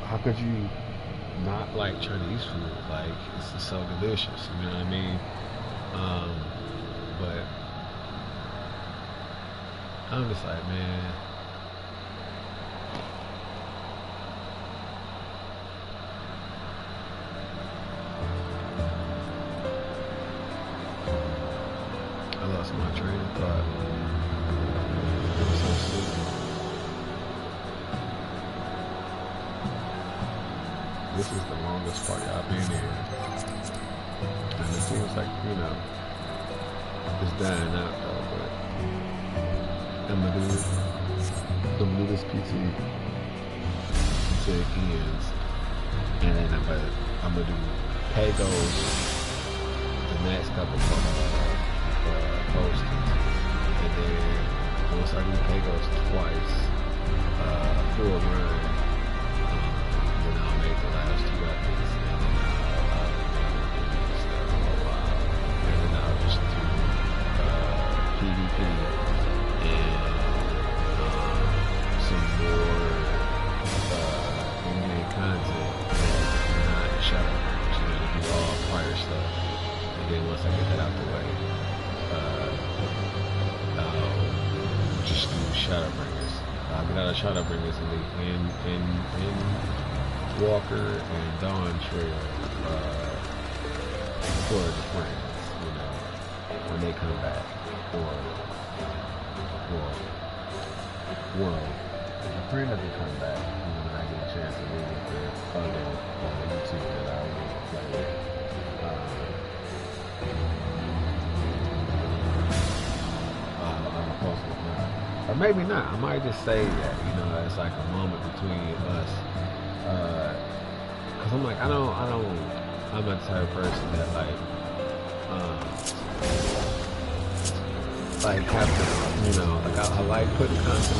how could you not like Chinese food? Like, it's just so delicious, you know what I mean? But I'm just like, man, I lost my train of thought. It was so stupid. This is the longest party I've been in, and it seems like, you know, it's dying out though, but I'm gonna do this PT until it ends, and then I'm gonna do Pagos the next couple postings, and then once I do Pagos twice, full run, then I'll make the last 2 weapons, and then I'll start for a while, and then I'll just do PvP and some more in-game content that's not Shadowbringers, you know, to do all prior stuff. And then once I get that out the way, I'll just do Shadowbringers. I'll get out of Shadowbringers in Walker and Dawn Trail for the friends, you know, when they come back. Or if a friend doesn't come back, you know, when I get a chance to meet with the other YouTube that I will play with. I'm post it now. Or maybe not. I might just say that, you know, it's like a moment between us. Cause I'm like, I'm a type of person that like have to, you know, like I like putting content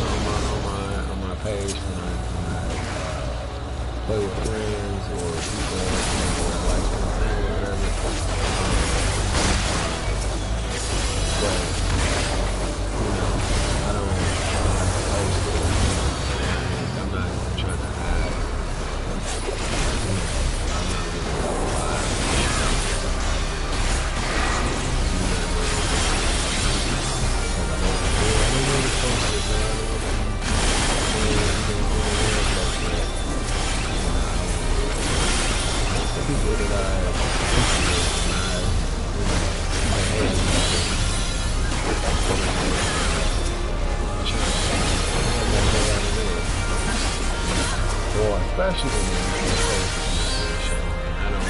on my page when I play with friends or people or like family or whatever. But you know, I don't like to post it, and I'm not trying to hide. You know, I'm not really gonna lie. I don't want to post it, man. People that I appreciate and I, you know, I hate or especially when you're in a situation, and I don't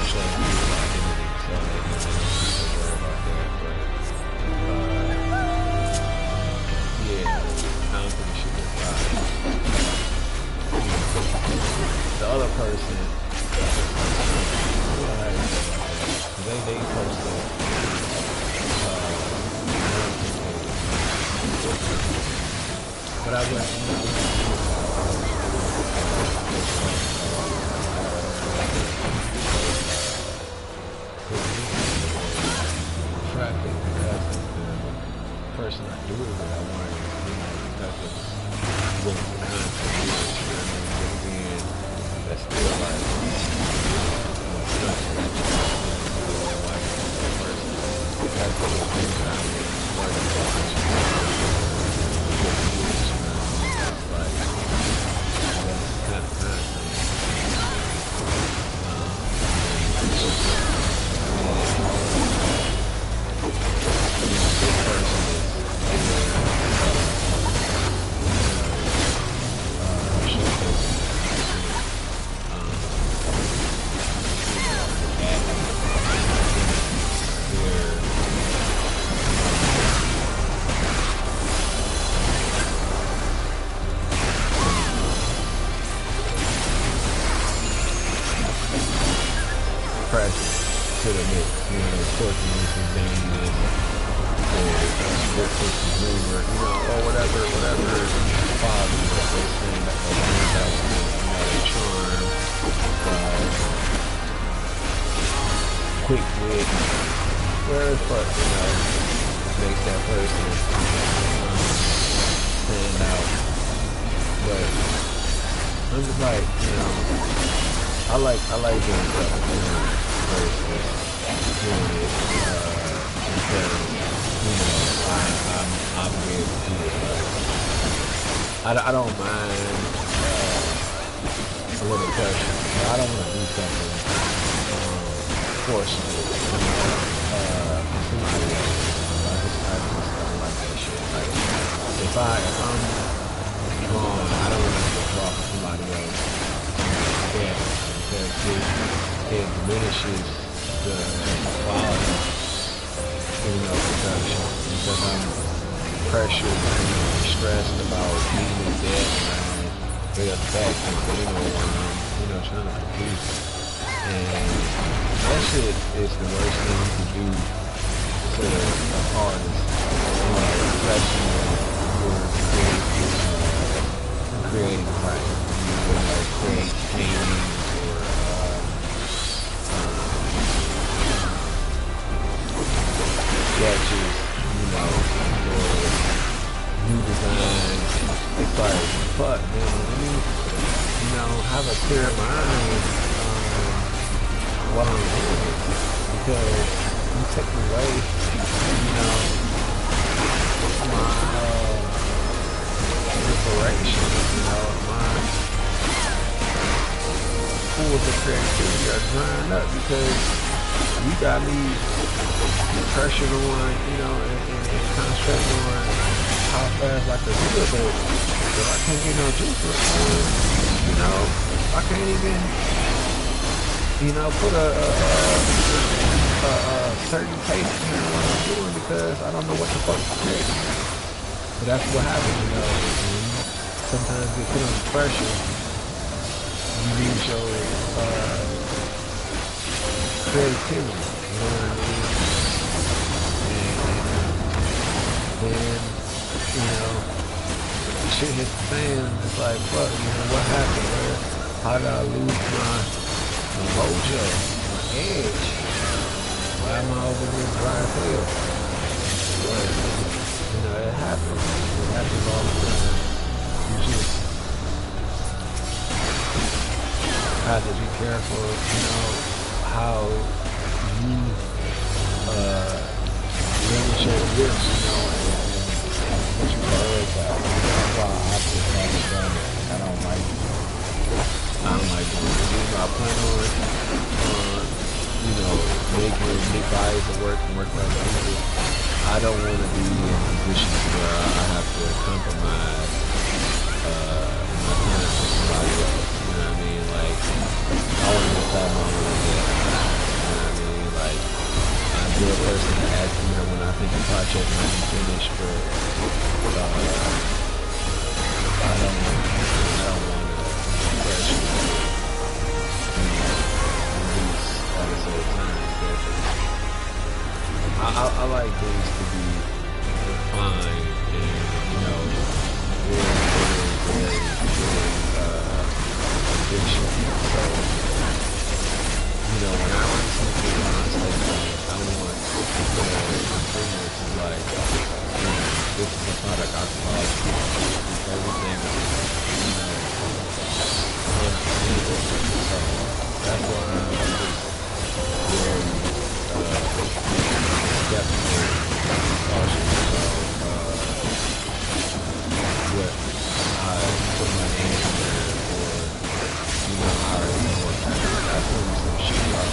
show people identity, so I don't worry about that, but yeah, I don't think it should be a problem. The other person, they posted but I went traffic because of the person I do it with. I wanted, you know, because of what the content is, you know what I mean? But again, that's still like that's the thing that I'm working on. Like, that's kind of thing. This person to the mix, you know, sporting this and dangerous, or sports rumor, you know, or whatever quality that they say that the ones that was, you know, the charm, quick wit, whereas but, you know, makes that person stand out. But I'm just like, you know, I like doing stuff, you know, versus doing it because, you know, I'm obligated to do it. Like, I don't mind a little pressure. I don't want to do something forceful, you know, somebody else. I just don't like that shit. Like, if I'm wrong, I don't want to have to draw for somebody else. Yeah. Because it diminishes the quality, you know, production. Because I'm pressured and stressed about being in debt and way up back and, you know, trying to produce. And that shit is the worst thing you can do to an artist, you know, especially when you're creating right. You know, create paintings or sketches, you know, or new designs. It's like, fuck, man, let me, you know, have a clear mind while I'm doing it. Because you take away, you know, my inspiration, you know, my pools of creativity are drying up because you got me pressured on, you know, and concentrating on how fast I can do it, but I can't get no juice on, you know, I can't even, you know, put a certain pace in what I'm doing because I don't know what the fuck to create. But that's what happens, you know, sometimes you put under pressure, you lose your creativity, you know what I mean? And then, you know, shit hits the fan, it's like, fuck, you know, what happened, man? How did I lose my mojo, my edge? Why am I over here dry field? But, you know, it happens. It happens all the time. You just have to be careful, you know, how you limit your gifts, you know, and what you prioritize. That's why I just haven't done it. I don't like doing it. I plan on you know, making big bodies of work and work with other people. I don't want to be in positions where I have to compromise my time for somebody else. You know what I mean? Like, I want to decide my own way. You know what I mean? Like, I'm a good person to ask, you know, when I think a project might be finished, but I don't want to pressure release at the same time. I like things to be refined and, you know, very addiction. So, you know, when I run something on a station, I want the fingers to like, you know, this is a product I follow, everything, you know, so that's why I'm very skeptical, cautious about what I put my name in there, or, you know, how I work. I put some shit out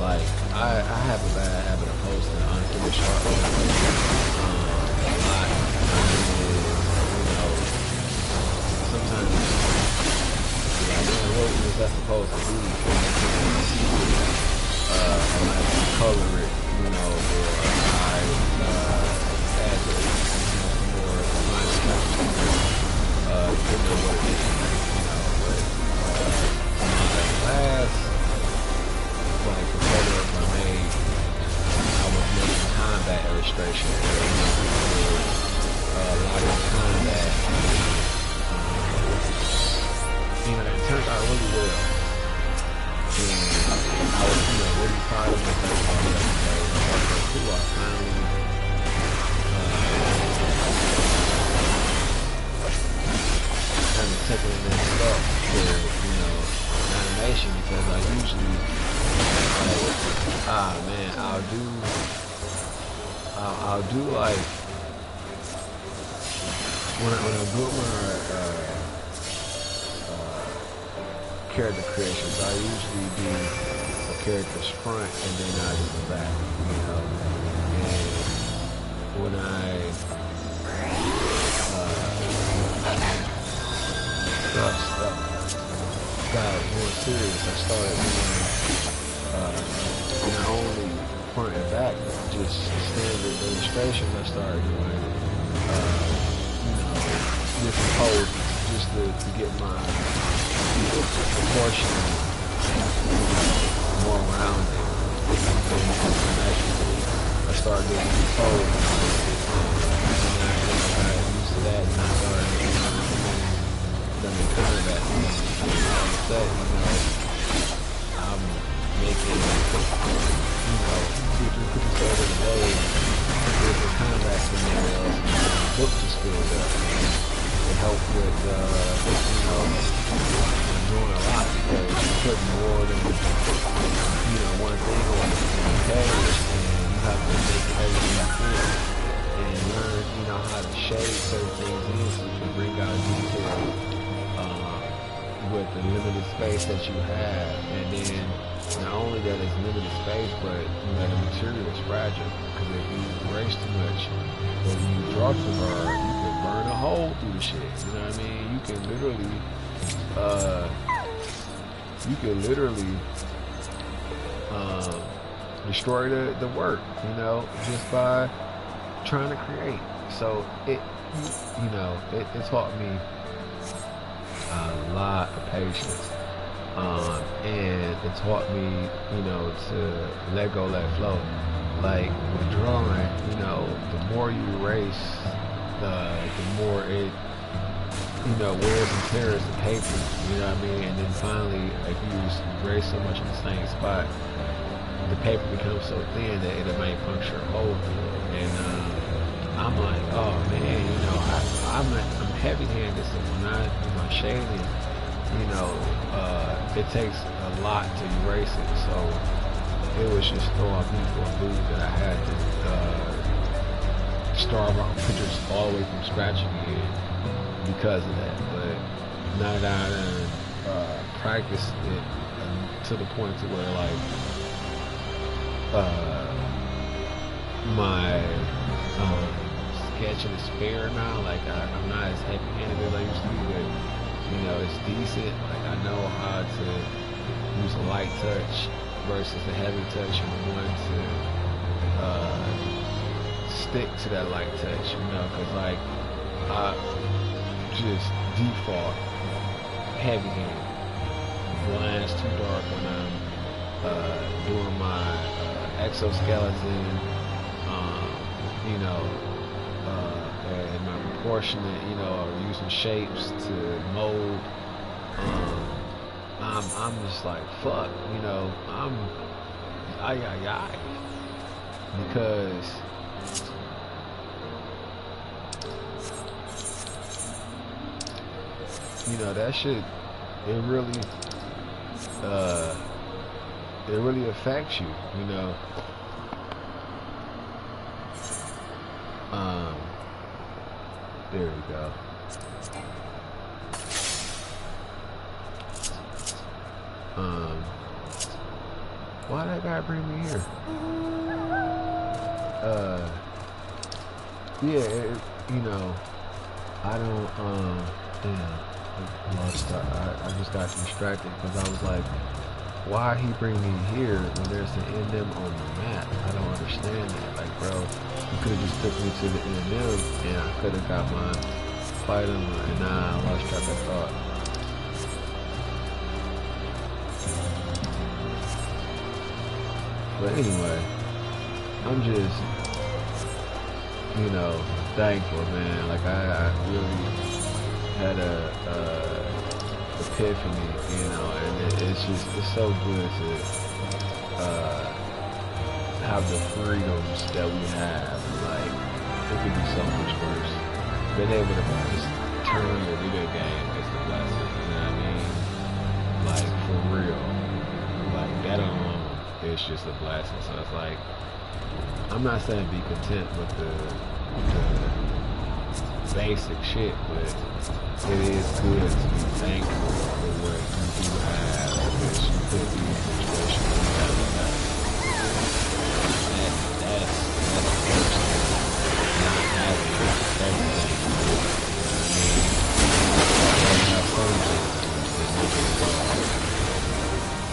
like, I have a bad habit of posting unfinished artwork a lot. You know, sometimes like, what was that supposed to be? I might color it, you know, or I add the, you know, some more fine touches, depending on what it is, you know, but my last like the photos I made, I was making combat illustration where, you know, people did a lot of combat. You know, it turned out really well. And I was, you know, really proud of myself on that day. I was like, cool, I finally kind of taking the next step where, you know, animation, because I usually man, I'll do like when I'm doing my character creations, I usually do a character's front and then I do the back, you know. And when I got more serious, I started doing not only front and back, just standard illustrations. I started doing, you know, different poses just to get my proportion more rounded. I started doing these poses, and I got used to that, and I started doing that. I'm making, you know, 2-3 episodes a day with the combat scenarios and book the skills up. It helped with, you know, doing a lot because you put more than, you know, one thing on the page, and you have to make everything you can and learn, you know, how to shade certain things in so you can bring out detail with the limited space that you have. And then not only that it's limited space, but you know, the material is fragile, because if you erase too much or you draw too hard, you can burn a hole through the shit. You know what I mean? You can literally destroy the work, you know, just by trying to create. So it, you know, it taught me a lot of patience. And it taught me, you know, to let go, let flow. Like with drawing, you know, the more you erase, the more it, you know, wears and tears the paper, you know what I mean? And then finally, if you erase so much in the same spot, the paper becomes so thin that it might puncture a hole through it. And I'm like, oh man, you know, I'm heavy-handed, so when I do my shading, you know, it takes a lot to erase it. So it was just throwing me for a loop that I had to start my pictures all the way from scratch again because of that. But now that I practiced it to the point to where like my sketching is fair now. Like I'm not as heavy-handed as I used to be, but you know, it's decent. Like I know how to use a light touch versus a heavy touch, and want to stick to that light touch, you know, because like I just default heavy-handed. Blind's too dark when I'm doing my exoskeleton, you know, and my proportionate, you know, using shapes to mold. I'm just like, fuck, you know, because you know, that shit, it really affects you, you know. There we go. Why that guy bring me here? Yeah, you know, I don't, damn, I just got distracted because I was like, why he bring me here when there's an NM on the map? I don't understand that. Like, bro, you could have just took me to the NM and I could have got my fight on, and now I lost track of thought. But anyway, I'm just, you know, thankful, man. Like I really had a epiphany, you know, and it's so good to have the freedoms that we have. Like it could be so much worse. Being able to just turn your video game is the blessing, you know what I mean? Like for real, like that alone. It's just a blessing. So it's like, I'm not saying be content with the basic shit, but it is good to be thankful for what you do have, because you could be in a situation where you haven't got it. That's the first thing. Not having everything. You know what I mean? Have some things that make it go.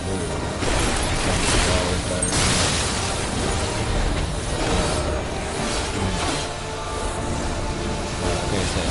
Literally. Always better. I can't say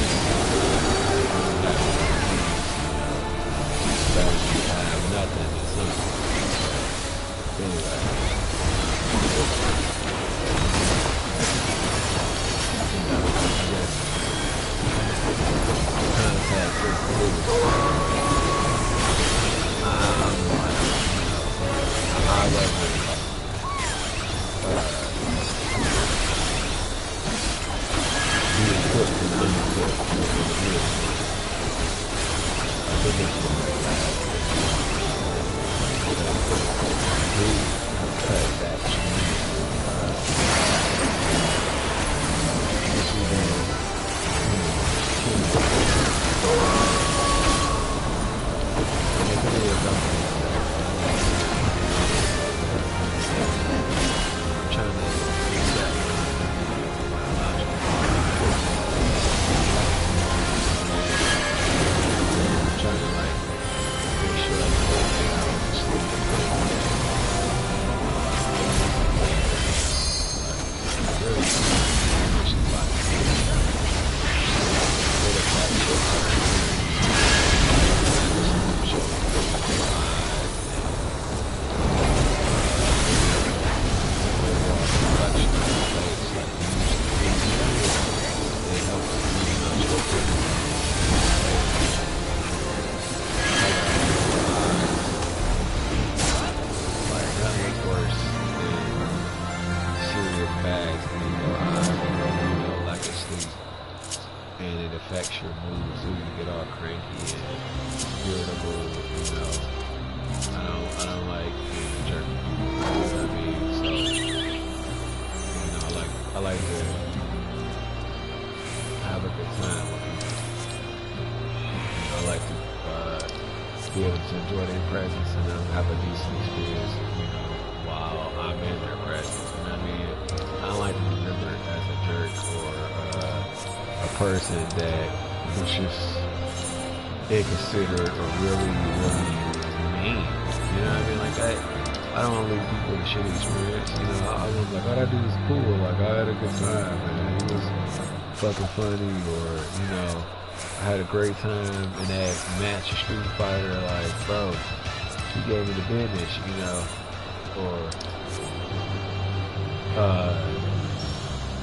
irritable, you know. I don't like being a jerk. You know what I mean? So, you know, I like to have a good time with people. You know, I like to be able to enjoy their presence and have a decent experience, you know, while I'm in their presence. You know what I mean? I don't like to be remembered as a jerk or a person that was just inconsiderate or really, really mean. You know what I mean? Like I don't want to leave people with a shitty experience. You know, I was like, all I do is cool. Like I had a good time, man. It was fucking funny, or you know, I had a great time in that match of Street Fighter. Like, bro, he gave me the business, you know, or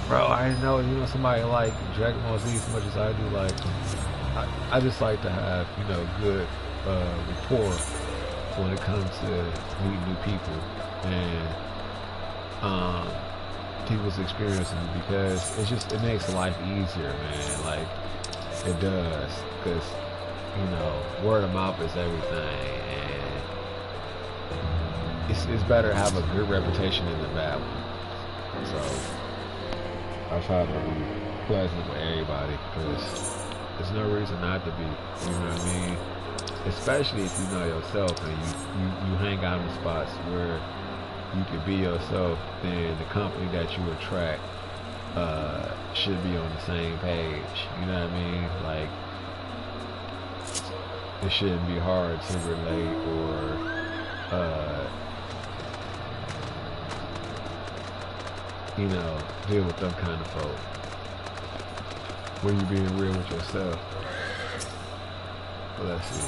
bro, I didn't know, you know, somebody like Dragon Ball Z as much as I do. Like, I just like to have, you know, good rapport when it comes to meeting new people and people's experiences, because it makes life easier, man. Like, it does, because, you know, word of mouth is everything, and it's better to have a good reputation than a bad one. So I try to be pleasant with everybody, because there's no reason not to be, you know what I mean? Especially if you know yourself and you hang out in spots where you can be yourself, then the company that you attract should be on the same page. You know what I mean? Like, it shouldn't be hard to relate or you know, deal with them kind of folk when you're being real with yourself. But let's see.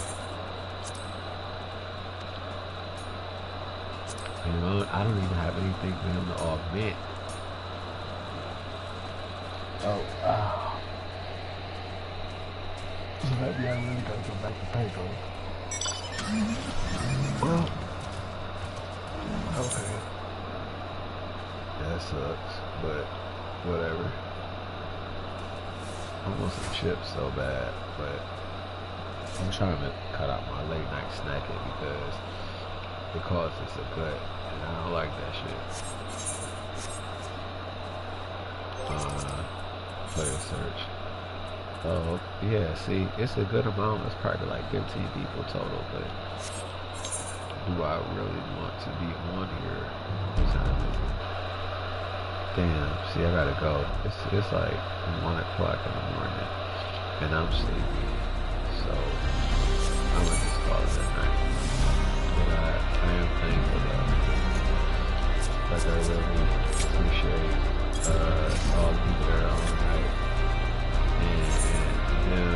You know, I don't even have anything for him to augment. Oh. So maybe I really gotta go back to Paco. Well, okay. That sucks, but whatever. I want some chips so bad, but I'm trying to cut out my late night snacking because it causes a gut, and I don't like that shit. Player search. Oh, yeah, see, it's a good amount. It's probably like 15 people total, but do I really want to be on here? Damn, see, I gotta go. It's like 1 o'clock in the morning, and I'm sleepy, so I'm gonna just call it a night. But I am thankful though. Like, I really appreciate all the people that are on tonight, and them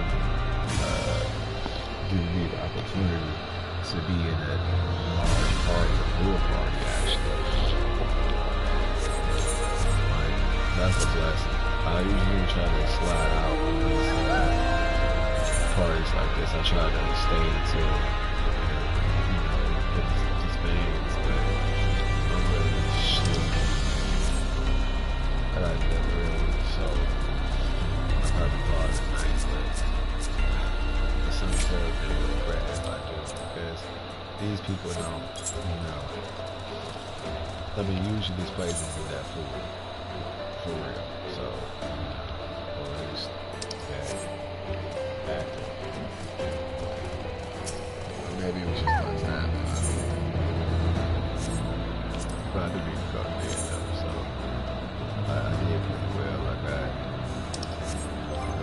giving me the opportunity to be in a large part of the pool party, actually. Like, that's a blessing. I usually try to slide out when parties like this. I try to stay until, you know, it's bands, but I'm really sleepy. I got to get up early, so I'll probably call it tonight, but it's something to regret if I do, because these people don't, you know, I mean, usually these places do that for real, so, or at least, yeah, acting. Or maybe it was just my time, I don't know. But I do need to go to bed though, so I did pretty well. I got,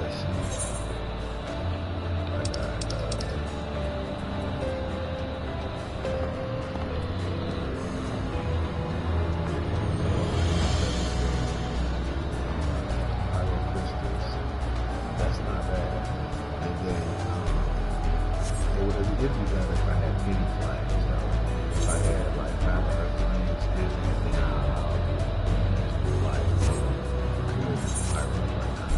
let's see, I got, that's not bad. And then, it'd be better if I had mini flags, though. If I had, like, 5 other flags, then like, good in my room right now.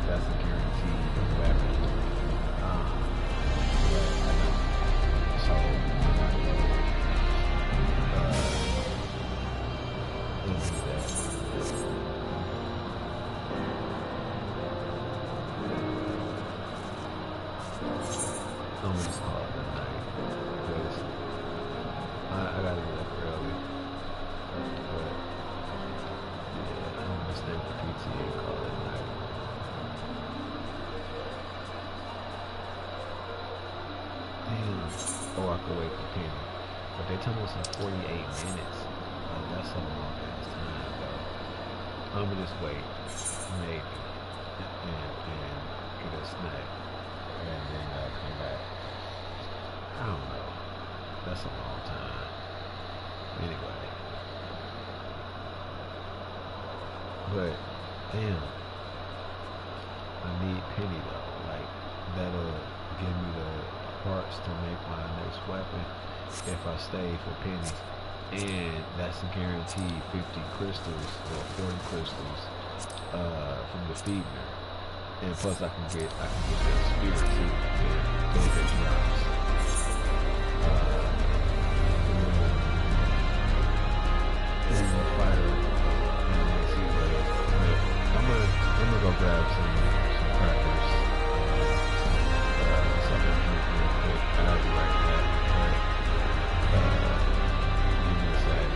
That's a guaranteed weapon. So, we'll do that. gonna just call it a night because I gotta get up early. But yeah, I'm gonna stay for PTA and call it a night. Damn. Oh, I could wait for Penny. But they told us in 48 minutes. Like, that's a long ass time, though. I'm gonna just wait, maybe, and get a snack, and then come back. I don't know. That's a long time. Anyway. But, damn. I need Penny, though. Like, that'll give me the parts to make my next weapon if I stay for pennies. And that's a guaranteed 50 crystals or 40 crystals from the feeder. And plus I can get that spirit too and get drops. And then fire and see what I'm gonna go grab some crackers. Something to drink real quick. I'll be right back. Give me a sec.